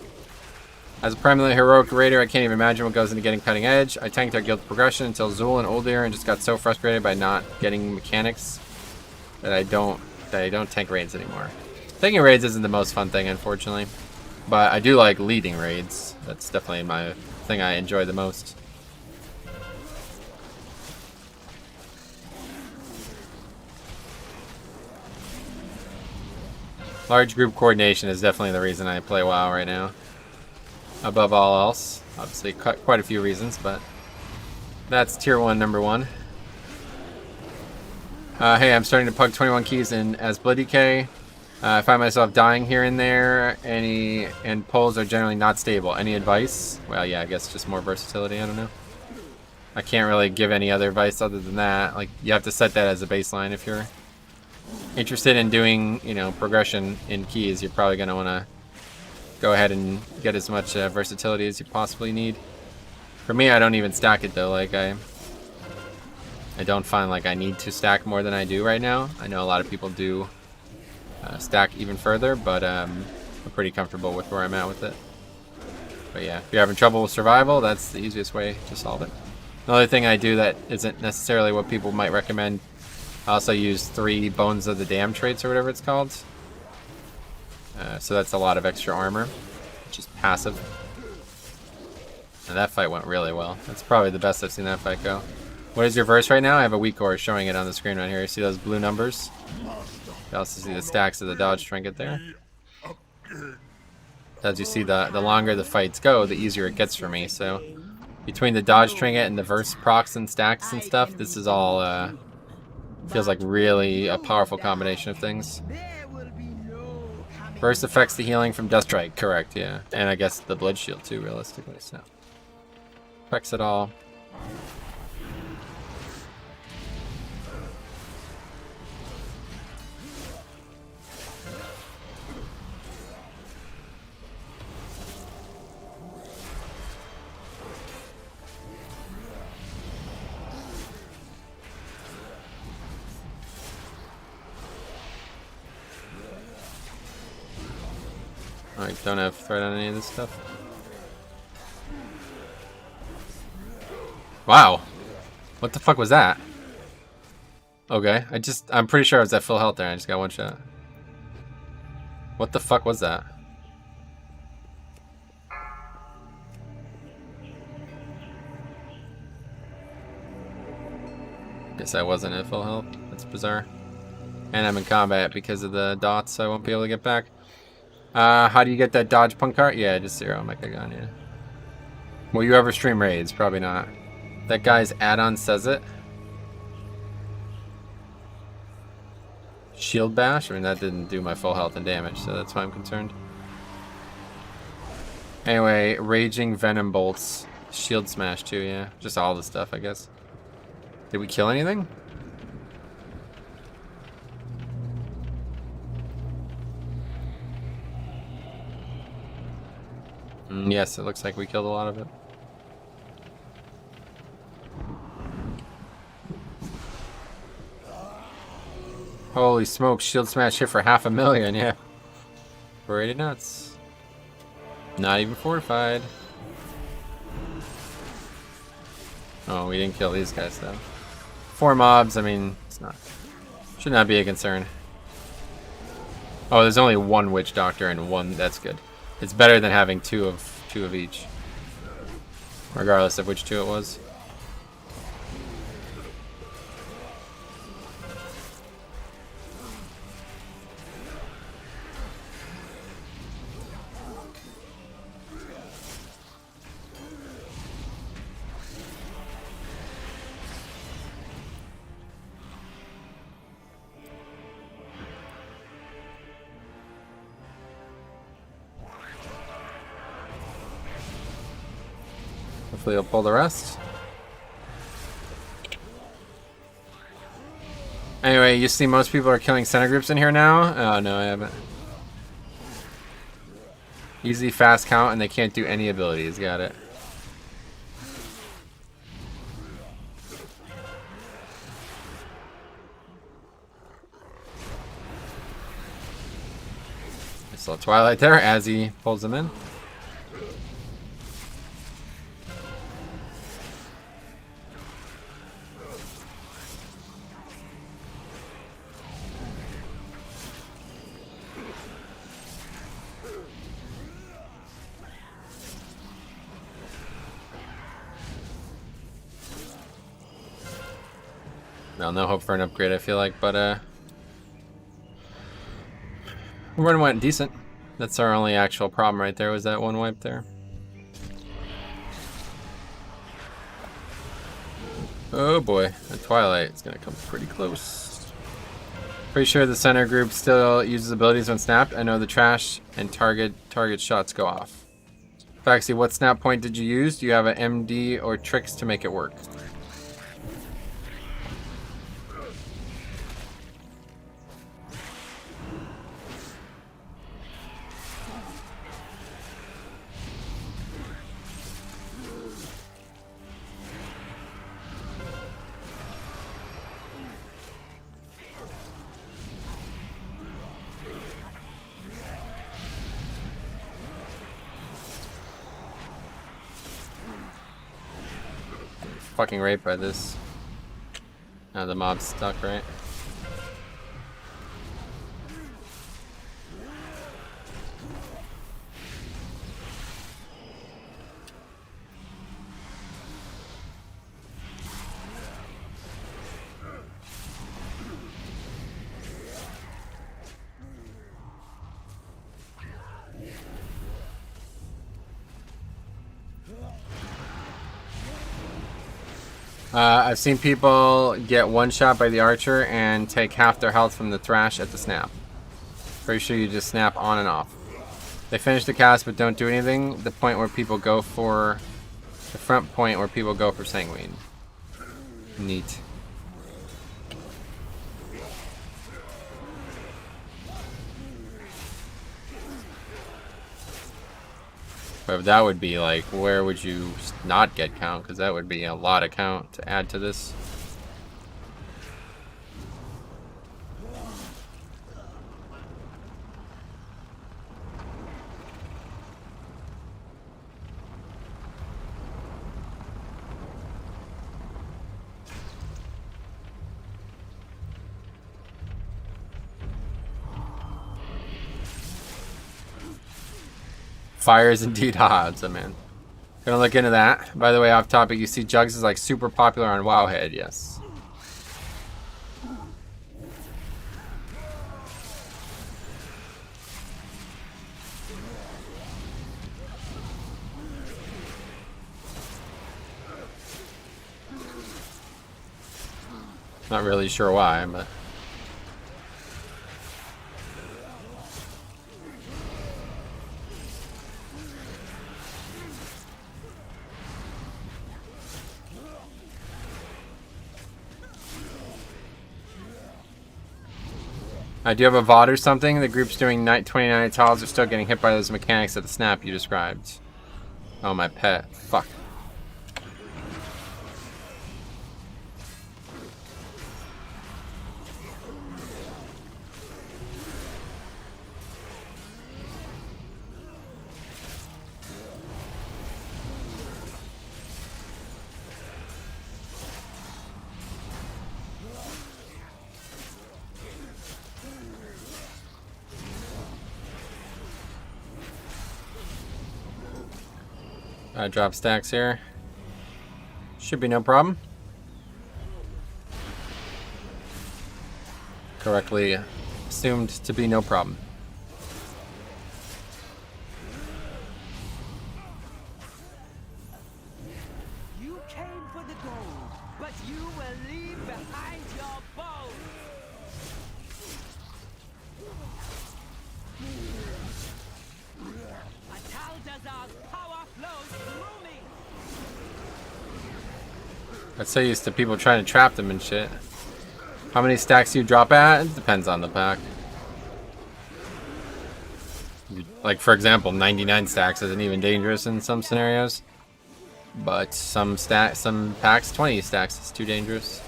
As a primarily heroic raider, I can't even imagine what goes into getting cutting edge. I tanked our guild progression until Zul and Uldir and just got so frustrated by not getting mechanics that I don't tank raids anymore. Tanking raids isn't the most fun thing, unfortunately. But I do like leading raids. That's definitely my thing I enjoy the most. Large group coordination is definitely the reason I play WoW right now. Above all else. Obviously quite a few reasons, but that's tier 1, number 1. Hey, I'm starting to pug 21 keys in as Bloody K. I find myself dying here and there, and pulls are generally not stable. Any advice? Well, yeah, I guess just more versatility, I don't know. I can't really give any other advice other than that. Like, you have to set that as a baseline. If you're interested in doing, you know, progression in keys, you're probably going to want to go ahead and get as much versatility as you possibly need. For me, I don't even stack it though. Like, I don't find like I need to stack more than I do right now. I know a lot of people do stack even further, but I'm pretty comfortable with where I'm at with it. But yeah, if you're having trouble with survival, that's the easiest way to solve it. Another thing I do that isn't necessarily what people might recommend, I also use 3 Bones of the Damned traits or whatever it's called. So that's a lot of extra armor, which is passive. And that fight went really well. That's probably the best I've seen that fight go. What is your verse right now? I have a weak core showing it on the screen right here. You see those blue numbers? You also see the stacks of the dodge trinket there. As you see, the longer the fights go, the easier it gets for me. So between the dodge trinket and the verse procs and stacks and stuff, this is all feels like really a powerful combination of things. Burst affects the healing from Death Strike, correct, yeah. And I guess the Blood Shield too, realistically, so. Affects it all. I don't have threat on any of this stuff. Wow. What the fuck was that? Okay, I'm pretty sure I was at full health there. I just got one shot. What the fuck was that? Guess I wasn't at full health. That's bizarre. And I'm in combat because of the dots, so I won't be able to get back. How do you get that dodge punk cart? Yeah, just 0 Mecha Gun, yeah. Will you ever stream raids? Probably not. That guy's add-on says it. Shield bash? I mean, that didn't do my full health and damage, so that's why I'm concerned. Anyway, raging venom bolts. Shield smash too, yeah. Just all the stuff, I guess. Did we kill anything? Yes, it looks like we killed a lot of it. Holy smokes, shield smash hit for 500,000, yeah. Pretty nuts. Not even fortified. Oh, we didn't kill these guys though. 4 mobs, I mean, it's not. Should not be a concern. Oh, there's only 1 witch doctor and 1, that's good. It's better than having two of each. Regardless of which 2 it was. Hopefully he'll pull the rest. Anyway, you see most people are killing center groups in here now? Oh, no, I haven't. Easy fast count and they can't do any abilities. Got it. I saw Twilight there as he pulls them in. Well, no hope for an upgrade, I feel like, but run went decent. That's our only actual problem right there, was that 1 wipe there. Oh boy, the Twilight is gonna come pretty close. Pretty sure the center group still uses abilities when snapped. I know the trash and target shots go off. Faxi, what snap point did you use? Do you have an MD or tricks to make it work? Fucking raped by this. Now the mob's stuck, right? I've seen people get one shot by the archer and take half their health from the thrash at the snap. Pretty sure you just snap on and off. They finish the cast but don't do anything. The point where people go for... The front point where people go for Sanguine. Neat. But that would be like, where would you not get count? Because that would be a lot of count to add to this. Fire is indeed hot, so man. Gonna look into that. By the way, off topic, you see Jugs is like super popular on Wowhead, yes. Not really sure why, but... Do you have a VOD or something? The group's doing 29 tiles are still getting hit by those mechanics at the snap you described. Oh, my pet. Fuck. Drop stacks here. Should be no problem. Correctly assumed to be no problem. You came for the gold, but you will leave behind your bones. Ataldazar's power flows through me. I'm so used to people trying to trap them and shit. How many stacks do you drop at? It depends on the pack. Like, for example, 99 stacks isn't even dangerous in some scenarios. But some packs, 20 stacks is too dangerous.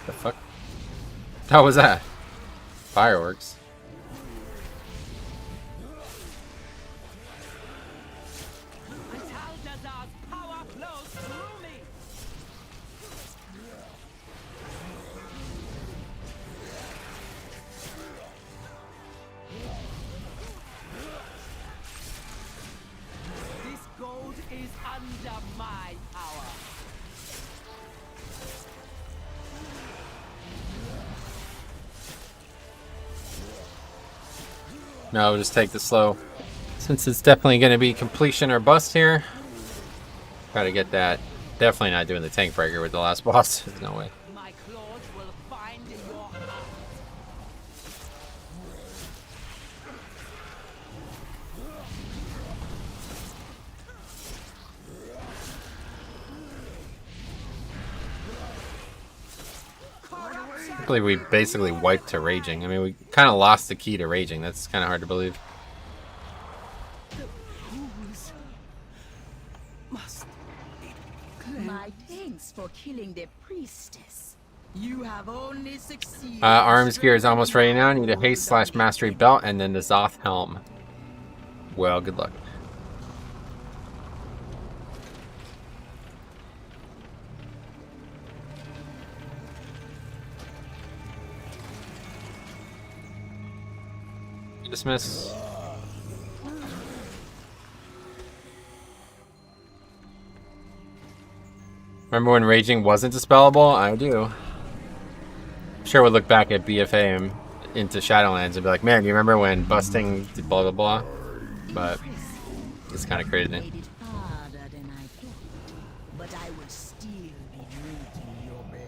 The fuck? How was that? Fireworks. Ataldazar's power flows through me. This gold is under my power. No, we'll just take the slow. Since it's definitely going to be completion or bust here. Gotta get that. Definitely not doing the tank breaker with the last boss. There's no way. My claws will find your heart. I believe we basically wiped to raging. I mean, we kind of lost the key to raging. That's kind of hard to believe. My thanks for killing the priestess. You have only succeeded. Arms gear is almost ready now. Need a haste / mastery belt and then the Zoth helm. Well, good luck. Dismiss. Remember when raging wasn't dispellable? I do. I'm sure we'll look back at BFA and into Shadowlands and be like, man, you remember when busting blah blah blah? But it's kind of crazy. Made it harder than I thought, but I would still be drinking your blood.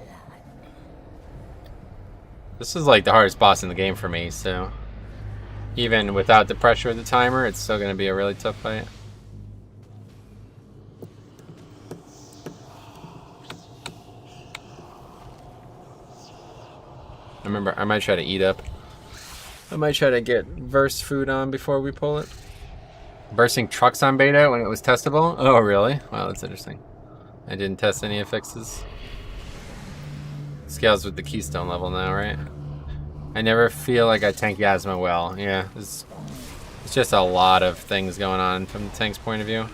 This is like the hardest boss in the game for me, so even without the pressure of the timer, it's still going to be a really tough fight. Remember, I might try to eat up. I might try to get verse food on before we pull it. Bursting trucks on beta when it was testable? Oh, really? Wow, that's interesting. I didn't test any affixes. Scales with the keystone level now, right? I never feel like I tank Yasma well. Yeah, it's just a lot of things going on from the tank's point of view.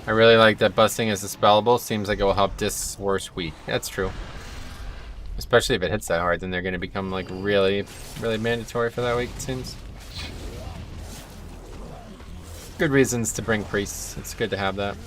I really like that busting is dispellable. Seems like it will help discs worse weak. That's true. Especially if it hits that hard, then they're going to become like really mandatory for that week, it seems. Good reasons to bring priests. It's good to have that.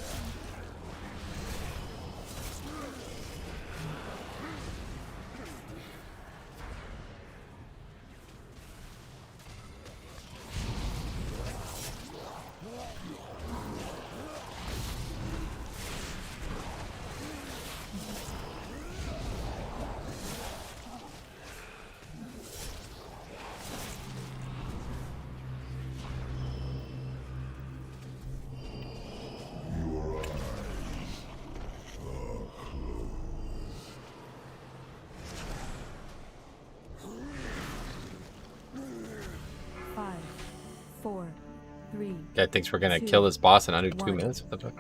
Guy thinks we're gonna kill this boss in under 2 1. minutes. What the fuck?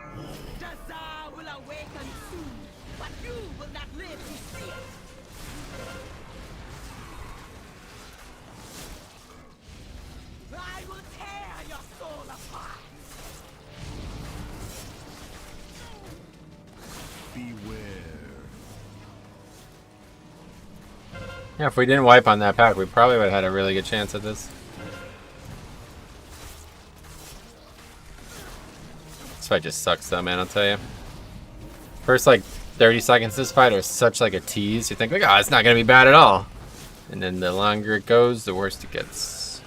Jaza will awaken soon, but you will not live to see it. I will tear your soul apart. Yeah, if we didn't wipe on that pack, we probably would have had a really good chance at this. This fight just sucks though, man, I'll tell you. First, like, 30 seconds this fight are such like a tease. You think, like, oh, it's not going to be bad at all. And then the longer it goes, the worse it gets.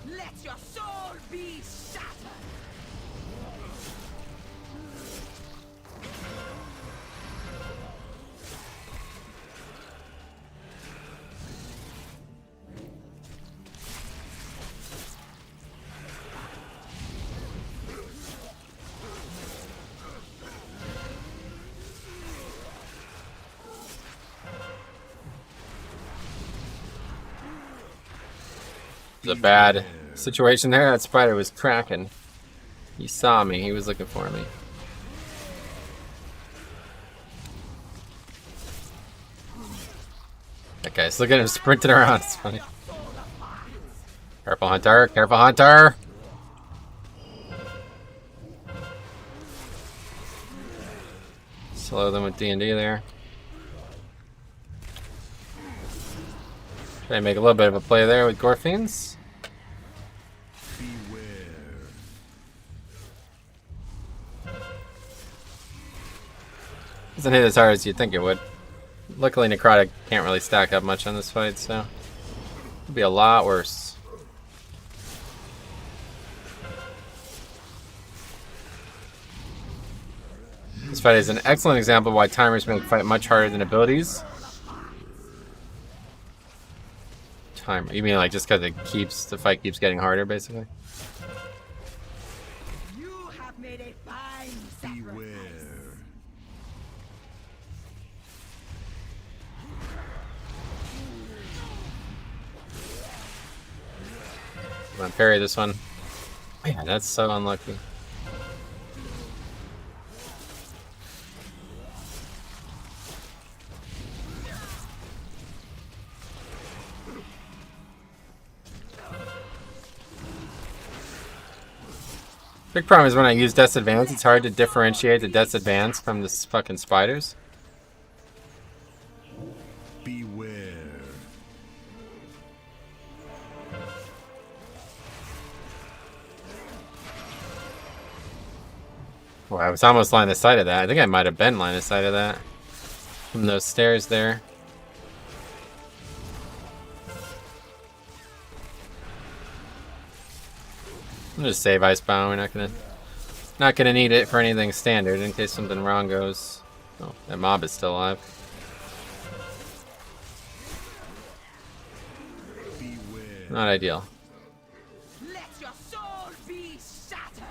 Let your soul be shattered. It was a bad situation there. That spider was cracking. He saw me. He was looking for me. That guy's looking at him sprinting around. It's funny. Careful, Hunter. Careful, Hunter. Slow them with D&D there. Try to make a little bit of a play there with Gorfiends. Doesn't hit as hard as you'd think it would. Luckily, Necrotic can't really stack up much on this fight, so it'll be a lot worse. This fight is an excellent example of why timers make fight much harder than abilities. Timer? You mean like just because the fight keeps getting harder, basically? You have made a fine sacrifice. I'm gonna parry this one. Man, that's so unlucky. Big problem is when I use Death's Advance, it's hard to differentiate the Death's Advance from the fucking spiders. Well, I was almost line of sight of that. I think I might have been line of sight of that. From those stairs there. I'm gonna save Icebound. We're not gonna need it for anything standard in case something wrong goes. Oh, that mob is still alive. Not ideal. Let your soul be shattered.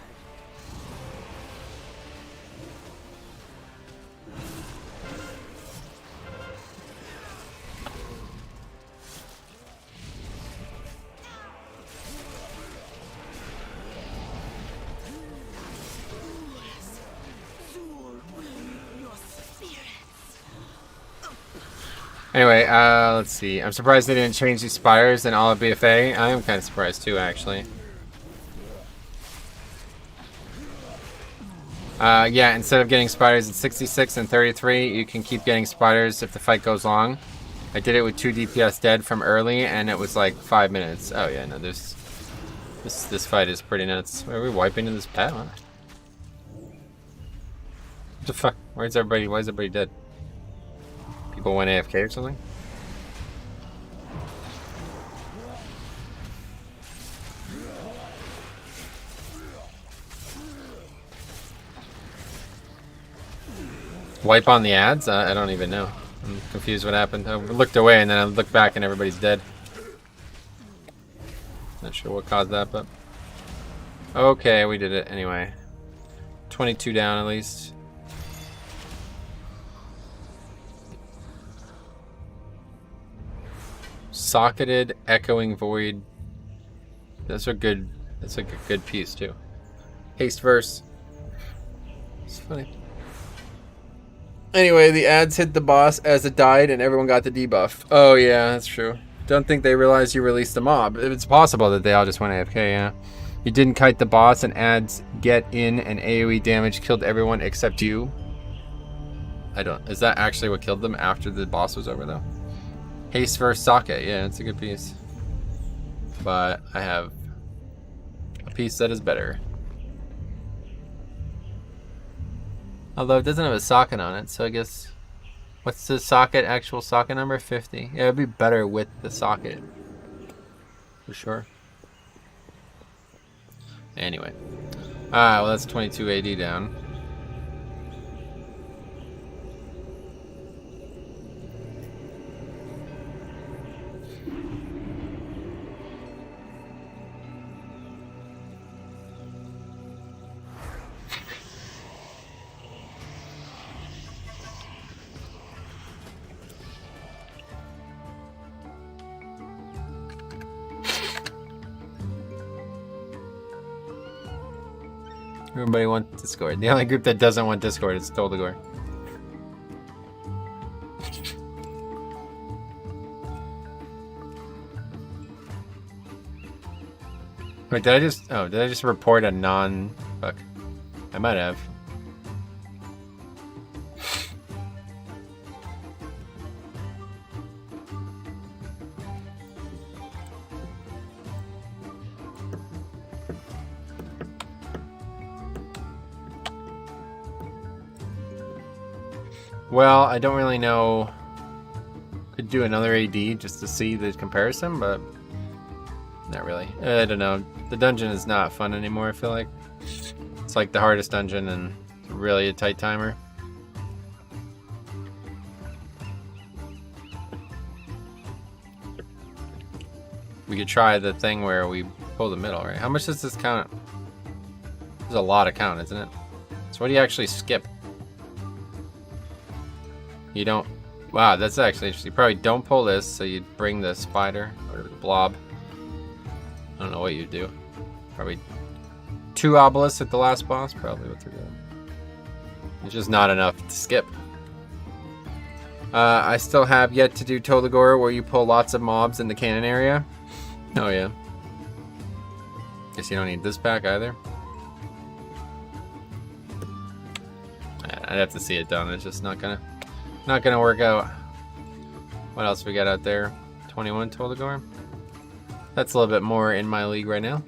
Anyway, let's see. I'm surprised they didn't change these spires in all of BFA. I am kind of surprised too, actually. Yeah, instead of getting spiders at 66 and 33, you can keep getting spiders if the fight goes long. I did it with 2 DPS dead from early, and it was like 5 minutes. Oh yeah, no, this fight is pretty nuts. Are we wiping in this pet? What the fuck? Where's everybody? Why is everybody dead? People went AFK or something? Wipe on the ads? I don't even know. I'm confused what happened. I looked away and then I looked back and everybody's dead. Not sure what caused that, but... Okay, we did it anyway. 22 down at least. Socketed Echoing Void. That's a good piece too. Haste verse. It's funny. Anyway, the ads hit the boss as it died and everyone got the debuff. Oh yeah, that's true. Don't think they realized you released the mob. It's possible that they all just went AFK, yeah. You didn't kite the boss and ads get in and AoE damage killed everyone except you. Is that actually what killed them after the boss was over though? Haste versus Socket, yeah, it's a good piece. But I have a piece that is better. Although it doesn't have a socket on it, so I guess... What's the socket, actual socket number? 50. Yeah, it'd be better with the socket. For sure. Anyway. Alright, well that's 22 AD down. Everybody wants Discord. The only group that doesn't want Discord is Torghast. Wait, did I just report a fuck. I might have. Well, I don't really know. Could do another AD just to see the comparison, but not really. I don't know. The dungeon is not fun anymore, I feel like. It's like the hardest dungeon and really a tight timer. We could try the thing where we pull the middle, right? How much does this count? There's a lot of count, isn't it? So what do you actually skip? You don't... Wow, that's actually interesting. You probably don't pull this, so you'd bring the spider or the blob. I don't know what you'd do. Probably 2 obelisks at the last boss, probably what they're doing. It's just not enough to skip. I still have yet to do Torghast, where you pull lots of mobs in the cannon area. Oh yeah. Guess you don't need this pack either. I'd have to see it done. It's just not gonna work out. What else we got out there? 21 Torghast. That's a little bit more in my league right now.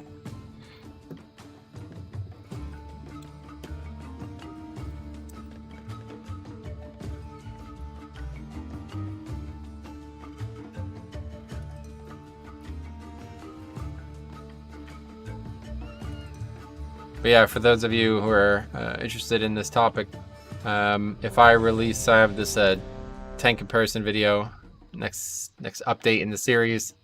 But yeah, for those of you who are interested in this topic, if I have this tank comparison video, next update in the series.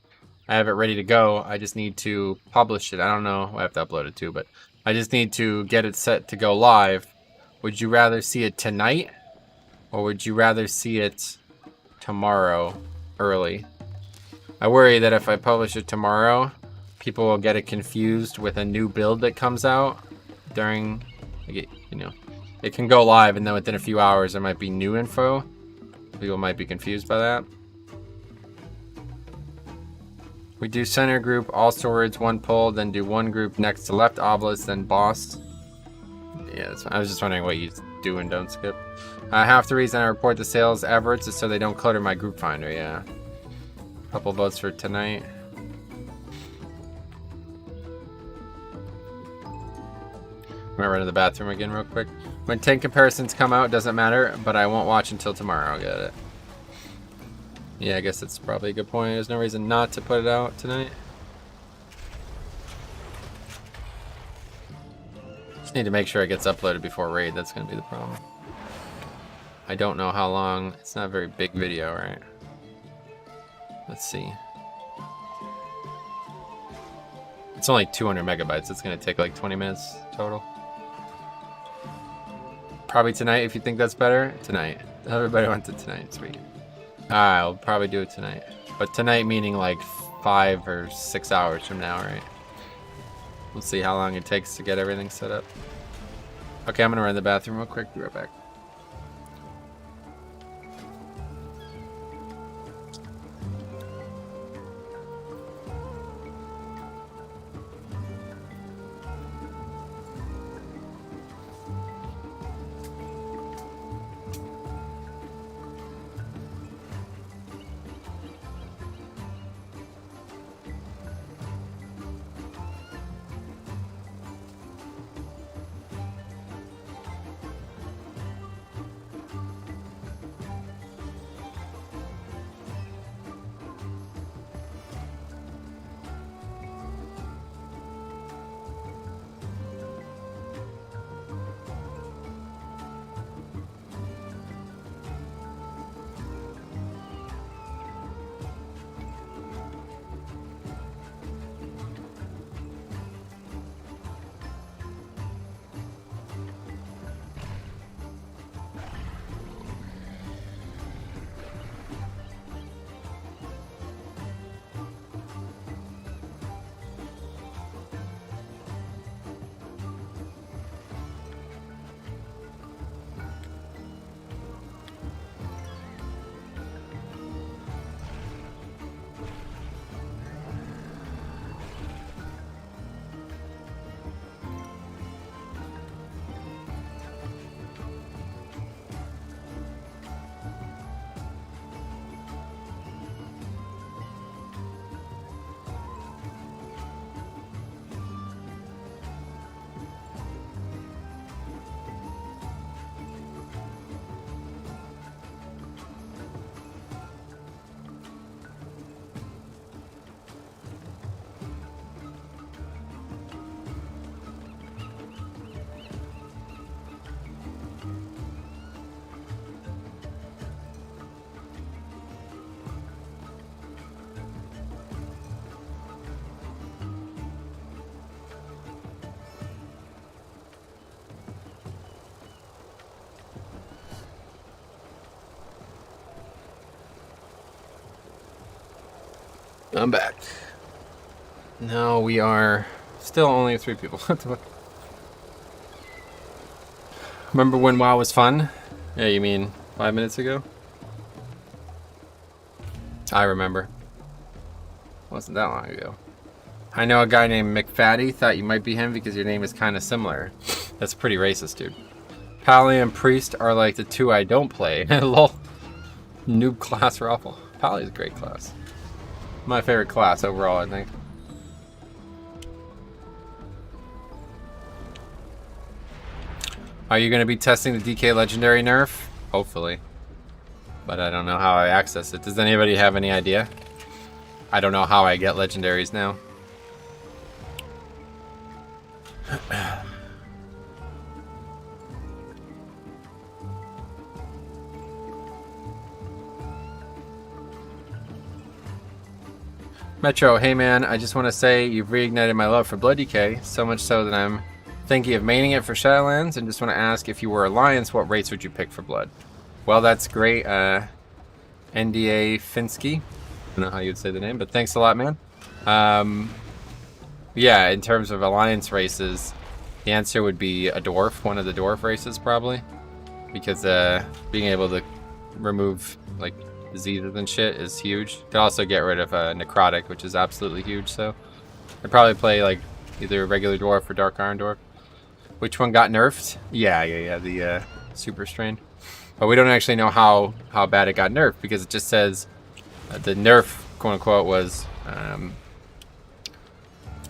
I have it ready to go. I just need to publish it. I don't know. I have to upload it too, but I just need to get it set to go live. Would you rather see it tonight, or would you rather see it tomorrow early? I worry that if I publish it tomorrow, people will get it confused with a new build that comes out during, you know, it can go live and then within a few hours there might be new info. People might be confused by that. We do center group, all swords, 1 pull, then do 1 group next to left obelisk, then boss. Yeah, that's fine. I was just wondering what you do and don't skip. Half the reason I report the sales efforts is so they don't clutter my group finder, yeah. Couple votes for tonight. I'm gonna run to the bathroom again real quick. When tank comparisons come out, doesn't matter, but I won't watch until tomorrow. Get it? Yeah, I guess that's probably a good point. There's no reason not to put it out tonight. Just need to make sure it gets uploaded before raid. That's gonna be the problem. I don't know how long. It's not a very big video, right? Let's see. It's only 200 megabytes. It's gonna take like 20 minutes total. Probably tonight if you think that's better. Tonight. Everybody wants it tonight. Sweet. I'll probably do it tonight. But tonight meaning like 5 or 6 hours from now, right? We'll see how long it takes to get everything set up. Okay, I'm gonna run to the bathroom real quick. Be right back. I'm back. Now we are still only 3 people. Remember when WoW was fun? Yeah, you mean 5 minutes ago? I remember. Wasn't that long ago. I know a guy named McFatty. Thought you might be him because your name is kind of similar. That's pretty racist, dude. Pally and Priest are like the 2 I don't play. Lol. Noob class raffle. Pally's a great class. My favorite class overall, I think. Are you going to be testing the DK Legendary nerf? Hopefully. But I don't know how I access it. Does anybody have any idea? I don't know how I get legendaries now. Metro, hey man, I just want to say you've reignited my love for Blood DK, so much so that I'm thinking of maining it for Shadowlands, and just want to ask, if you were Alliance, what rates would you pick for Blood? Well, that's great, NDA Finsky. I don't know how you'd say the name, but thanks a lot, man. Yeah, in terms of Alliance races, the answer would be a Dwarf, one of the Dwarf races, probably. Because being able to remove, like, diseases and shit is huge. Could also get rid of Necrotic, which is absolutely huge, so I'd probably play like either a regular Dwarf or Dark Iron Dwarf. Which one got nerfed? Yeah, the Super Strain. But we don't actually know how bad it got nerfed, because it just says the nerf, quote unquote, was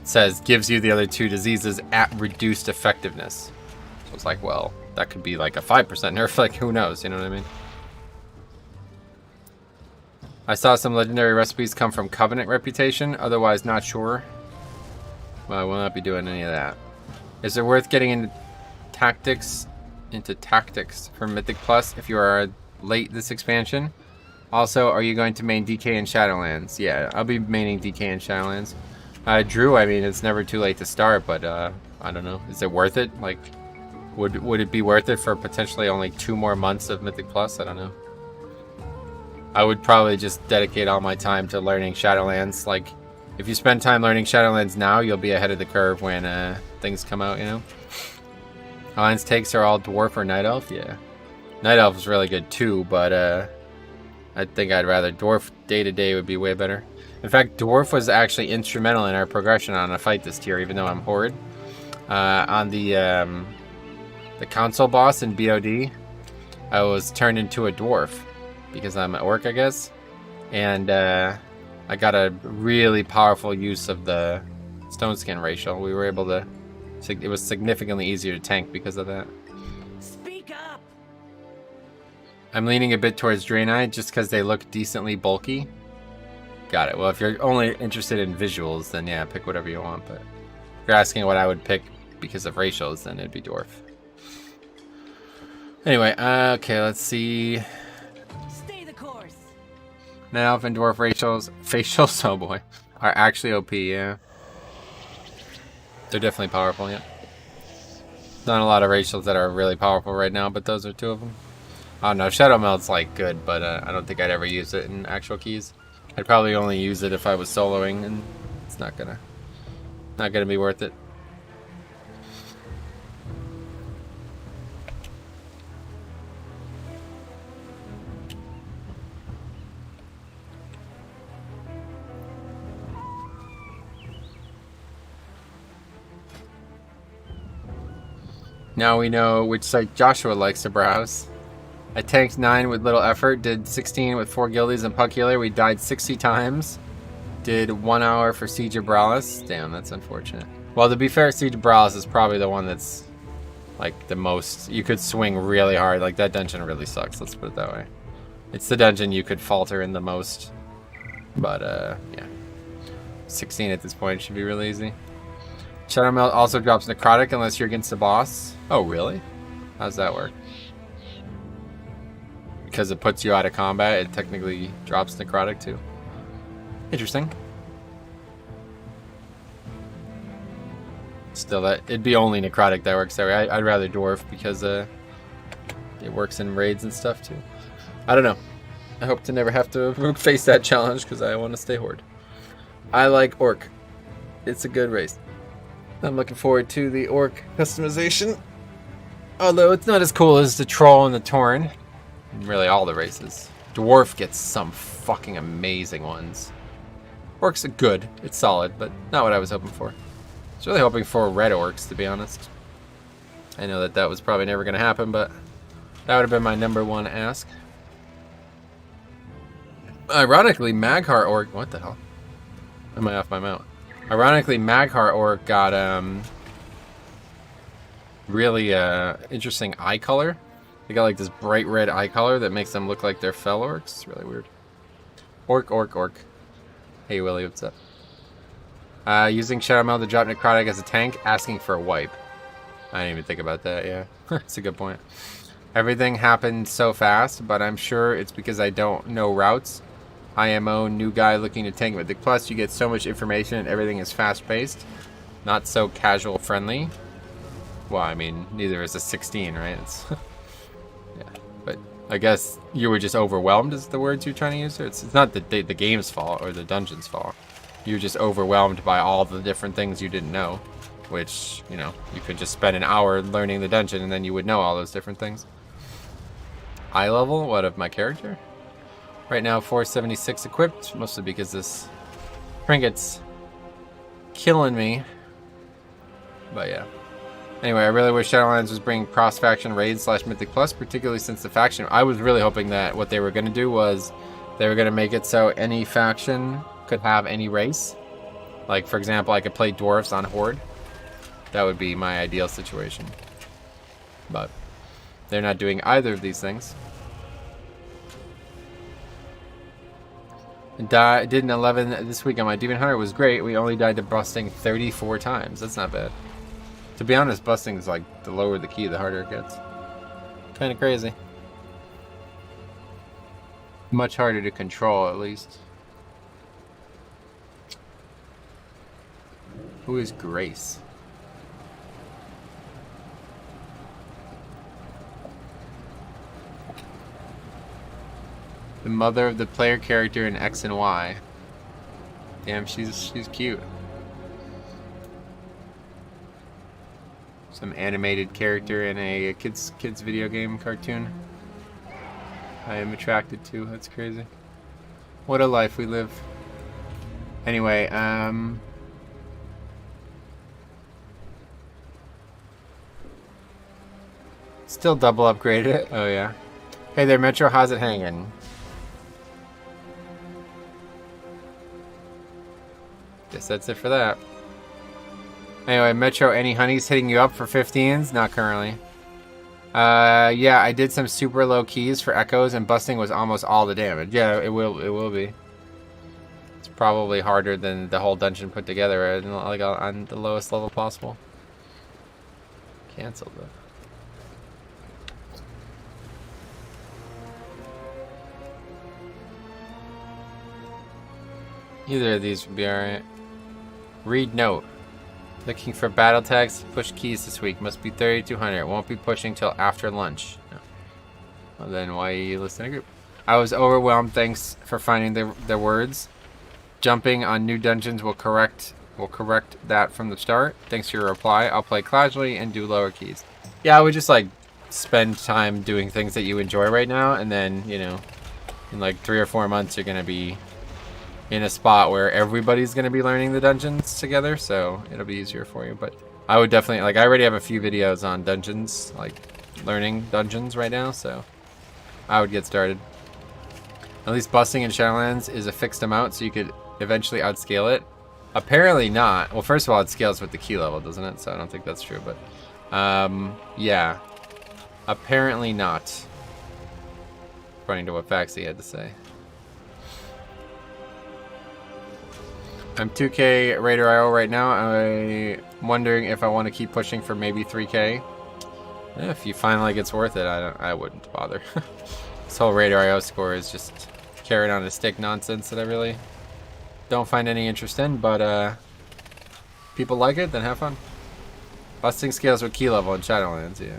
says gives you the other 2 diseases at reduced effectiveness. So it's like, well, that could be like a 5% nerf, like who knows, you know what I mean? I saw some legendary recipes come from Covenant reputation, otherwise not sure. Well, I will not be doing any of that. Is it worth getting into tactics for Mythic Plus if you are late this expansion? Also, are you going to main DK in Shadowlands? Yeah, I'll be maining DK in Shadowlands. Drew, I mean, it's never too late to start, but I don't know. Is it worth it? Like, Would it be worth it for potentially only 2 more months of Mythic Plus? I don't know. I would probably just dedicate all my time to learning Shadowlands. Like, if you spend time learning Shadowlands now, you'll be ahead of the curve when things come out, you know? Alliance takes are all Dwarf or Night Elf? Yeah. Night Elf is really good too, but I think I'd rather Dwarf day-to-day would be way better. In fact, Dwarf was actually instrumental in our progression on a fight this tier, even though I'm Horde. On the console boss in BOD, I was turned into a Dwarf. Because I'm an Orc, I guess. And I got a really powerful use of the Stone Skin racial. We were able to... It was significantly easier to tank because of that. Speak up. I'm leaning a bit towards Draenei just because they look decently bulky. Got it. Well, if you're only interested in visuals, then yeah, pick whatever you want. But if you're asking what I would pick because of racials, then it'd be Dwarf. Anyway, okay, let's see... Night Elf and Dwarf facials, oh boy, are actually OP, yeah. They're definitely powerful, yeah. Not a lot of racials that are really powerful right now, but those are 2 of them. I don't know, Shadow Melt's like good, but I don't think I'd ever use it in actual keys. I'd probably only use it if I was soloing, and it's not gonna be worth it. Now we know which site Joshua likes to browse. I tanked 9 with little effort, did 16 with 4 guildies and Puck Healer. We died 60 times. Did 1 hour for Siege of Bralis. Damn, that's unfortunate. Well, to be fair, Siege of Bralis is probably the one that's like the most... You could swing really hard. Like, that dungeon really sucks, let's put it that way. It's the dungeon you could falter in the most. But, yeah. 16 at this point should be really easy. Shadow Melt also drops Necrotic unless you're against the boss. Oh, really? How's that work? Because it puts you out of combat, it technically drops Necrotic too. Interesting. Still, that it'd be only Necrotic that works that way. I'd rather Dwarf because it works in raids and stuff too. I don't know. I hope to never have to face that challenge because I want to stay Horde. I like Orc. It's a good race. I'm looking forward to the Orc customization. Although it's not as cool as the Troll and the Tauren. Really all the races. Dwarf gets some fucking amazing ones. Orcs are good. It's solid, but not what I was hoping for. I was really hoping for red Orcs, to be honest. I know that was probably never going to happen, but that would have been my #1 ask. Ironically, Magheart Orc... What the hell? Am I off my mount? Ironically, Magheart Orc got really interesting eye color. They got like this bright red eye color that makes them look like they're Fel Orcs. It's really weird. Orc. Hey Willie, what's up? Using Shadow Meld to drop Necrotic as a tank, asking for a wipe. I didn't even think about that, yeah. That's a good point. Everything happened so fast, but I'm sure it's because I don't know routes. IMO, new guy looking to tank Mythic Plus, you get so much information and everything is fast-paced. Not so casual-friendly. Well, I mean, neither is a 16, right? It's yeah, but I guess you were just overwhelmed is the words you're trying to use. It's not the game's fault or the dungeon's fault. You're just overwhelmed by all the different things you didn't know. Which, you know, you could just spend an hour learning the dungeon and then you would know all those different things. Eye level? What, of my character? Right now, 476 equipped, mostly because this trinket's killing me. But yeah. Anyway, I really wish Shadowlands was bringing cross-faction raids / Mythic Plus, particularly since the faction... I was really hoping that what they were going to do was they were going to make it so any faction could have any race. Like, for example, I could play Dwarves on Horde. That would be my ideal situation. But they're not doing either of these things. Did an 11 this week on my Demon Hunter. It was great. We only died to busting 34 times. That's not bad. To be honest, busting is like the lower the key, the harder it gets. Kind of crazy. Much harder to control, at least. Who is Grace? The mother of the player character in X and Y. Damn, she's cute. Some animated character in a kids video game cartoon. I am attracted to. That's crazy. What a life we live. Anyway, still double upgraded it. Oh yeah. Hey there, Metro. How's it hanging? Guess that's it for that. Anyway, Metro, any honeys hitting you up for 15s? Not currently. Yeah, I did some super low keys for echoes, and busting was almost all the damage. Yeah, it will be. It's probably harder than the whole dungeon put together, like on the lowest level possible. Cancelled though. Either of these would be alright. Read note. Looking for battle tags, push keys this week. Must be 3200. Won't be pushing till after lunch. No. Well, then why are you listening to group? I was overwhelmed. Thanks for finding the words. Jumping on new dungeons will correct that from the start. Thanks for your reply. I'll play casually and do lower keys. Yeah, I would just like spend time doing things that you enjoy right now, and then, you know, in like 3 or 4 months you're gonna be in a spot where everybody's going to be learning the dungeons together, so it'll be easier for you. But I would definitely, like, I already have a few videos on dungeons, like learning dungeons right now, so I would get started. At least busting in Shadowlands is a fixed amount, so you could eventually outscale it. Apparently not. Well, first of all, it scales with the key level, doesn't it? So I don't think that's true, but yeah, apparently not, according to what Faxi had to say. I'm 2k Raider IO right now. I'm wondering if I want to keep pushing for maybe 3k. If you find like it's worth it, I wouldn't bother. This whole Raider IO score is just carrot on a stick nonsense that I really don't find any interest in, but people like it, then have fun. Busting scales with key level in Shadowlands, yeah.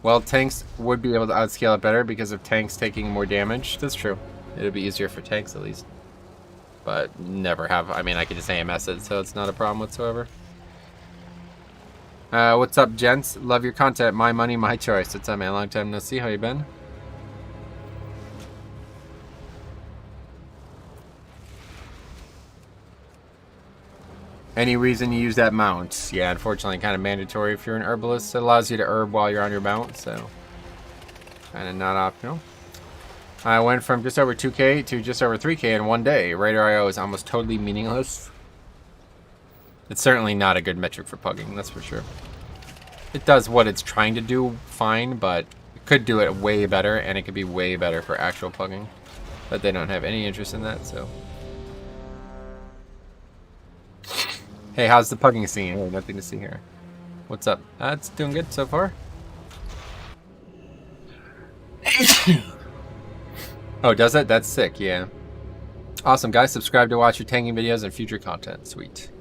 Well, tanks would be able to outscale it better because of tanks taking more damage. That's true. It'd be easier for tanks at least. But never have. I mean, I could just AMS it, so it's not a problem whatsoever. What's up, gents? Love your content. My money, my choice. What's up, man? Long time no see. How you been? Any reason you use that mount? Yeah, unfortunately, kind of mandatory if you're an herbalist. It allows you to herb while you're on your mount, so kind of not optional. I went from just over 2k to just over 3k in one day. Raider IO is almost totally meaningless. It's certainly not a good metric for pugging, that's for sure. It does what it's trying to do fine, but it could do it way better, and it could be way better for actual pugging. But they don't have any interest in that, so. Hey, how's the pugging scene? Oh, nothing to see here. What's up? It's doing good so far. Oh, does it? That's sick, yeah. Awesome, guys. Subscribe to watch your tanking videos and future content. Sweet.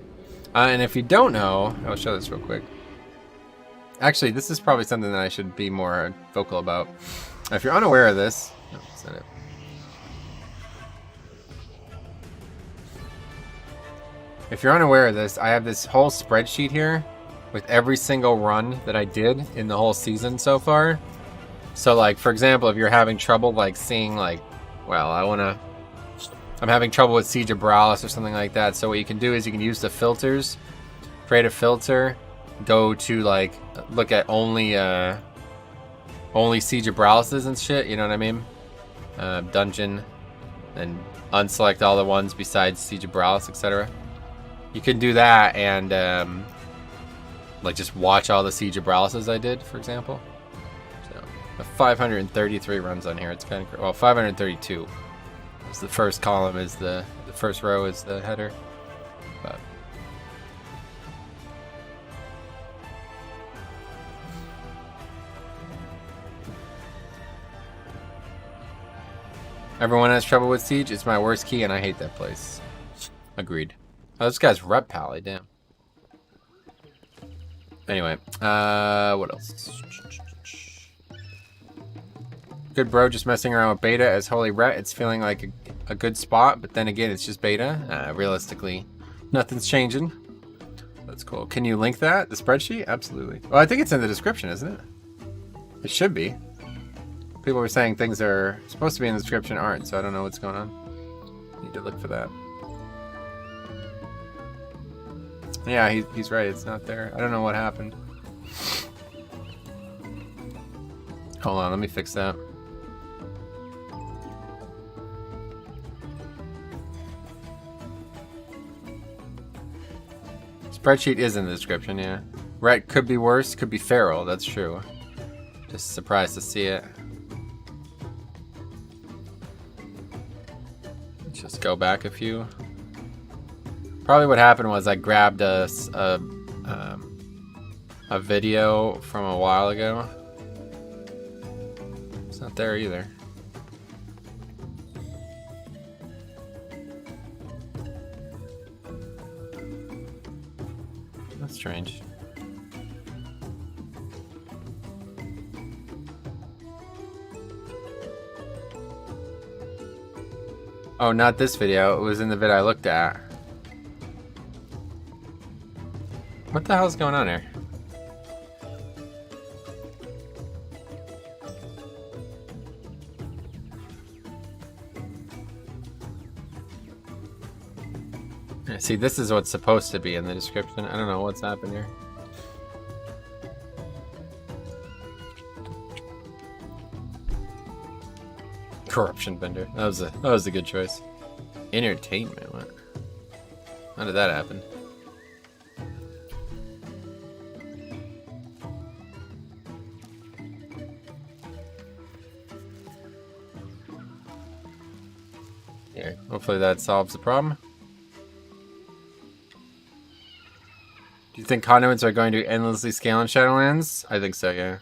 And if you don't know, I'll show this real quick. Actually, this is probably something that I should be more vocal about. If you're unaware of this... No, that's not it. If you're unaware of this, I have this whole spreadsheet here with every single run that I did in the whole season so far. So, like, for example, if you're having trouble, like, seeing, like, well, I'm having trouble with Siege of Bralis or something like that. So what you can do is you can use the filters, create a filter, go to, like, look at only Siege of Bralises and shit, you know what I mean? Dungeon, and unselect all the ones besides Siege of Bralis, etc. You can do that and like just watch all the Siege of Bralises I did, for example. So 533 runs on here. It's kind of, well, 532. It's the first column is the first row is the header. But everyone has trouble with Siege. It's my worst key and I hate that place. Agreed. Oh, this guy's rep pally, damn. Anyway, what else? Good bro, just messing around with beta as Holy Ret. It's feeling like a good spot, but then again, it's just beta. Realistically, nothing's changing. That's cool. Can you link that? The spreadsheet? Absolutely. Well, I think it's in the description, isn't it? It should be. People were saying things are supposed to be in the description aren't, so I don't know what's going on. Need to look for that. Yeah, he's right. It's not there. I don't know what happened. Hold on, let me fix that. Spreadsheet is in the description, yeah. Ret could be worse, could be feral, that's true. Just surprised to see it. Let's just go back a few. Probably what happened was I grabbed a video from a while ago. It's not there either. That's strange. Oh, not this video. It was in the vid I looked at. What the hell's going on here? Yeah, see, this is what's supposed to be in the description. I don't know what's happened here. Corruption vendor. That was a good choice. Entertainment. What? How did that happen? Yeah, hopefully that solves the problem. Do you think conduits are going to endlessly scale in Shadowlands? I think so, yeah.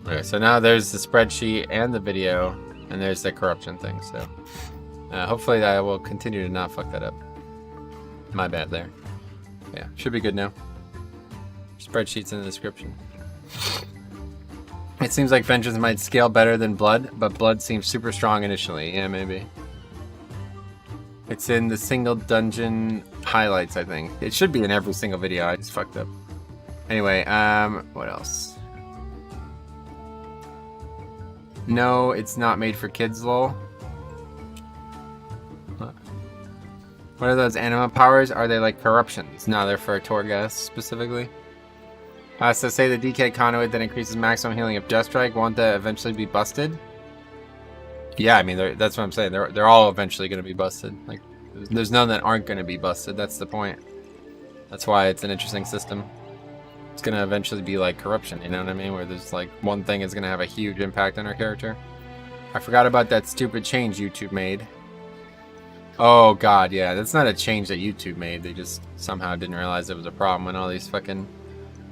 Okay, so now there's the spreadsheet and the video, and there's the corruption thing, so hopefully I will continue to not fuck that up. My bad there. Yeah, should be good now. Spreadsheet's in the description. It seems like Vengeance might scale better than Blood, but Blood seems super strong initially. Yeah, maybe. It's in the single dungeon highlights, I think. It should be in every single video. I just fucked up. Anyway, what else? No, it's not made for kids, lol. What are those anima powers? Are they like corruptions? No, they're for Torghast specifically. So say the DK conduit that increases maximum healing of Death Strike, won't that eventually be busted? Yeah, I mean, that's what I'm saying. They're all eventually going to be busted. Like, there's none that aren't going to be busted. That's the point. That's why it's an interesting system. It's going to eventually be like corruption, you know what I mean? Where there's like one thing is going to have a huge impact on our character. I forgot about that stupid change YouTube made. Oh god, yeah, that's not a change that YouTube made. They just somehow didn't realize it was a problem when all these fucking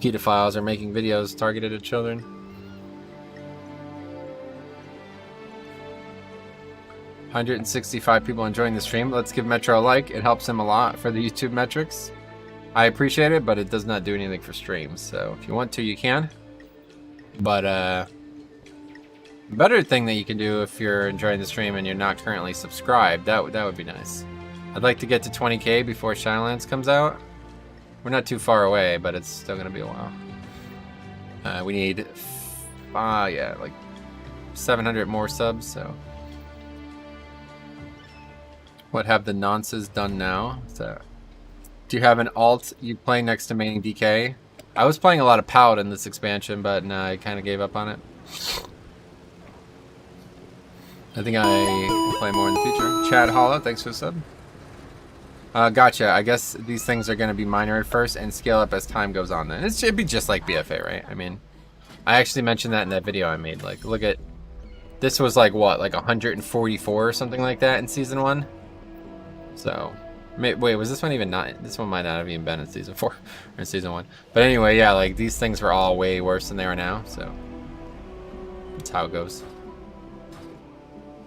pedophiles are making videos targeted at children. 165 people enjoying the stream. Let's give Metro a like. It helps him a lot for the YouTube metrics. I appreciate it, but it does not do anything for streams. So if you want to, you can. But better thing that you can do if you're enjoying the stream and you're not currently subscribed, that would be nice. I'd like to get to 20k before Shadowlands comes out. We're not too far away, but it's still gonna be a while. We need, yeah, like 700 more subs. So, what have the nonces done now? So, do you have an alt you play next to main DK? I was playing a lot of Paladin this expansion, but no, I kind of gave up on it. I think I will play more in the future. Chad Hollow, thanks for the sub. Gotcha. I guess these things are going to be minor at first and scale up as time goes on then. It should be just like BFA, right? I mean, I actually mentioned that in that video I made. Like, look at... This was like, what? Like 144 or something like that in Season 1? So... Wait, was this one even not... This one might not have even been in Season 4 or in Season 1. But anyway, yeah, like, these things were all way worse than they are now, so... That's how it goes.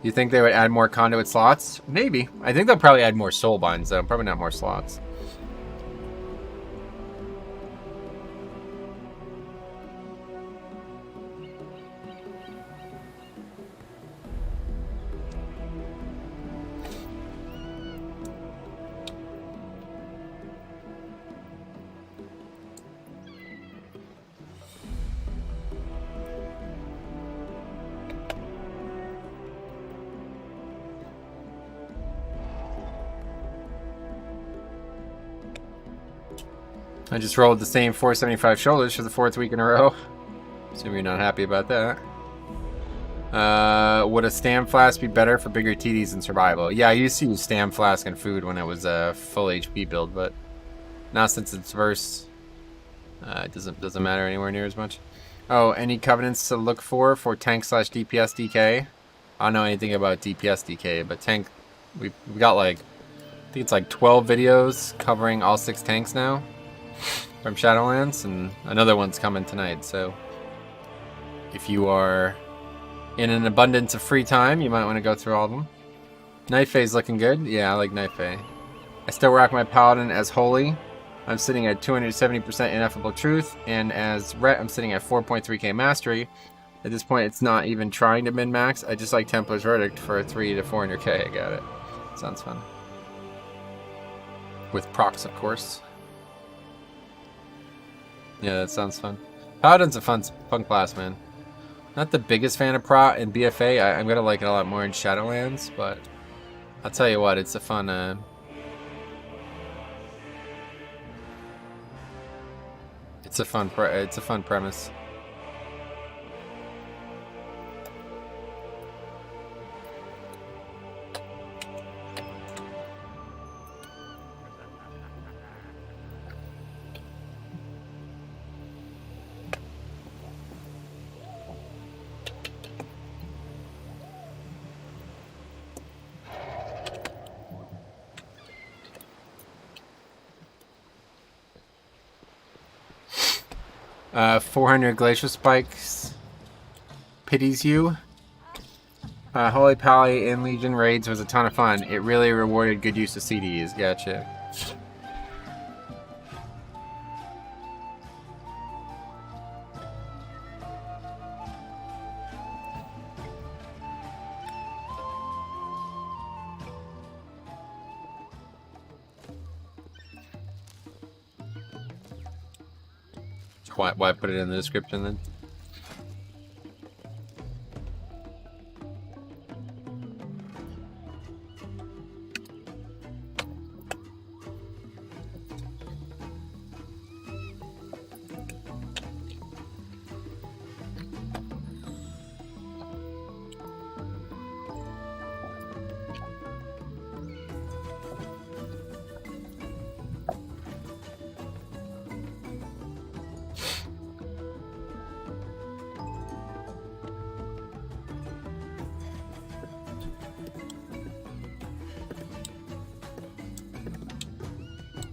You think they would add more conduit slots? Maybe. I think they'll probably add more soul binds, though. Probably not more slots. I just rolled the same 475 shoulders for the 4th week in a row. Assume you're not happy about that. Would a stam flask be better for bigger TDs in survival? Yeah, I used to use stam flask and food when it was a full HP build, but now since it's verse, it doesn't matter anywhere near as much. Oh, any covenants to look for tank/DPS DK? I don't know anything about DPS DK, but tank, we got like, I think it's like 12 videos covering all 6 tanks now from Shadowlands, and another one's coming tonight, so if you are in an abundance of free time, you might want to go through all of them. Knife Fae's looking good. Yeah, I like Knife Fae. I still rock my Paladin as Holy. I'm sitting at 270% Ineffable Truth, and as Ret, I'm sitting at 4.3k Mastery. At this point, it's not even trying to min-max. I just like Templar's Verdict for 3 to 400k. I got it. Sounds fun. With procs, of course. Yeah, that sounds fun. Paladin's a fun class, man. Not the biggest fan of Prot and BFA. I'm gonna like it a lot more in Shadowlands, but I'll tell you what, it's a fun. It's a fun premise. Uh, 400 Glacial Spikes pities you. Holy Pally in Legion raids was a ton of fun. It really rewarded good use of CDs. Gotcha. Why put it in the description then?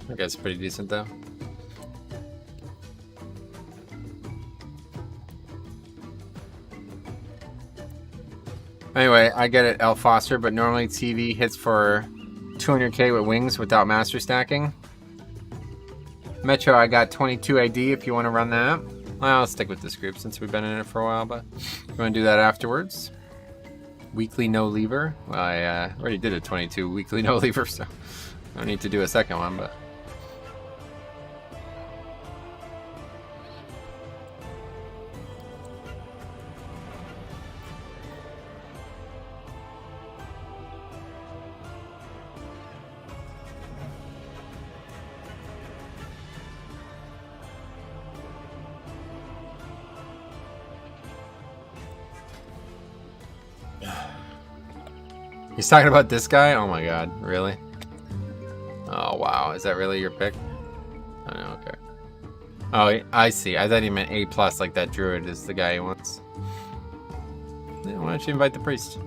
That guy's pretty decent though. Anyway, I get it, L Foster, but normally TV hits for 200k with wings without master stacking. Metro, I got 22 AD if you want to run that. Well, I'll stick with this group since we've been in it for a while, but if you want to do that afterwards. Weekly no lever. Well, I already did a 22 weekly no lever, so I don't need to do a second one, but. He's talking about this guy? Oh my god, really? Oh wow, is that really your pick? Oh no, okay. Oh, I see. I thought he meant A+, like that druid is the guy he wants. Yeah, why don't you invite the priest?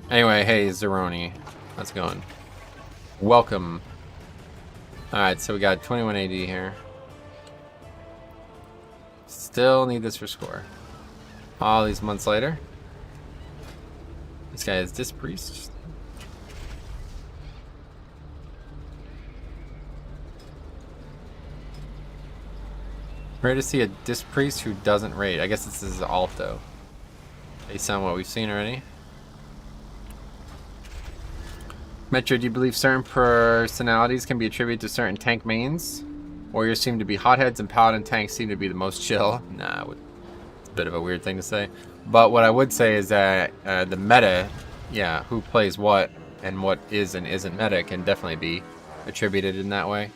Anyway, hey, Zeroni. How's it going? Welcome. Alright, so we got 2180 here. Still need this for score. All these months later. This guy is Disc Priest. Rare to see a Disc Priest who doesn't raid. I guess this is Alto. Based on what we've seen already. Metro, do you believe certain personalities can be attributed to certain tank mains? Warriors seem to be hotheads and paladin tanks seem to be the most chill. Nah, it's a bit of a weird thing to say. But what I would say is that the meta, yeah, who plays what and what is and isn't meta can definitely be attributed in that way.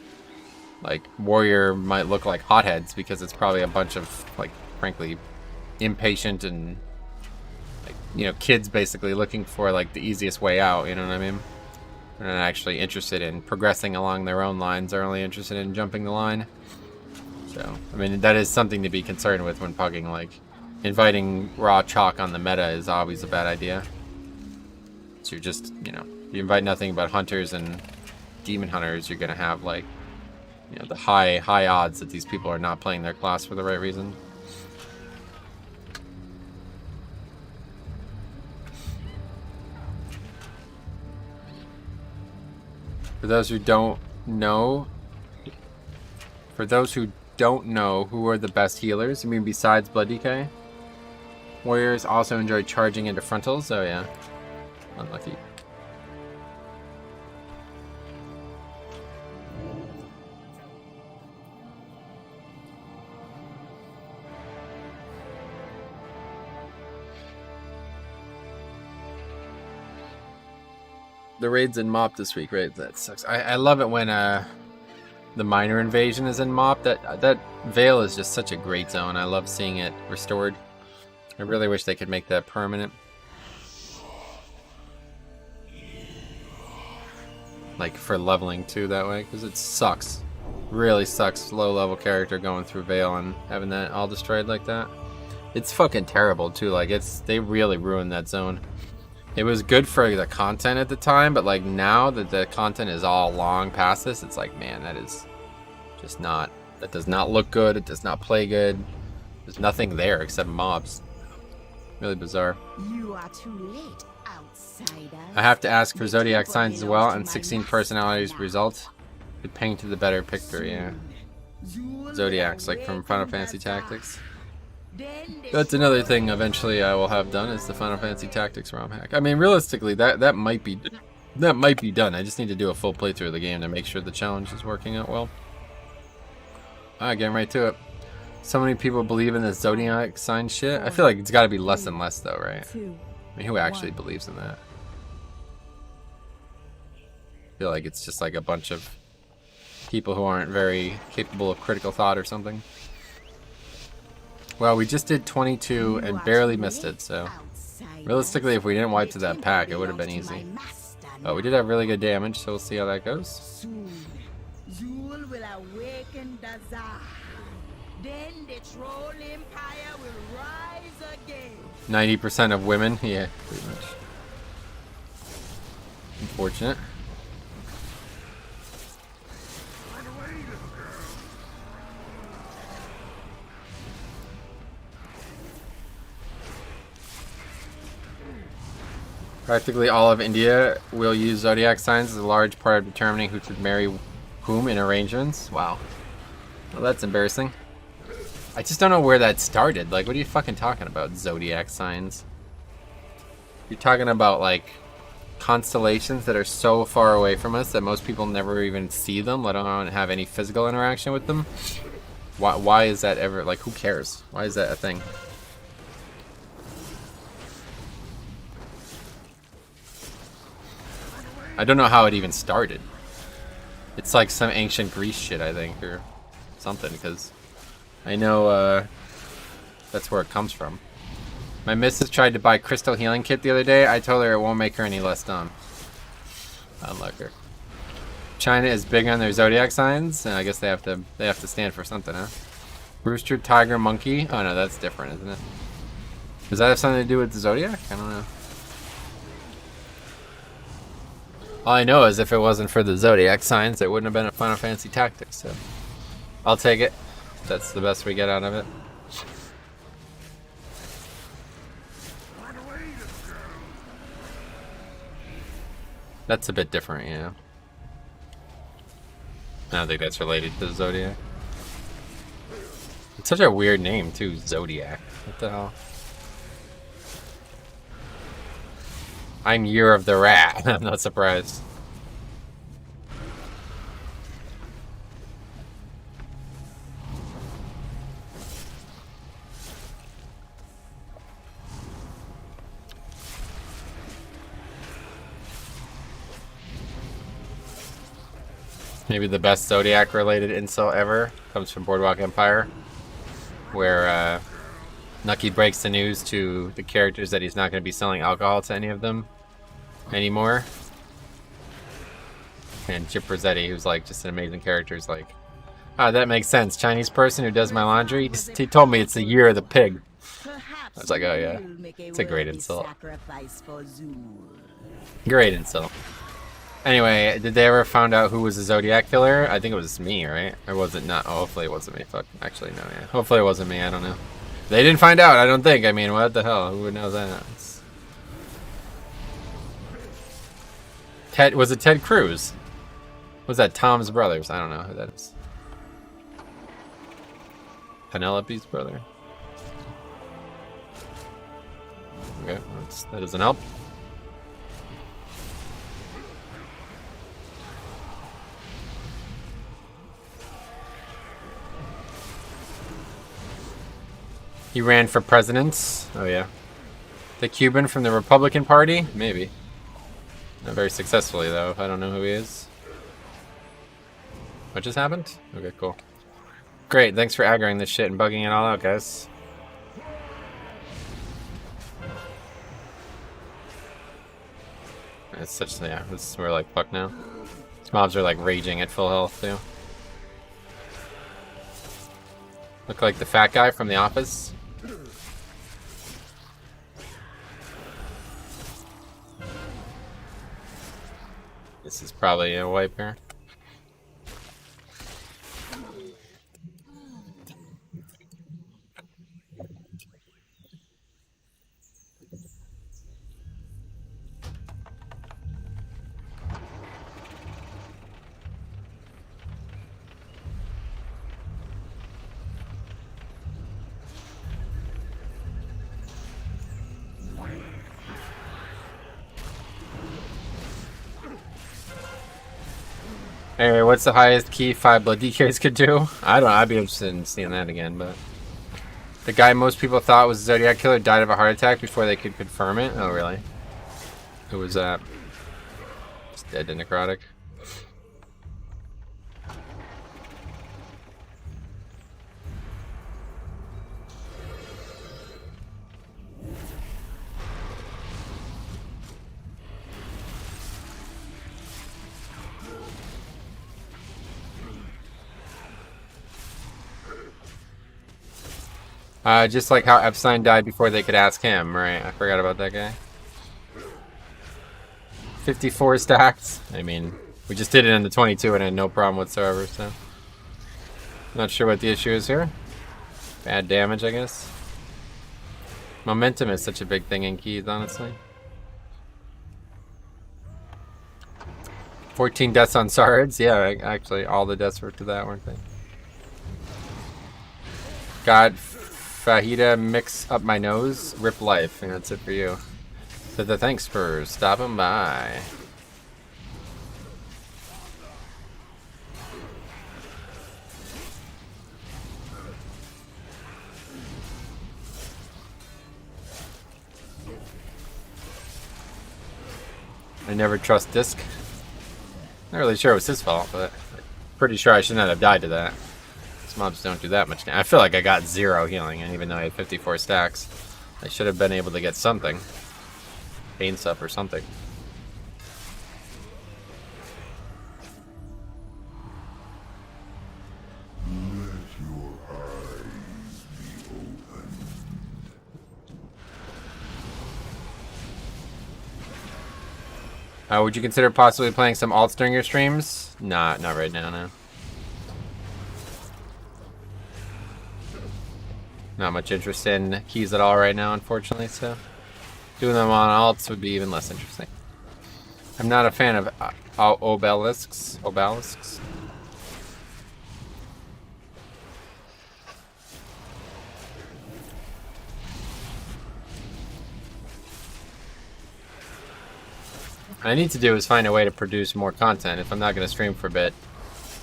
Like, warrior might look like hotheads because it's probably a bunch of, like, frankly, impatient and, like, you know, kids basically looking for, like, the easiest way out, you know what I mean? They're not actually interested in progressing along their own lines. They're only interested in jumping the line. So, I mean, that is something to be concerned with when pugging. Like, inviting raw chalk on the meta is always a bad idea. So you're just, you know, you invite nothing but hunters and demon hunters, you're going to have, like, you know, the high odds that these people are not playing their class for the right reason. For those who don't know, who are the best healers, I mean, besides Blood DK, warriors also enjoy charging into frontals. Oh yeah, unlucky. The raid's in MOP this week, right? That sucks. I love it when the minor invasion is in MOP. That Vale is just such a great zone. I love seeing it restored. I really wish they could make that permanent. Like for leveling too that way, because it sucks. Really sucks low level character going through Vale and having that all destroyed like that. It's fucking terrible too. Like they really ruined that zone. It was good for the content at the time, but like now that the content is all long past this, it's like, man, that is just not, that does not look good. It does not play good. There's nothing there except mobs. Really bizarre. You are too late, outsider. I have to ask for zodiac signs as well, and 16 personalities result. Good ping to the better picture, yeah. Zodiacs, like from Final Fantasy Tactics. That's another thing eventually I will have done, is the Final Fantasy Tactics ROM hack. I mean, realistically, that might be done. I just need to do a full playthrough of the game to make sure the challenge is working out well. Alright, getting right to it. So many people believe in this zodiac sign shit. I feel like it's got to be less and less, though, right? I mean, who actually believes in that? I feel like it's just like a bunch of people who aren't very capable of critical thought or something. Well, we just did 22 and barely missed it, so realistically, if we didn't wipe to that pack, it would have been easy. But we did have really good damage, so we'll see how that goes. 90% of women, yeah, pretty much. Unfortunate. Practically all of India will use zodiac signs as a large part of determining who should marry whom in arrangements. Wow. Well, that's embarrassing. I just don't know where that started. Like, what are you fucking talking about, zodiac signs? You're talking about, like, constellations that are so far away from us that most people never even see them, let alone have any physical interaction with them. Why is that ever, like, who cares? Why is that a thing? I don't know how it even started. It's like some ancient Greece shit, I think, or something, because I know that's where it comes from. My missus tried to buy crystal healing kit the other day. I told her it won't make her any less dumb. Unlike her. China is big on their zodiac signs, and I guess they have to stand for something, huh? Rooster, tiger, monkey. Oh no, that's different, isn't it? Does that have something to do with the zodiac? I don't know. All I know is if it wasn't for the zodiac signs, it wouldn't have been a Final Fantasy Tactics. So I'll take it. That's the best we get out of it. That's a bit different, yeah. I don't think that's related to the Zodiac. It's such a weird name, too, Zodiac. What the hell? I'm Year of the Rat. I'm not surprised. Maybe the best Zodiac-related insult ever comes from Boardwalk Empire, where Nucky breaks the news to the characters that he's not going to be selling alcohol to any of them anymore. And Chip Rossetti, who's like just an amazing character, is like, "Ah, that makes sense. Chinese person who does my laundry. He told me it's the year of the pig." I was like, "Oh yeah, it's a great insult." Great insult. Anyway, did they ever find out who was the Zodiac killer? I think it was me, right? Or was it not? Oh, hopefully it wasn't me. Fuck. Actually, no, yeah. Hopefully it wasn't me. I don't know. They didn't find out, I don't think. I mean, what the hell? Who would know that? Ted, was it Ted Cruz? Was that Tom's brothers? I don't know who that is. Penelope's brother? Okay, that doesn't help. He ran for president. Oh yeah. The Cuban from the Republican Party? Maybe. Not very successfully though. I don't know who he is. What just happened? Okay, cool. Great, thanks for aggroing this shit and bugging it all out, guys. It's such, yeah, we're like fucked now. These mobs are like raging at full health too. Look like the fat guy from The Office. This is probably a wipe here. Anyway, what's the highest key 5 blood DKs could do? I don't know, I'd be interested in seeing that again, but... The guy most people thought was a Zodiac killer died of a heart attack before they could confirm it? Oh, really? Who was that? Just dead to Necrotic. Just like how Epstein died before they could ask him, right? I forgot about that guy. 54 stacks. I mean, we just did it in the 22 and had no problem whatsoever, so... Not sure what the issue is here. Bad damage, I guess. Momentum is such a big thing in keys, honestly. 14 deaths on Sards? Yeah, actually, all the deaths were to that, weren't they? God... Fajita mix up my nose, rip life, and that's it for you. So thanks for stopping by. I never trust Disc. Not really sure it was his fault, but pretty sure I should not have died to that. Mobs don't do that much damage. I feel like I got 0 healing, and even though I had 54 stacks, I should have been able to get something. Pain sup or something. Would you consider possibly playing some alts during your streams? Not right now, no. Not much interest in keys at all right now, unfortunately, so doing them on alts would be even less interesting. I'm not a fan of obelisks. What I need to do is find a way to produce more content. If I'm not going to stream for a bit,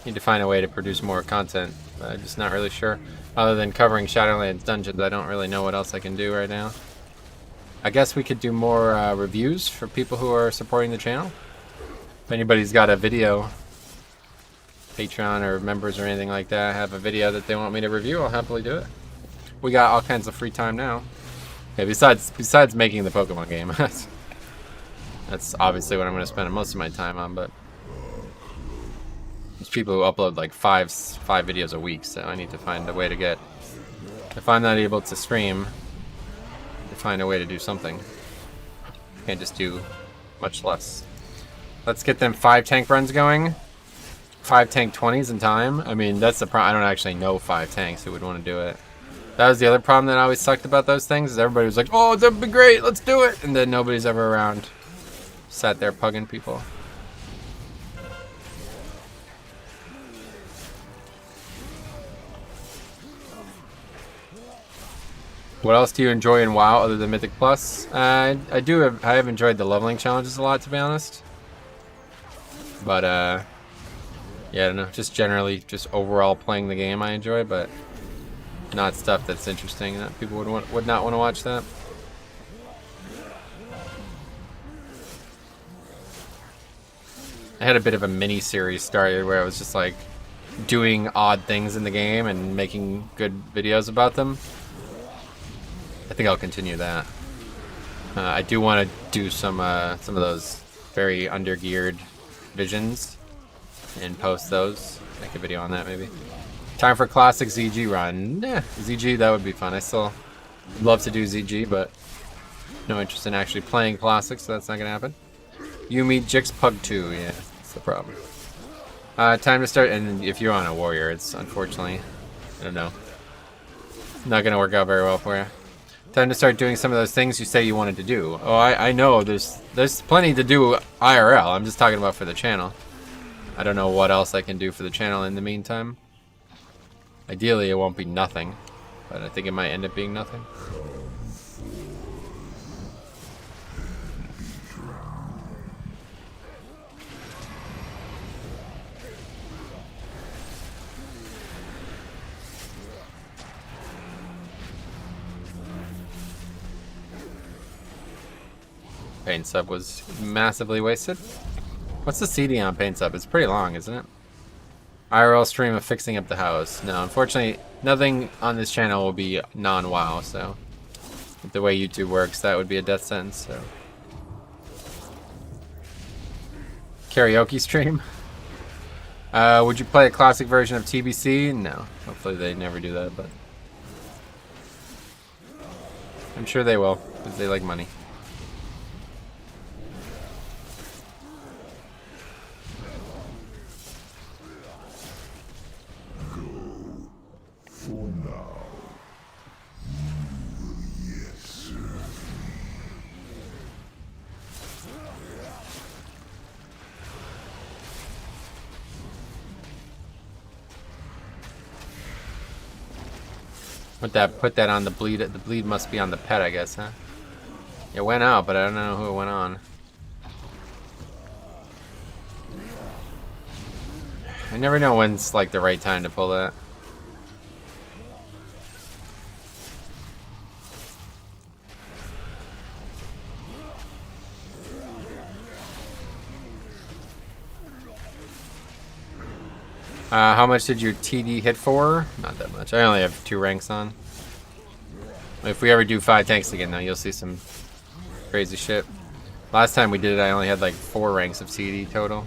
I need to find a way to produce more content. I'm just not really sure. Other than covering Shadowlands dungeons, I don't really know what else I can do right now. I guess we could do more reviews for people who are supporting the channel. If anybody's got a video, Patreon or members or anything like that, have a video that they want me to review, I'll happily do it. We got all kinds of free time now. Okay, besides making the Pokemon game. That's obviously what I'm going to spend most of my time on, but there's people who upload like five videos a week, so I need to find a way to get, if I'm not able to stream, to find a way to do something. Can't just do much less. Let's get them 5 tank runs going. 5 tank 20s in time. I mean, that's the problem. I don't actually know 5 tanks who would want to do it. That was the other problem that always sucked about those things, is everybody was like, oh, that'd be great, let's do it, and then nobody's ever around. Sat there pugging people. What else do you enjoy in WoW other than Mythic Plus? I have enjoyed the leveling challenges a lot, to be honest. But yeah, I don't know. Just generally, just overall playing the game, I enjoy, but not stuff that's interesting that people would not want to watch that. I had a bit of a mini series started where I was just like doing odd things in the game and making good videos about them. I think I'll continue that. I do want to do some of those very undergeared visions and post those. Make a video on that maybe. Time for classic ZG run. Yeah, ZG, that would be fun. I still love to do ZG, but no interest in actually playing classic, so that's not gonna happen. You meet Jix Pug 2, yeah, that's the problem. Time to start, and if you're on a warrior, it's unfortunately, I don't know, not gonna work out very well for you. Time to start doing some of those things you say you wanted to do. Oh, I know, there's plenty to do IRL, I'm just talking about for the channel. I don't know what else I can do for the channel in the meantime. Ideally, it won't be nothing, but I think it might end up being nothing. Paint sub was massively wasted. What's the CD on paint sub? It's pretty long, isn't it? IRL stream of fixing up the house. No, unfortunately, nothing on this channel will be non-WoW, so with the way YouTube works, that would be a death sentence, so. Karaoke stream? Would you play a classic version of TBC? No. Hopefully they never do that, but I'm sure they will, because they like money. Put that on the bleed. The bleed must be on the pet, I guess, huh? It went out, but I don't know who it went on. I never know when's like the right time to pull that. How much did your TD hit for? Not that much. I only have 2 ranks on. If we ever do 5 tanks again, though, you'll see some crazy shit. Last time we did it, I only had like 4 ranks of TD total.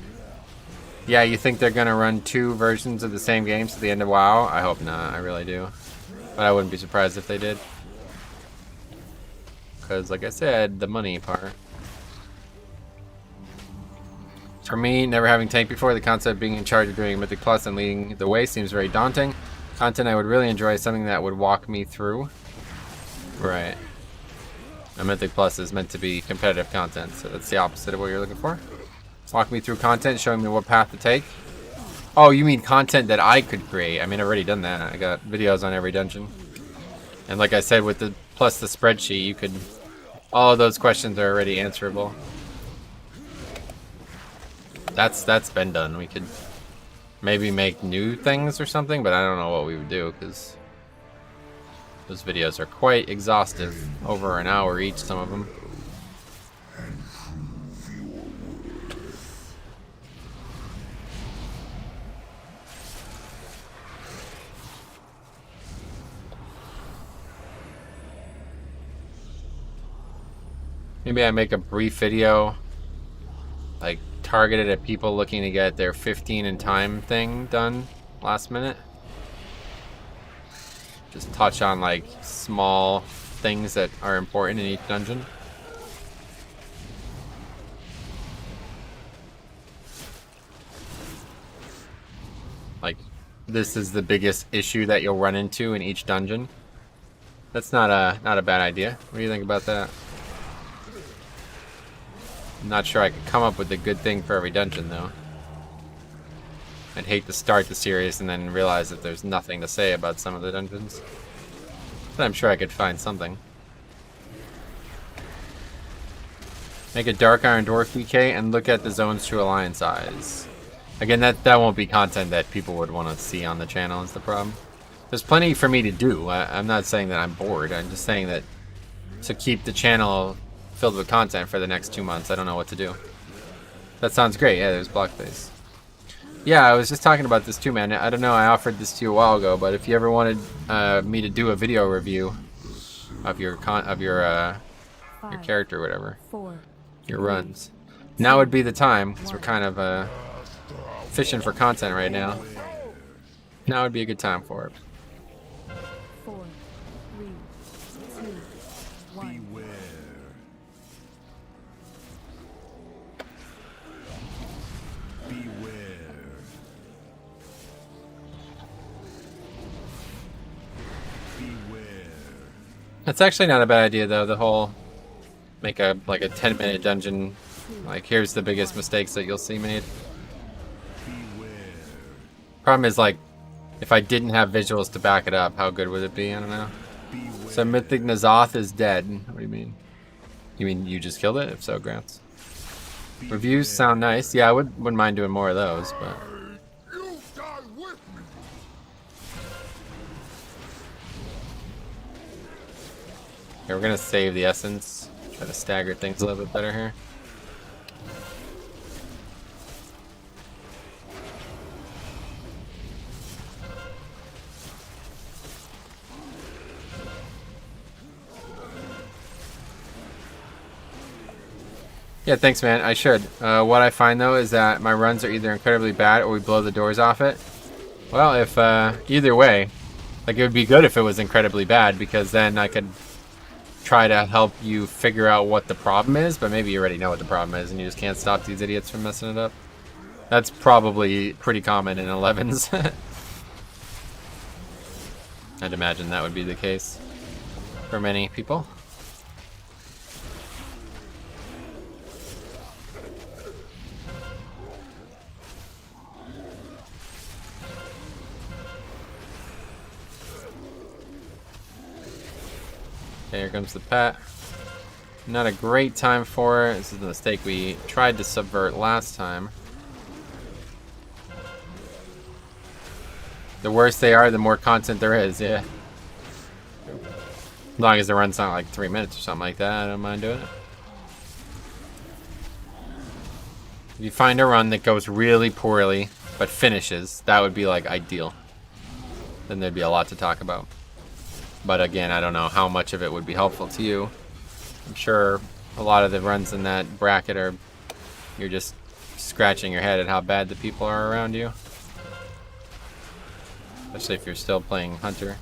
Yeah, you think they're gonna run 2 versions of the same games to the end of WoW? I hope not. I really do. But I wouldn't be surprised if they did. Because, like I said, the money part. For me, never having tanked before, the concept of being in charge of doing Mythic Plus and leading the way seems very daunting. Content I would really enjoy is something that would walk me through. Right. A Mythic Plus is meant to be competitive content, so that's the opposite of what you're looking for. Walk me through content, showing me what path to take. Oh, you mean content that I could create? I mean, I've already done that. I got videos on every dungeon. And like I said, with the plus the spreadsheet, you could... all of those questions are already answerable. That's been done. We could maybe make new things or something, but I don't know what we would do, because those videos are quite exhaustive. Over an hour each, some of them. Maybe I make a brief video, like targeted at people looking to get their 15 in time thing done last minute. Just touch on like small things that are important in each dungeon. Like, this is the biggest issue that you'll run into in each dungeon. That's not a bad idea. What do you think about that? I'm not sure I could come up with a good thing for every dungeon, though. I'd hate to start the series and then realize that there's nothing to say about some of the dungeons. But I'm sure I could find something. Make a Dark Iron Dwarf PK and look at the zones to alliance eyes. Again, that won't be content that people would want to see on the channel, is the problem. There's plenty for me to do. I'm not saying that I'm bored. I'm just saying that to keep the channel filled with content for the next 2 months, I don't know what to do. That sounds great. Yeah, there's Blockface. Yeah, I was just talking about this too, man. I don't know, I offered this to you a while ago, but if you ever wanted me to do a video review of your character or whatever, your runs, now would be the time, because we're kind of fishing for content right now. Now would be a good time for it. 4, 3, 2, 1. That's actually not a bad idea, though. The whole make a 10-minute dungeon. Like, here's the biggest mistakes that you'll see made. Problem is, like, if I didn't have visuals to back it up, how good would it be? I don't know. So Mythic Nazoth is dead. What do you mean? You mean you just killed it? If so, Grants. Reviews sound nice. Yeah, I wouldn't mind doing more of those, but. Okay, we're gonna save the essence. Try to stagger things a little bit better here. Yeah, thanks, man. I should. What I find, though, is that my runs are either incredibly bad or we blow the doors off it. Well, if either way, like, it would be good if it was incredibly bad, because then I could try to help you figure out what the problem is, but maybe you already know what the problem is and you just can't stop these idiots from messing it up. That's probably pretty common in 11s. I'd imagine that would be the case for many people. Okay, here comes the pet. Not a great time for it. This is the mistake we tried to subvert last time. The worse they are, the more content there is, yeah. As long as the run's not like 3 minutes or something like that, I don't mind doing it. If you find a run that goes really poorly, but finishes, that would be like ideal. Then there'd be a lot to talk about. But again, I don't know how much of it would be helpful to you. I'm sure a lot of the runs in that bracket are, you're just scratching your head at how bad the people are around you. Especially if you're still playing Hunter.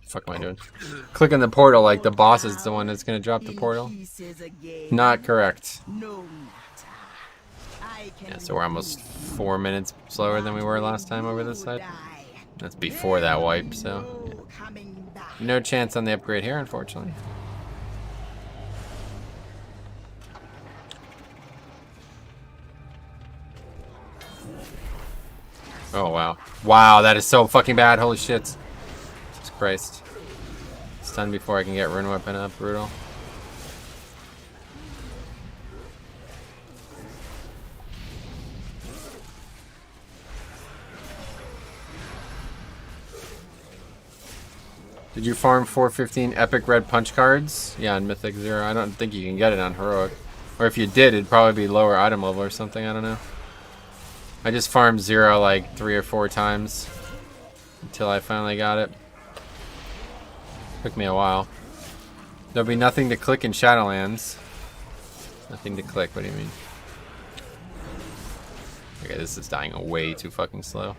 Fuck am I doing? Clicking the portal like the boss is the one that's gonna drop the portal. Not correct. Yeah, so we're almost 4 minutes slower than we were last time over this side. That's before that wipe, so yeah. No chance on the upgrade here, unfortunately. Oh wow. Wow, that is so fucking bad. Holy shit. Jesus Christ. Stun before I can get rune weapon up. Brutal. Did you farm 415 epic red punch cards? Yeah, on Mythic 0. I don't think you can get it on Heroic. Or if you did, it'd probably be lower item level or something. I don't know. I just farmed 0 like 3 or 4 times until I finally got it. Took me a while. There'll be nothing to click in Shadowlands. Nothing to click, what do you mean? Okay, this is dying way too fucking slow.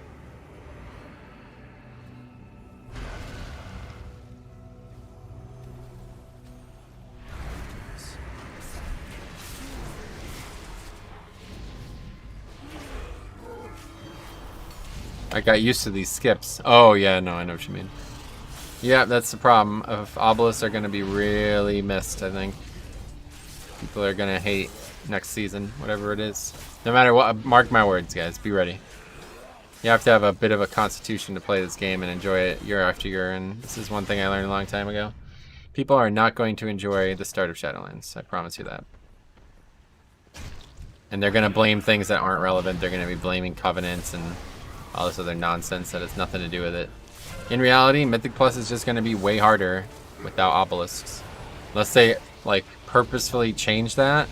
I got used to these skips. Oh yeah, no, I know what you mean. Yeah, that's the problem. Of obelisks are going to be really missed, I think. People are going to hate next season, whatever it is. No matter what, mark my words, guys. Be ready. You have to have a bit of a constitution to play this game and enjoy it year after year, and this is one thing I learned a long time ago. People are not going to enjoy the start of Shadowlands. I promise you that. And they're going to blame things that aren't relevant. They're going to be blaming covenants and all this other nonsense that has nothing to do with it. In reality, Mythic Plus is just going to be way harder without obelisks. Unless they, like, purposefully change that,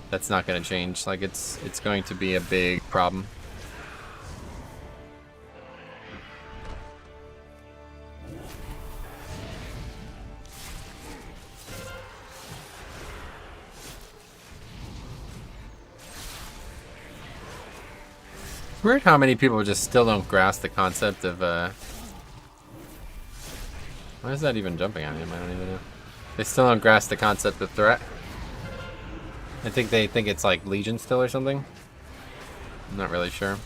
that's not going to change. Like, it's going to be a big problem. Weird how many people just still don't grasp the concept of, why is that even jumping on him? I don't even know. They still don't grasp the concept of threat. I think they think it's like Legion still or something. I'm not really sure.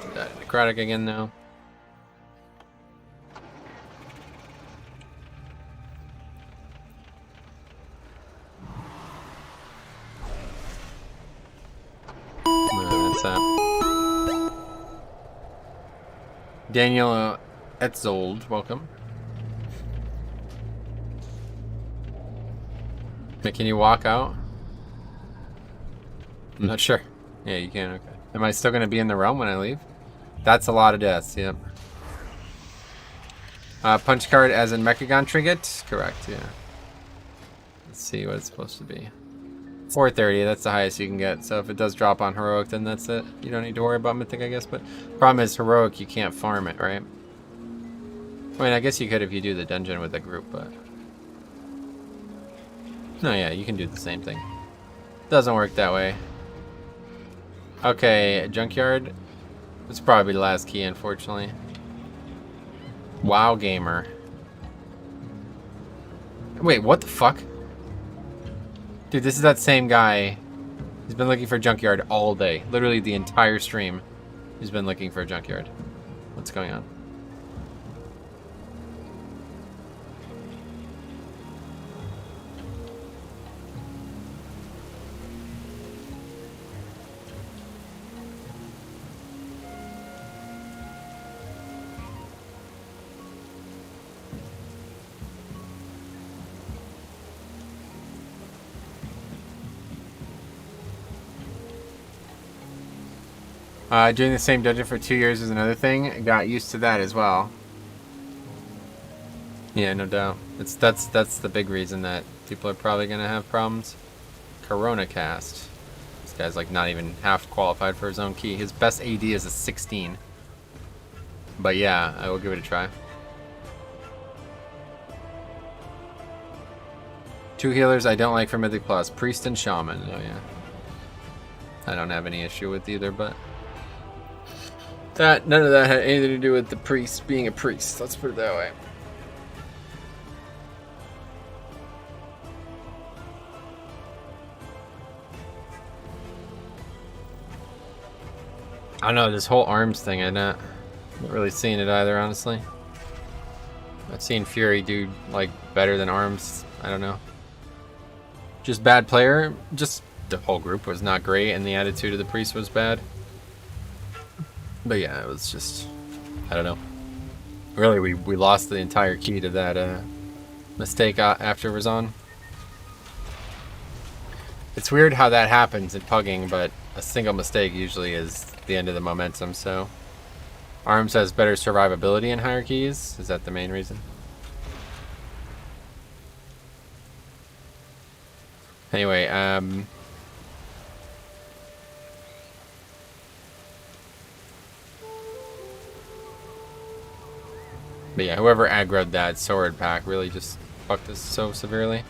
Do that Necrotic again now. Daniel Etzold, welcome. Can you walk out? I'm not sure. Yeah, you can, okay. Am I still going to be in the realm when I leave? That's a lot of deaths, yep. Punch card as in Mechagon trinket? Correct, yeah. Let's see what it's supposed to be. 430, that's the highest you can get. So if it does drop on Heroic, then that's it. You don't need to worry about Mythic, I guess. But problem is, Heroic, you can't farm it, right? I mean, I guess you could if you do the dungeon with a group, but... No, yeah, you can do the same thing. Doesn't work that way. Okay, Junkyard. It's probably the last key, unfortunately. WoW Gamer. Wait, what the fuck? Dude, this is that same guy. He's been looking for Junkyard all day. Literally the entire stream. He's been looking for a Junkyard. What's going on? Doing the same dungeon for 2 years is another thing. Got used to that as well. Yeah, no doubt. That's the big reason that people are probably gonna have problems. Corona cast. This guy's like not even half qualified for his own key. His best AD is a 16. But yeah, I will give it a try. 2 healers I don't like for Mythic Plus. Priest and Shaman. Oh yeah. I don't have any issue with either, but None of that had anything to do with the priest being a priest. Let's put it that way. I don't know, this whole arms thing, I'm not really seeing it either, honestly. I've seen Fury do, like, better than arms. I don't know. Just bad player. Just the whole group was not great, and the attitude of the priest was bad. But yeah, it was just, I don't know. Really, we lost the entire key to that mistake after Razan. It's weird how that happens in Pugging, but a single mistake usually is the end of the momentum, so... Arms has better survivability in higher keys? Is that the main reason? Anyway, but yeah, whoever aggroed that sword pack really just fucked us so severely.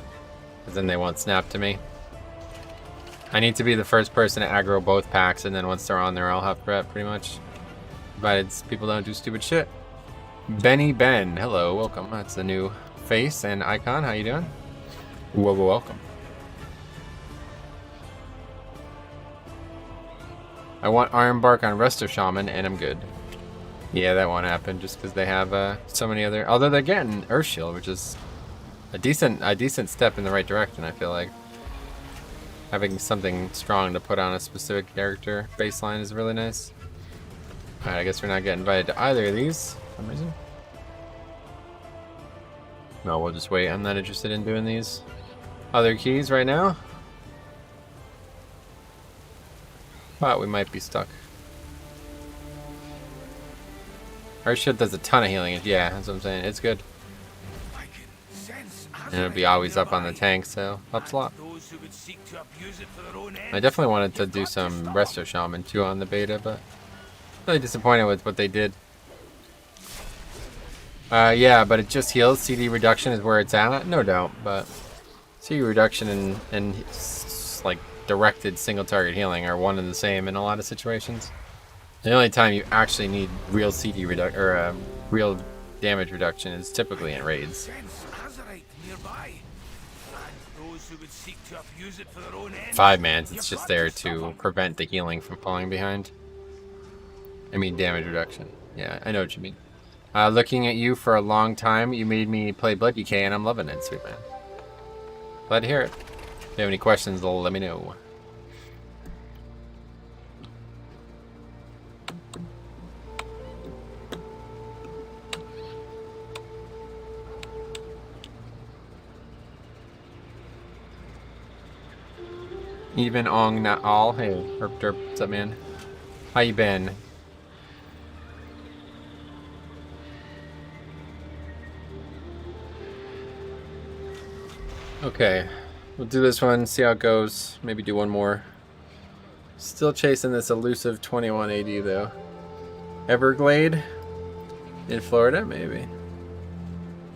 Because then they won't snap to me. I need to be the first person to aggro both packs, and then once they're on there, I'll have prep, pretty much. Provided people don't do stupid shit. Benny Ben, hello, welcome. That's the new face and icon. How you doing? Whoa, welcome. I want Iron Bark on Resto Shaman, and I'm good. Yeah, that won't happen just because they have so many other. Although they're getting Earth Shield, which is a decent step in the right direction. I feel like having something strong to put on a specific character baseline is really nice. Alright, I guess we're not getting invited to either of these for some reason. No, we'll just wait. I'm not interested in doing these other keys right now. But we might be stuck. Our shit does a ton of healing. Yeah, that's what I'm saying. It's good. And it'll be always up on the tank, so helps a lot. I definitely wanted to do some Resto Shaman too on the beta, but really disappointed with what they did. Yeah, but it just heals. CD reduction is where it's at, no doubt. But CD reduction and like directed single target healing are one and the same in a lot of situations. The only time you actually need real CD reduction or real damage reduction is typically in raids. 5 mans, it's just there to prevent the healing from falling behind. I mean damage reduction. Yeah, I know what you mean. Looking at you for a long time, you made me play Blood DK, and I'm loving it, sweet man. Glad to hear it. If you have any questions, let me know. Even Ong, not all. Hey, Herp Derp, what's up, man? How you been? Okay, we'll do this one, see how it goes. Maybe do one more. Still chasing this elusive 2180 though. Everglade? In Florida, maybe.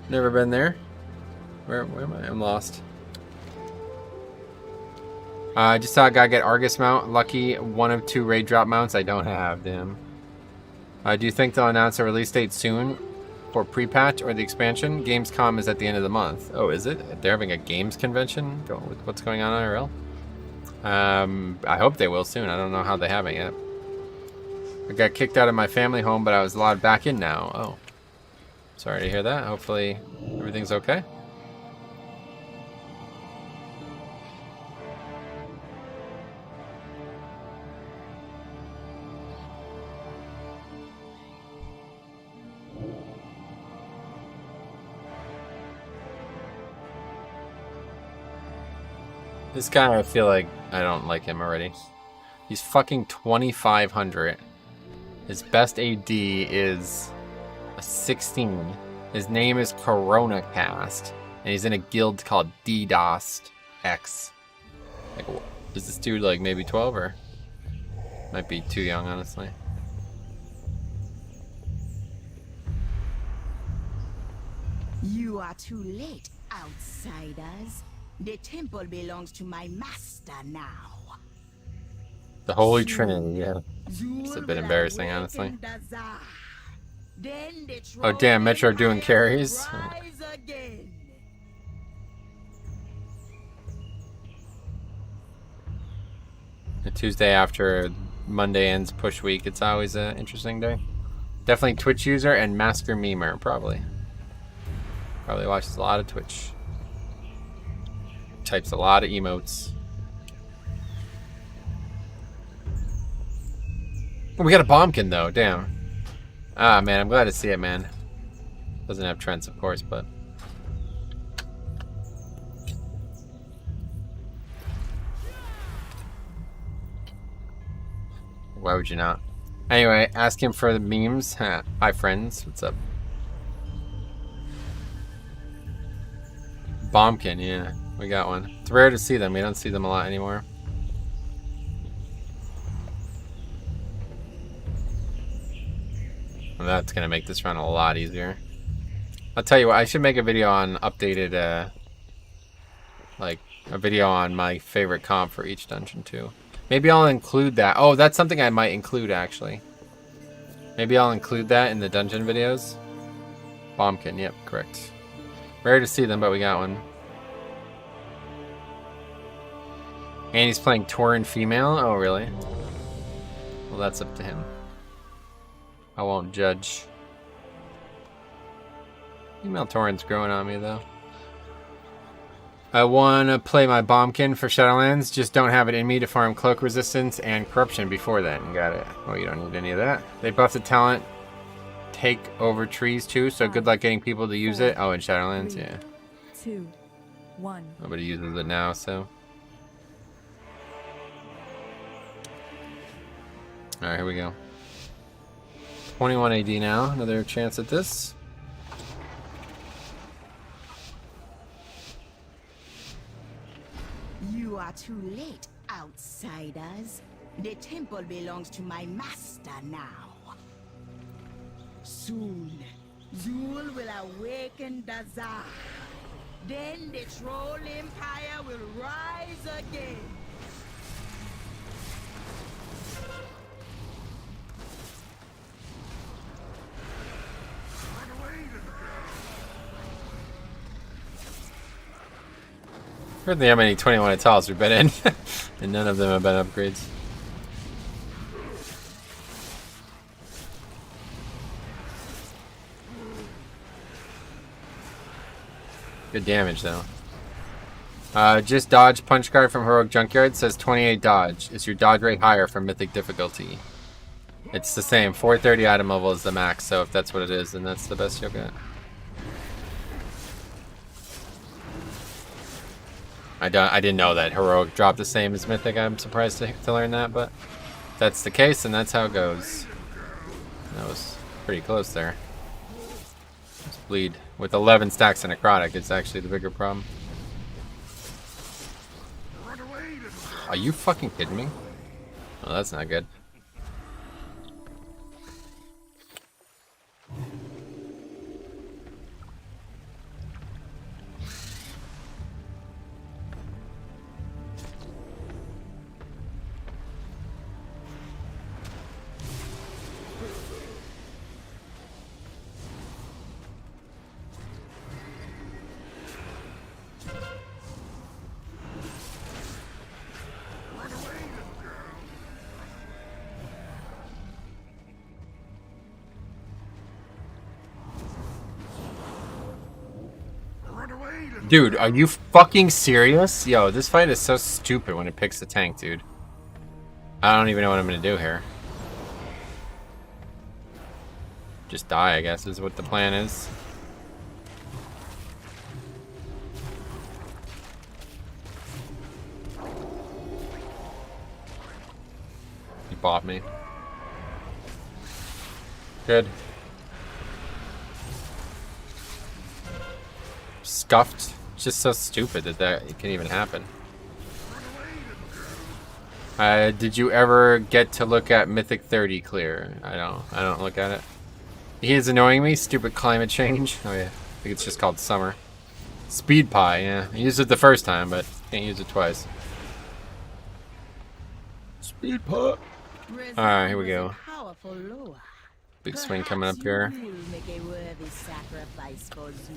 Never been there. Where am I? I'm lost. I just thought I gotta get Argus mount. Lucky 1 of 2 raid drop mounts I don't have, damn. Do you think they'll announce a release date soon for pre-patch or the expansion? Gamescom is at the end of the month. Oh, is it? They're having a games convention? With what's going on IRL? I hope they will soon. I don't know how they haven't yet. I got kicked out of my family home, but I was allowed back in now. Oh. Sorry to hear that. Hopefully everything's okay. This guy, I feel like I don't like him already. He's fucking 2,500. His best AD is a 16. His name is CoronaCast, and he's in a guild called DDoS X. Like, is this dude like maybe 12 or might be too young, honestly? You are too late, outsiders. The temple belongs to my master now. The Holy Trinity, yeah. It's a bit embarrassing, honestly. Oh damn, Metro doing carries. The Tuesday after Monday ends push week, it's always an interesting day. Definitely Twitch user and master memer, probably. Probably watches a lot of Twitch. Types a lot of emotes. Oh, we got a bombkin though, damn. Ah man, I'm glad to see it, man. Doesn't have Trents, of course, but why would you not? Anyway, ask him for the memes. Hi friends, what's up? Bombkin, yeah, we got one. It's rare to see them. We don't see them a lot anymore. Well, that's gonna make this run a lot easier. I'll tell you what, I should make a video on updated, like a video on my favorite comp for each dungeon too. Maybe I'll include that. Oh, that's something I might include actually. Maybe I'll include that in the dungeon videos. Bombkin, yep, correct. Rare to see them, but we got one. And he's playing Tauren female? Oh, really? Well, that's up to him. I won't judge. Female Tauren's growing on me, though. I want to play my Bombkin for Shadowlands. Just don't have it in me to farm Cloak Resistance and Corruption before then. Got it. Oh, you don't need any of that. They buffed the talent Take Over Trees, too, so good luck getting people to use it. Oh, in Shadowlands, yeah. 2, 1. Nobody uses it now, so. Alright, here we go. 21 AD now. Another chance at this. You are too late, outsiders. The temple belongs to my master now. Soon, Zul will awaken Dazar. Then the Troll Empire will rise again. Heard how many 21 tiles we've been in, and none of them have been upgrades. Good damage though. Just dodge punch card from Heroic Junkyard says 28 dodge. Is your dodge rate higher for mythic difficulty? It's the same. 430 item level is the max, so if that's what it is, then that's the best you'll get. I didn't know that Heroic dropped the same as Mythic. I'm surprised to learn that, but that's the case, and that's how it goes. That was pretty close there. Let's bleed. With 11 stacks of Necrotic, it's actually the bigger problem. Are you fucking kidding me? Oh, that's not good. Dude, are you fucking serious? Yo, this fight is so stupid when it picks the tank, dude. I don't even know what I'm gonna do here. Just die, I guess, is what the plan is. He bought me. Good. Scuffed. It's just so stupid that it can even happen. Did you ever get to look at Mythic 30 clear? I don't look at it. He is annoying me. Stupid climate change. Oh yeah, I think it's just called summer. Speed pie. Yeah, I used it the first time, but can't use it twice. Speed pop. Alright, here we go. Powerful lure. Big swing coming up Perhaps here. you will make a worthy sacrifice for Zoo.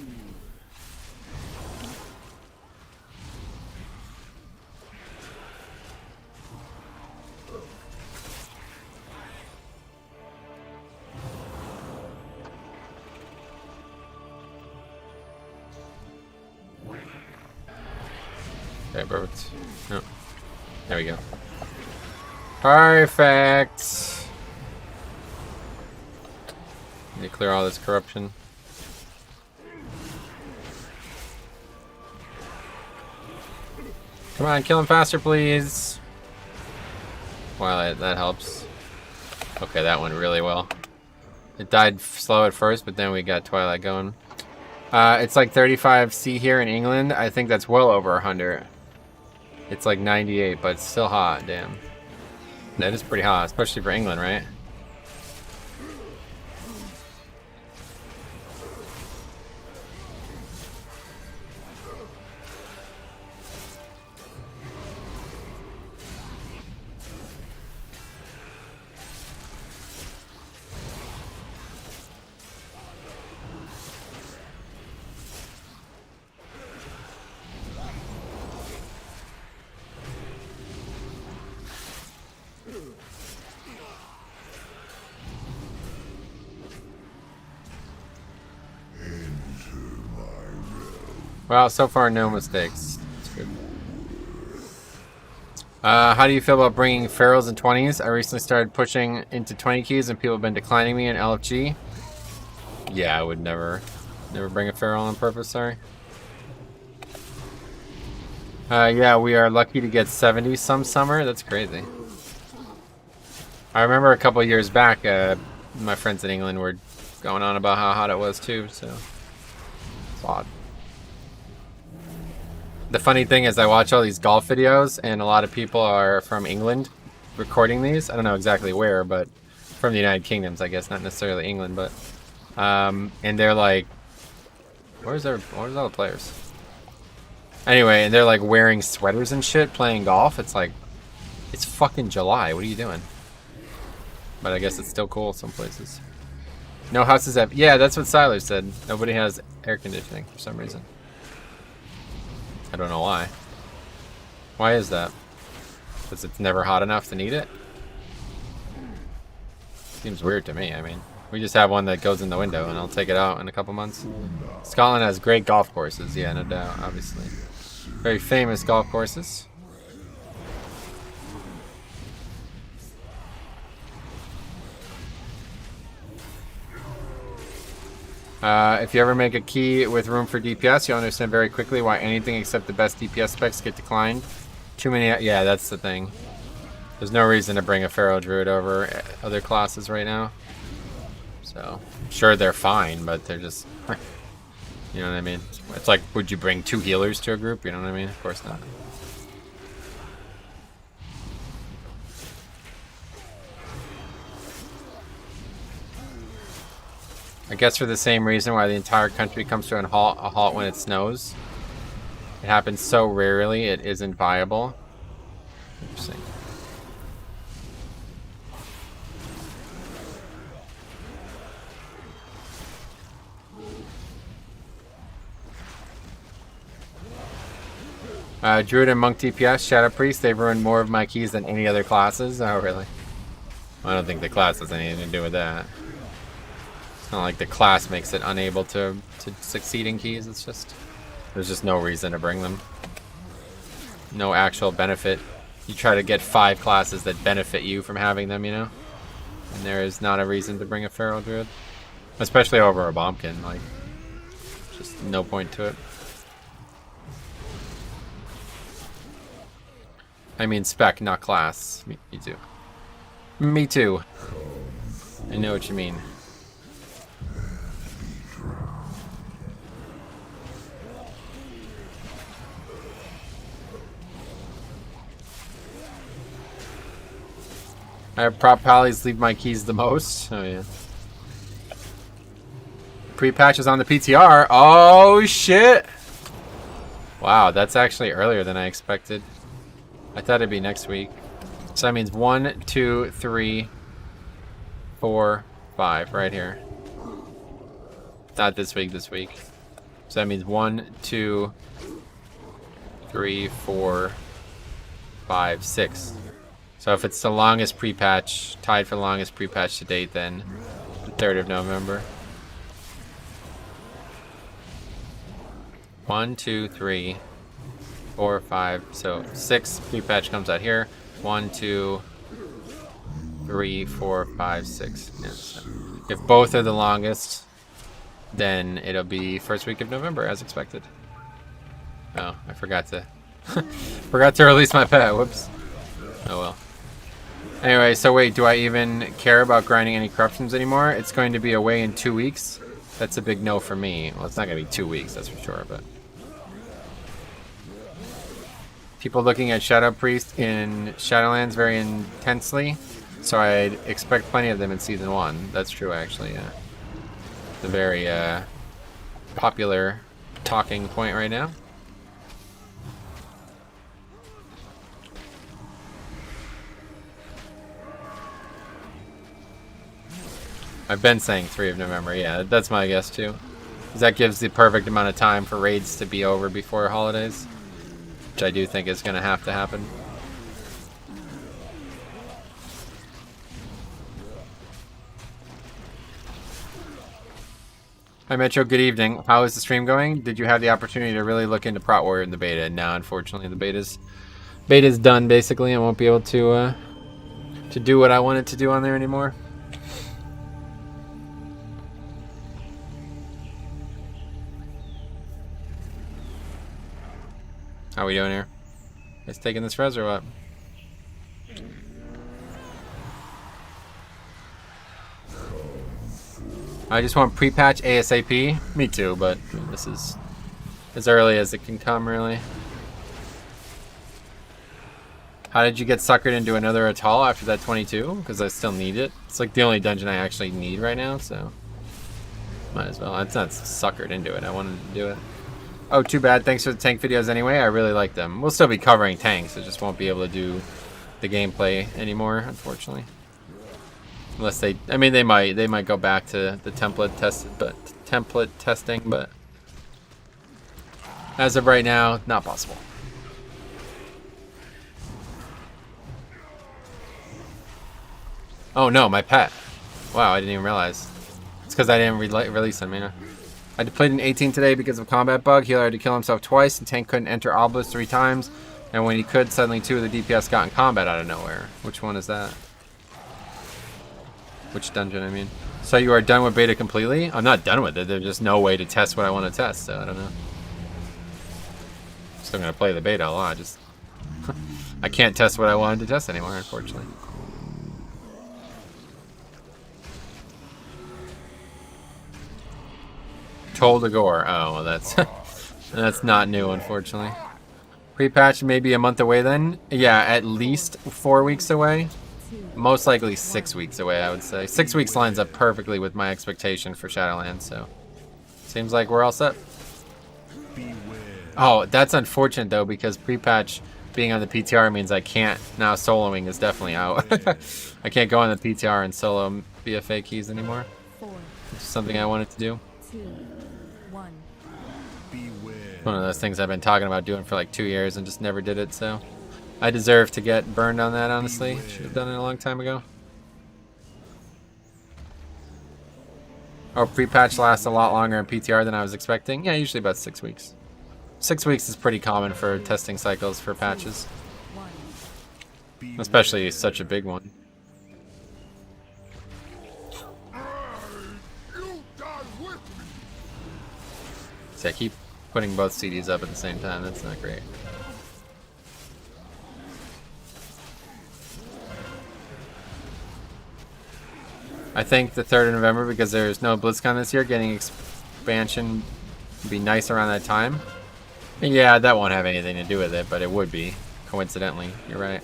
Okay, perfect. No. There we go. Perfect. Need to clear all this corruption. Come on, kill him faster, please. Wow, that helps. Okay, that went really well. It died slow at first, but then we got Twilight going. It's like 35C here in England. I think that's well over 100. It's like 98, but it's still hot, damn. That is pretty hot, especially for England, right? Well, so far no mistakes. That's good. How do you feel about bringing ferals in 20s? I recently started pushing into 20 keys and people have been declining me in LFG. Yeah, I would never bring a feral on purpose, sorry. Yeah, we are lucky to get 70 some summer. That's crazy. I remember a couple years back, my friends in England were going on about how hot it was too, so it's odd. The funny thing is I watch all these golf videos and a lot of people are from England recording these. I don't know exactly where, but from the United Kingdoms, I guess, not necessarily England, but and they're like, where's all the players? Anyway, and they're like wearing sweaters and shit playing golf. It's like, it's fucking July. What are you doing? But I guess it's still cool some places. No houses have, yeah, that's what Siler said. Nobody has air conditioning for some reason. I don't know why. Why is that? Because it's never hot enough to need it? Seems weird to me. I mean, we just have one that goes in the window and I'll take it out in a couple months. Scotland has great golf courses. Yeah, no doubt, obviously. Very famous golf courses. If you ever make a key with room for DPS, you'll understand very quickly why anything except the best DPS specs get declined. Too many, yeah, that's the thing. There's no reason to bring a Pharaoh Druid over other classes right now. So, sure they're fine, but they're just, you know what I mean? It's like, would you bring 2 healers to a group? You know what I mean? Of course not. I guess for the same reason why the entire country comes to a halt when it snows. It happens so rarely, it isn't viable. Interesting. Druid and Monk DPS, Shadow Priest, they've ruined more of my keys than any other classes. Oh, really? I don't think the class has anything to do with that. It's not like the class makes it unable to succeed in keys. It's just, there's just no reason to bring them. No actual benefit. You try to get 5 classes that benefit you from having them, you know? And there is not a reason to bring a Feral Druid. Especially over a Bombkin, like, just no point to it. I mean spec, not class. Me too. Me too. I know what you mean. I have prop pallies leave my keys the most. Oh yeah. Pre-patch is on the PTR. Oh shit! Wow, that's actually earlier than I expected. I thought it'd be next week. So that means 1, 2, 3, 4, 5 right here. Not this week, this week. So that means 1, 2, 3, 4, 5, 6. So if it's the longest pre-patch, tied for the longest pre-patch to date, then the 3rd of November. 1, 2, 3, 4, 5. So 6 pre-patch comes out here. 1, 2, 3, 4, 5, 6. Yeah, so if both are the longest, then it'll be first week of November as expected. Oh, I forgot to forgot to release my pet. Whoops. Oh well. Anyway, so wait, do I even care about grinding any corruptions anymore? It's going to be away in 2 weeks. That's a big no for me. Well, it's not going to be 2 weeks, that's for sure, but people looking at Shadow Priest in Shadowlands very intensely, so I'd expect plenty of them in Season 1. That's true, actually, yeah. It's a very popular talking point right now. I've been saying 3 of November, yeah, that's my guess too. 'Cause that gives the perfect amount of time for raids to be over before holidays, which I do think is going to have to happen. Hi Metro, good evening. How is the stream going? Did you have the opportunity to really look into Prot Warrior in the beta? No, unfortunately the beta's done basically. I won't be able to do what I wanted to do on there anymore. How we doing here? Guys taking this res or what? I just want pre-patch ASAP. Me too, but this is as early as it can come, really. How did you get suckered into another atoll after that 22? Because I still need it. It's like the only dungeon I actually need right now, so might as well. It's not suckered into it. I wanted to do it. Oh, too bad. Thanks for the tank videos anyway. I really like them. We'll still be covering tanks. I just won't be able to do the gameplay anymore, unfortunately. Unless they, I mean, they might go back to the template testing, but as of right now, not possible. Oh no, my pet. Wow, I didn't even realize. It's because I didn't release him, yeah. I played an 18 today because of combat bug. Healer had to kill himself twice, and tank couldn't enter obelisk 3 times. And when he could, suddenly 2 of the DPS got in combat out of nowhere. Which one is that? Which dungeon, I mean. So you are done with beta completely? I'm not done with it. There's just no way to test what I want to test, so I don't know. Still gonna play the beta a lot. Just I can't test what I wanted to test anymore, unfortunately. Toll de Gore. Oh, well, that's that's not new, unfortunately. Pre-patch maybe a month away then. Yeah, at least 4 weeks away. Most likely 6 weeks away, I would say. 6 weeks lines up perfectly with my expectation for Shadowlands, so seems like we're all set. Oh, that's unfortunate though, because pre-patch being on the PTR means I can't now. Soloing is definitely out. I can't go on the PTR and solo BFA keys anymore. 4, Which is something I wanted to do. 2, 1. One of those things I've been talking about doing for like 2 years and just never did it, so I deserve to get burned on that, honestly. Should have done it a long time ago. Oh, pre-patch lasts a lot longer in PTR than I was expecting. Yeah, usually about 6 weeks. 6 weeks is pretty common for testing cycles for patches. 1. Especially such a big one. See, I keep putting both CDs up at the same time. That's not great. I think the 3rd of November, because there's no BlizzCon this year, getting expansion would be nice around that time. Yeah, that won't have anything to do with it, but it would be, coincidentally. You're right.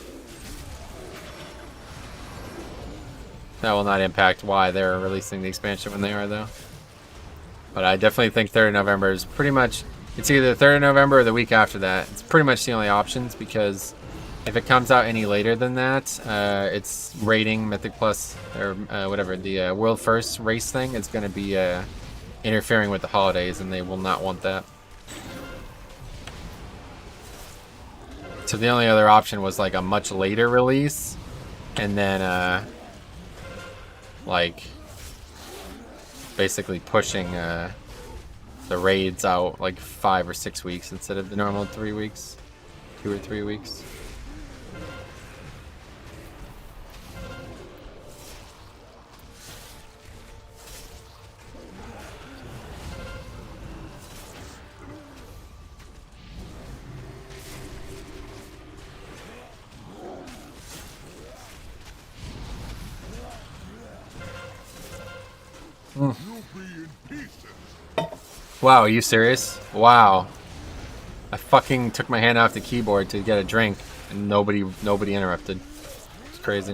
That will not impact why they're releasing the expansion when they are, though. But I definitely think 3rd of November is pretty much... It's either the 3rd of November or the week after that. It's pretty much the only options, because If it comes out any later than that, it's rating Mythic Plus or whatever the World First race thing is going to be interfering with the holidays, and they will not want that. So the only other option was like a much later release, and then like basically pushing the raids out like 5 or 6 weeks instead of the normal 3 weeks, 2 or 3 weeks. Wow, are you serious? Wow. I fucking took my hand off the keyboard to get a drink and nobody interrupted. It's crazy.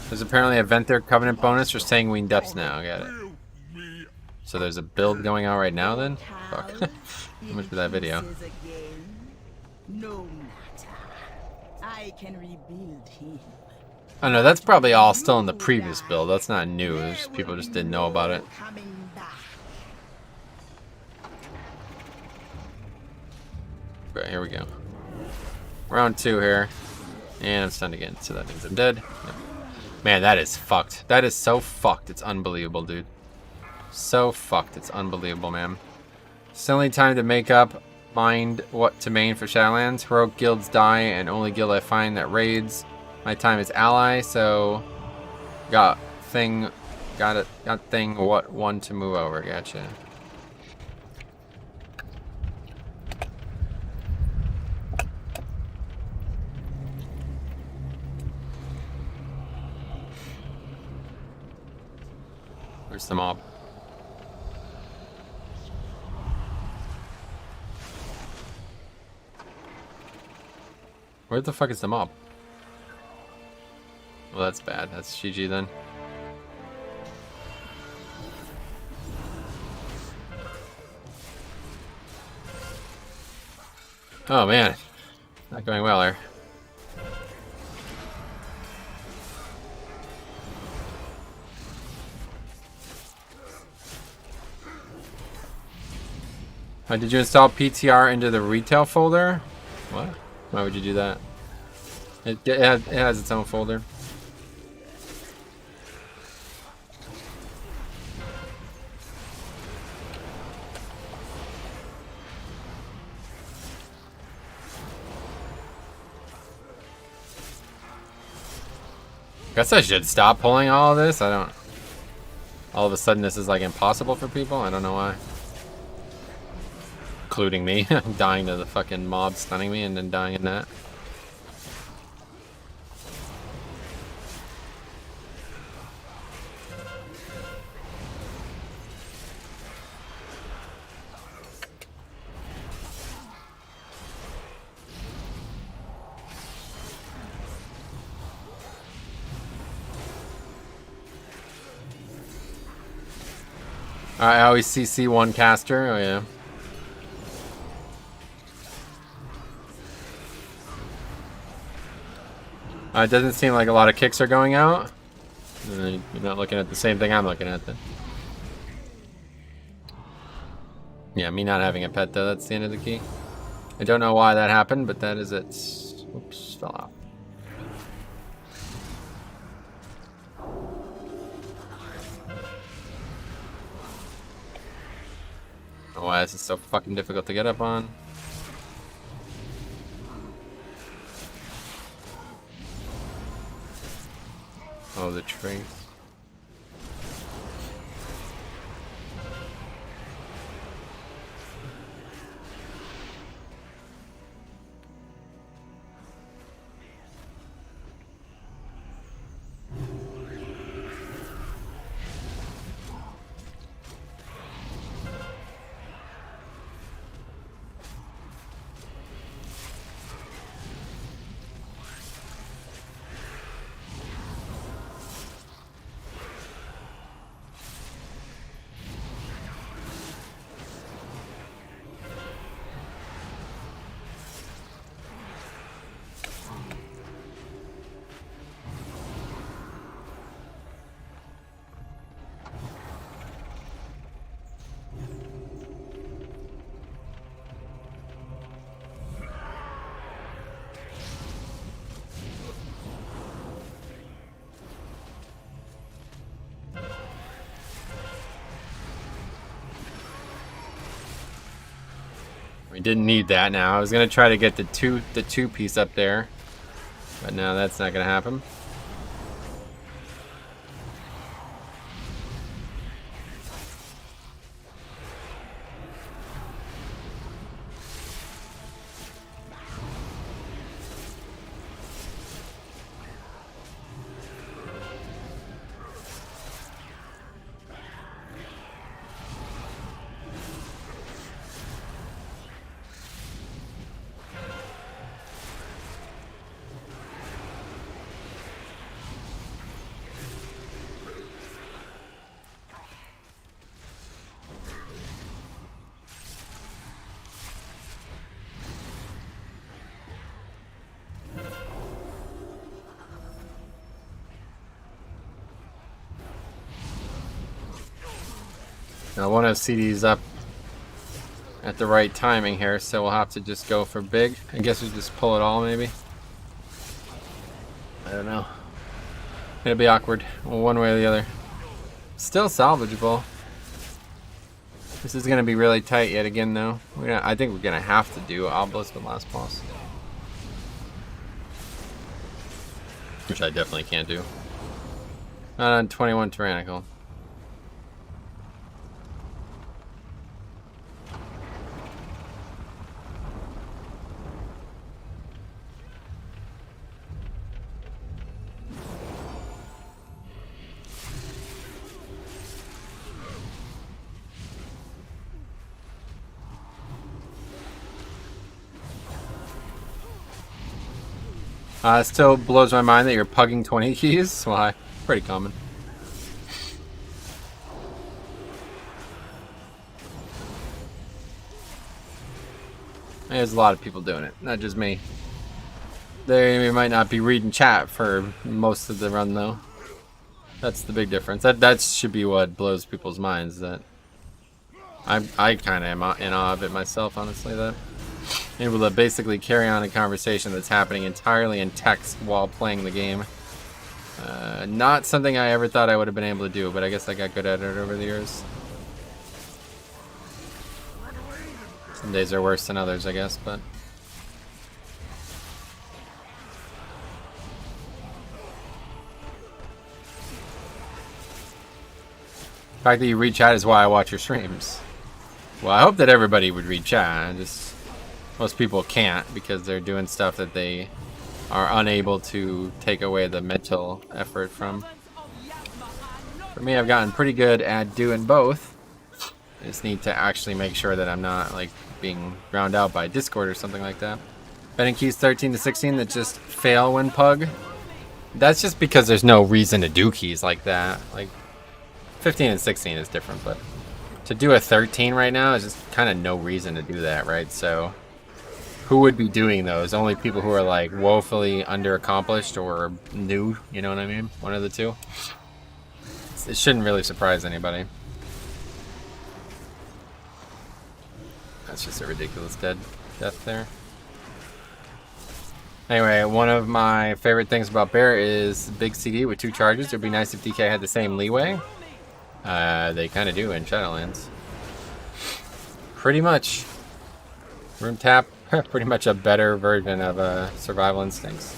There's apparently a Venter Covenant bonus for Sanguine Depths now. Got it. So there's a build going on right now then? Fuck. How much for that video? No matter. I can rebuild him. I know, that's probably all still in the previous build. That's not new. It's just people just didn't know about it. Right, here we go. Round 2 here. And I'm stunned again, so that means I'm dead. No. Man, that is fucked. That is so fucked. It's unbelievable, dude. So fucked. It's unbelievable, man. Still need time to make up mind what to main for Shadowlands. Heroic guilds die, and only guild I find that raids my time is ally, so got thing what one to move over. Gotcha. Where's the mob? Where the fuck is the mob? Well, that's bad. That's GG then. Oh man, not going well here. Did you install PTR into the retail folder? What? Why would you do that? It has its own folder. Guess I should stop pulling all of this. I don't... All of a sudden this is like impossible for people. I don't know why. Including me. Dying to the fucking mob stunning me and then dying in that. I always CC one caster. Oh yeah. It doesn't seem like a lot of kicks are going out. You're not looking at the same thing I'm looking at then. Yeah, me not having a pet though, that's the end of the key. I don't know why that happened, but that is it. Oops, fell out. I don't know why this is so fucking difficult to get up on. Oh, the trace. We didn't need that now. I was gonna try to get the two piece up there, but now that's not gonna happen. I want to see these up at the right timing here, so we'll have to just go for big. I guess we just pull it all, maybe. I don't know. It'll be awkward, one way or the other. Still salvageable. This is going to be really tight yet again, though. I think we're going to have to do Obelisk with last boss. Which I definitely can't do. Not on 21 Tyrannical. It still blows my mind that you're pugging 20 keys. Why? Pretty common. There's a lot of people doing it, not just me. They might not be reading chat for most of the run, though. That's the big difference. That should be what blows people's minds. That I kind of am in awe of it myself, honestly. That able to basically carry on a conversation that's happening entirely in text while playing the game. Not something I ever thought I would have been able to do, but I guess I got good at it over the years. Some days are worse than others, I guess, but... The fact that you read chat is why I watch your streams. Well, I hope that everybody would read chat. Most people can't because they're doing stuff that they are unable to take away the mental effort from. For me, I've gotten pretty good at doing both. I just need to actually make sure that I'm not like being drowned out by Discord or something like that. Betting keys 13 to 16 that just fail when pug. That's just because there's no reason to do keys like that. Like 15 and 16 is different, but to do a 13 right now is just kind of no reason to do that, right? So who would be doing those? Only people who are like woefully underaccomplished or new, you know what I mean? One of the two. It shouldn't really surprise anybody. That's just a ridiculous death there. Anyway, one of my favorite things about Bear is big CD with 2 charges. It would be nice if DK had the same leeway. They kind of do in Shadowlands. Pretty much. Room tap. Pretty much a better version of Survival Instincts.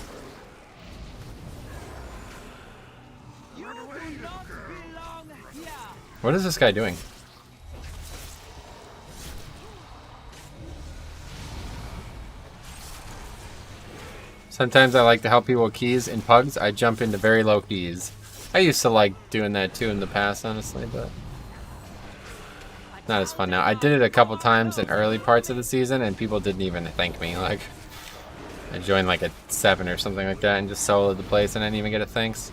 What is this guy doing? Sometimes I like to help people with keys. In pugs, I jump into very low keys. I used to like doing that too in the past, honestly, but not as fun now. I did it a couple times in early parts of the season, and people didn't even thank me. Like, I joined like a 7 or something like that and just soloed the place and I didn't even get a thanks.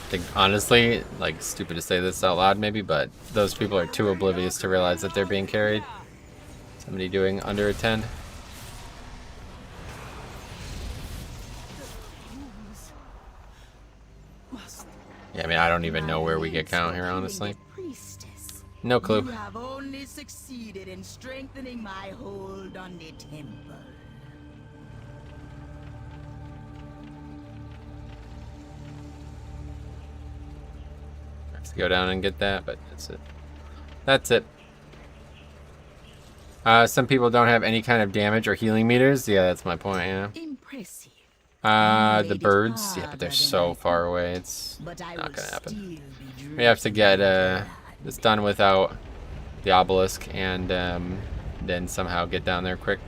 I think, honestly, like, stupid to say this out loud maybe, but those people are too oblivious to realize that they're being carried. Somebody doing under a 10. Yeah, I mean, I don't even know where we get count here, honestly. No clue. You have only succeeded in strengthening my hold on the temple. I have to go down and get that, but that's it. That's it. Some people don't have any kind of damage or healing meters. Yeah, that's my point, yeah. Impressive. The birds. Yeah, but they're so far away. It's But I not will gonna happen. still be We have to get this done without the obelisk and then somehow get down there quick.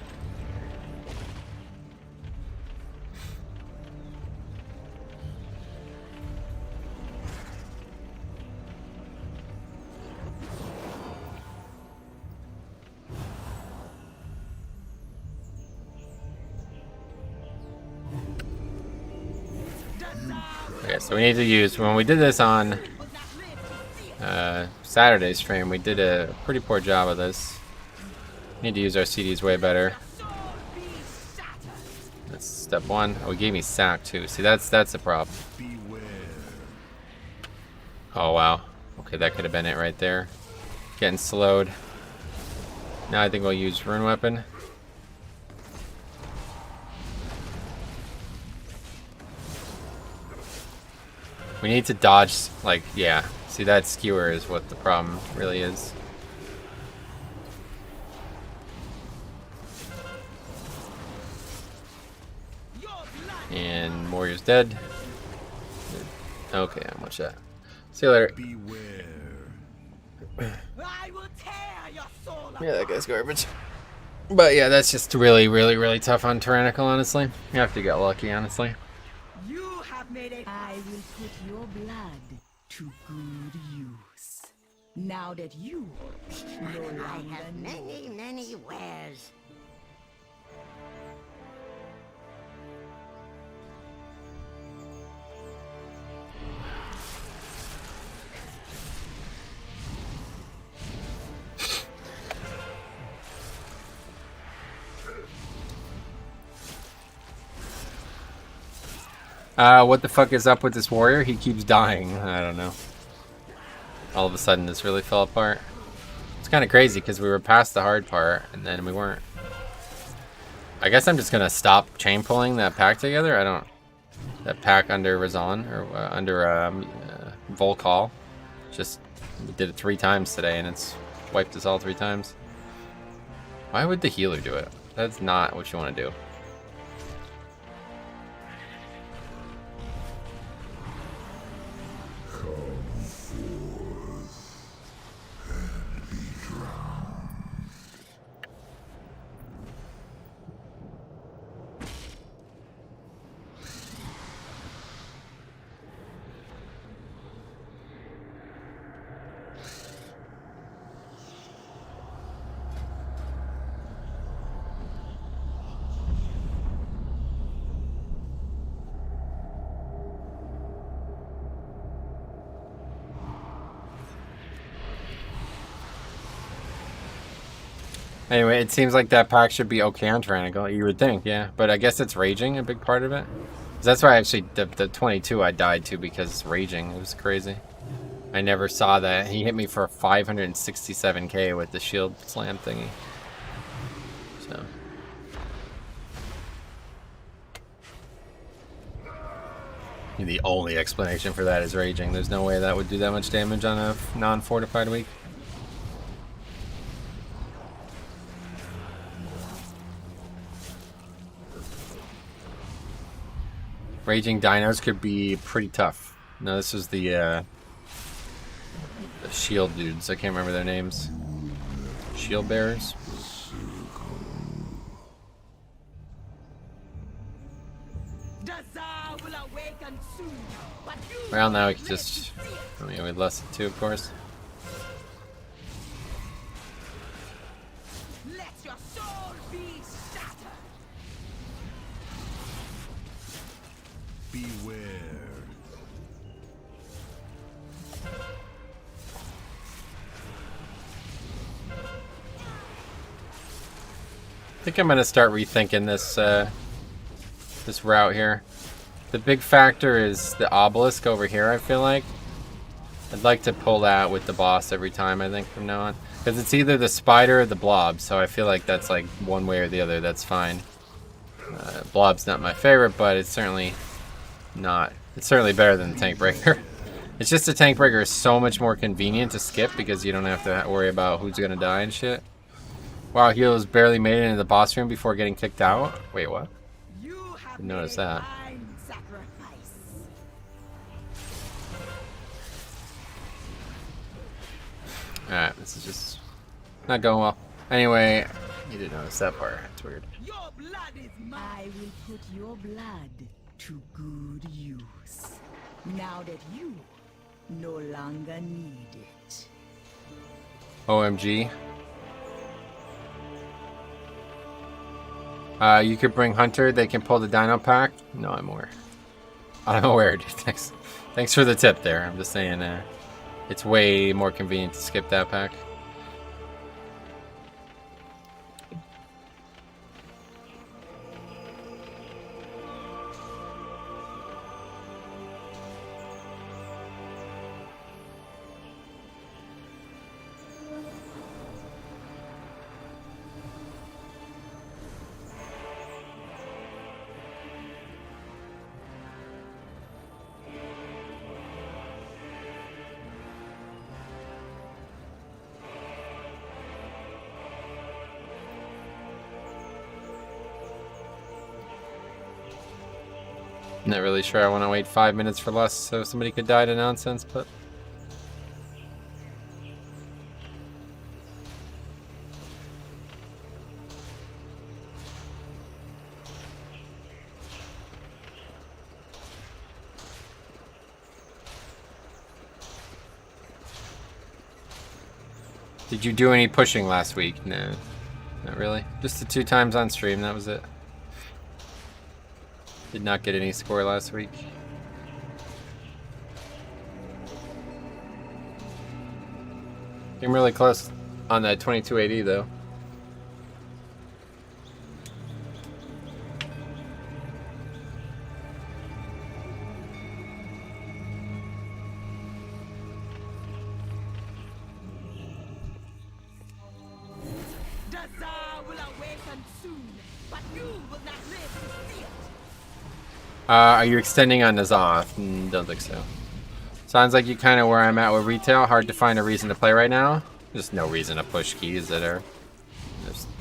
Okay, so we need to use, when we did this on Saturday's stream, we did a pretty poor job of this. We need to use our CDs way better. That's step one. Oh, he gave me sack too. See, that's the problem. Oh wow. Okay, that could have been it right there. Getting slowed. Now I think we'll use rune weapon. We need to dodge, like, yeah. See, that skewer is what the problem really is. And Warrior's dead. Okay, I'm watch that. See you later. I will tear your soul Yeah, that guy's garbage. But yeah, that's just really, really, really tough on Tyrannical, honestly. You have to get lucky, honestly. You have made it. I will put your blood to good use. Now that you no longer I have know. many wares. What the fuck is up with this warrior? He keeps dying. I don't know. All of a sudden, this really fell apart. It's kind of crazy because we were past the hard part and then we weren't. I guess I'm just gonna stop chain pulling that pack together. I don't. That pack under Razan or under Volcall. Just we did it 3 times today and it's wiped us all 3 times. Why would the healer do it? That's not what you want to do. Anyway, it seems like that pack should be okay on Tyrannical. You would think, yeah. But I guess it's raging a big part of it. That's why actually the 22 I died to because it's raging. It was crazy. I never saw that. He hit me for 567k with the shield slam thingy. So. The only explanation for that is raging. There's no way that would do that much damage on a non-fortified week. Raging dinos could be pretty tough. No, this was the shield dudes. I can't remember their names. Shield bearers. Well, now we can just. I mean, with less than 2, of course. Let your soul be shattered. Beware. I think I'm gonna start rethinking this this route here. The big factor is the obelisk over here, I feel like. I'd like to pull that with the boss every time, I think, from now on. Because it's either the spider or the blob, so I feel like that's like one way or the other, that's fine. Blob's not my favorite, but it's certainly not. It's certainly better than the tank breaker. It's just the tank breaker is so much more convenient to skip because you don't have to worry about who's gonna die and shit. Wow, Heroes barely made it into the boss room before getting kicked out. Wait, what? You have Didn't notice made a that. fine sacrifice. Alright, this is just not going well. Anyway, you didn't notice that part. It's weird. Your blood is mine. I will put your blood to good use. Now that you no longer need it. OMG. You could bring Hunter. They can pull the Dino Pack. No, I'm aware. I'm aware, dude. Thanks for the tip there. I'm just saying, it's way more convenient to skip that pack. Not really sure I want to wait 5 minutes for less so somebody could die to nonsense, but... Did you do any pushing last week? No, not really. Just the 2 times on stream, that was it. Did not get any score last week. Came really close on that 2280 though. The Tsar will awaken soon, but you will not live to see it. Are you extending on Nazoth? Don't think so. Sounds like you kind of where I'm at with retail. Hard to find a reason to play right now. Just no reason to push keys that are...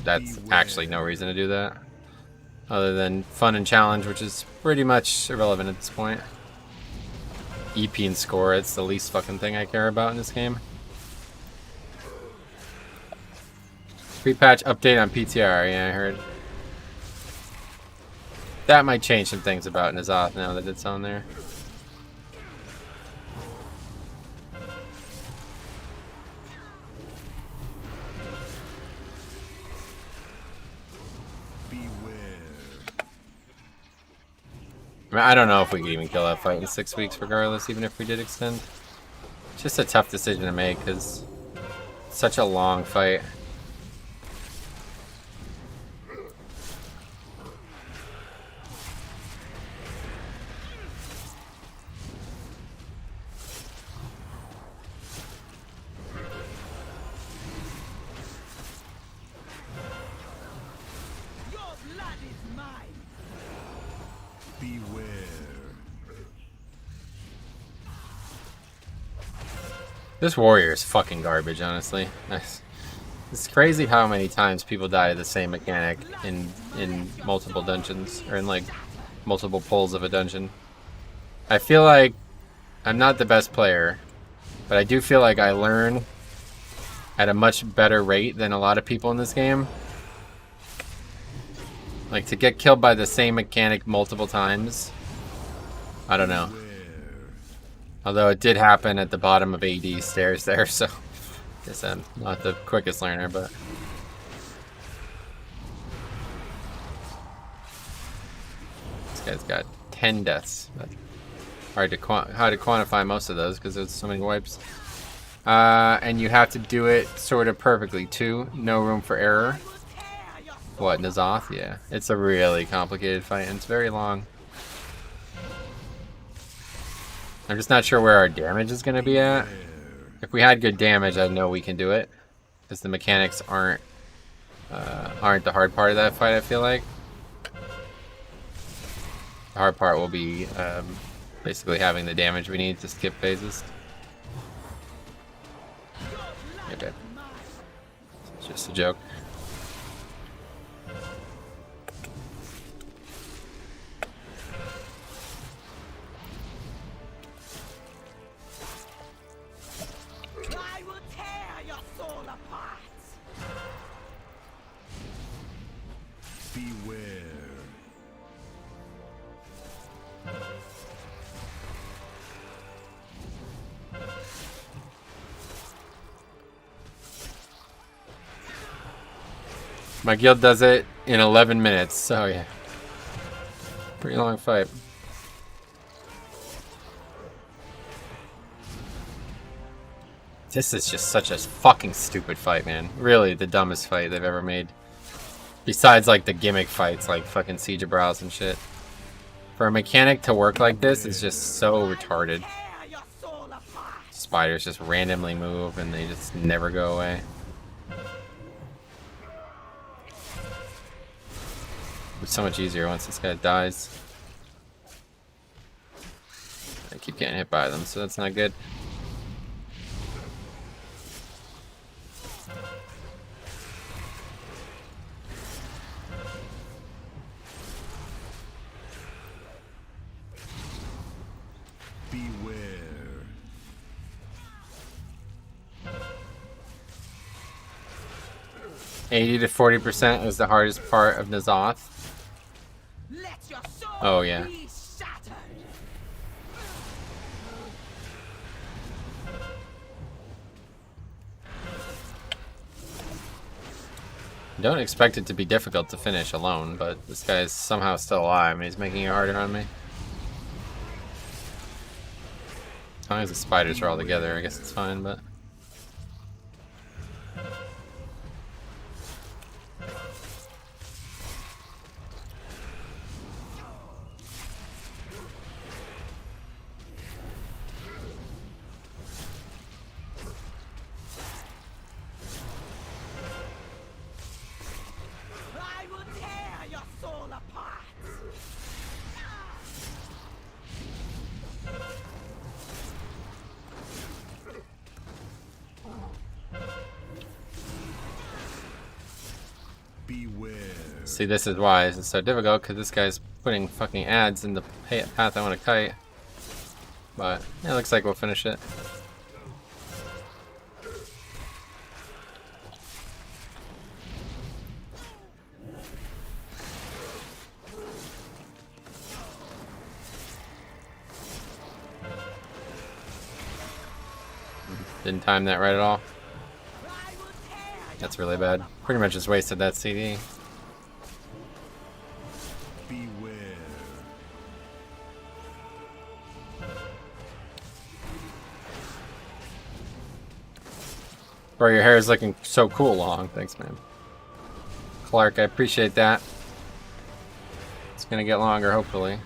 That's actually no reason to do that. Other than fun and challenge, which is pretty much irrelevant at this point. EP and score, it's the least fucking thing I care about in this game. Pre-patch update on PTR, yeah, I heard. That might change some things about Nazoth now that it's on there. I mean, I don't know if we could even kill that fight in 6 weeks regardless, even if we did extend. It's just a tough decision to make because it's such a long fight. This warrior is fucking garbage, honestly. It's crazy how many times people die to the same mechanic in multiple dungeons, or in like multiple pulls of a dungeon. I feel like I'm not the best player, but I do feel like I learn at a much better rate than a lot of people in this game. Like, to get killed by the same mechanic multiple times, I don't know. Although it did happen at the bottom of AD stairs there, so I guess I'm not the quickest learner, but... This guy's got 10 deaths. But hard to quantify most of those because there's so many wipes. And you have to do it sort of perfectly too. No room for error. What, Nazoth? Yeah. It's a really complicated fight and it's very long. I'm just not sure where our damage is going to be at. If we had good damage, I know we can do it. Because the mechanics aren't the hard part of that fight, I feel like. The hard part will be basically having the damage we need to skip phases. Okay. It's just a joke. My guild does it in 11 minutes, so yeah. Pretty long fight. This is just such a fucking stupid fight, man. Really, the dumbest fight they've ever made. Besides, like, the gimmick fights, like fucking Siege of Brows and shit. For a mechanic to work like this is just so retarded. Spiders just randomly move and they just never go away. It's so much easier once this guy dies. I keep getting hit by them, so that's not good. Beware. 80 to 40% is the hardest part of N'Zoth. Let your soul Oh, yeah. be shattered. Don't expect it to be difficult to finish alone, but this guy is somehow still alive and he's making it harder on me. As long as the spiders are all together, I guess it's fine, but... I will tear your soul apart. Beware. See, this is why this is so difficult, because this guy's putting fucking ads in the path I want to kite. But it looks like we'll finish it. Didn't time that right at all. That's really bad. Pretty much just wasted that CD. Beware. Bro, your hair is looking so cool long. Thanks, man. Clark, I appreciate that. It's gonna get longer, hopefully.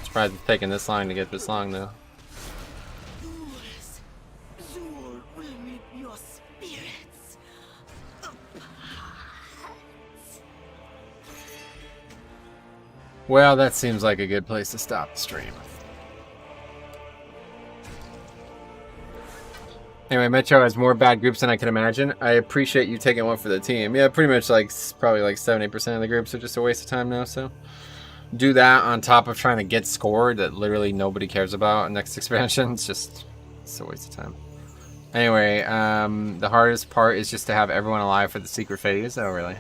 Surprised it's taking this long to get this long, though. Zul will rip your spirits apart. Well, that seems like a good place to stop the stream. Anyway, Metro has more bad groups than I can imagine. I appreciate you taking one for the team. Yeah, pretty much like probably like 70% of the groups are just a waste of time now, so do that on top of trying to get scored that literally nobody cares about next expansion. It's a waste of time. Anyway, the hardest part is just to have everyone alive for the secret phase. Oh, really?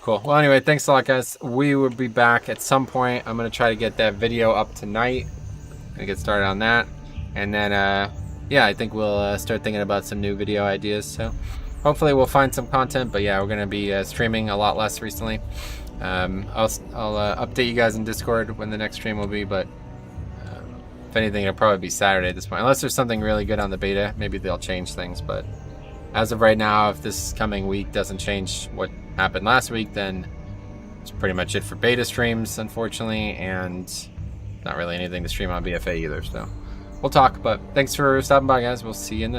Cool. Well, anyway, thanks a lot, guys. We will be back at some point. I'm going to try to get that video up tonight. Gonna get started on that. And then, yeah, I think we'll start thinking about some new video ideas. So hopefully we'll find some content. But yeah, we're going to be streaming a lot less recently. I'll update you guys in Discord when the next stream will be. But if anything, it'll probably be Saturday at this point. Unless there's something really good on the beta. Maybe they'll change things. But as of right now, if this coming week doesn't change what happened last week, then it's pretty much it for beta streams, unfortunately. And not really anything to stream on BFA either. So we'll talk, but thanks for stopping by, guys. We'll see you in the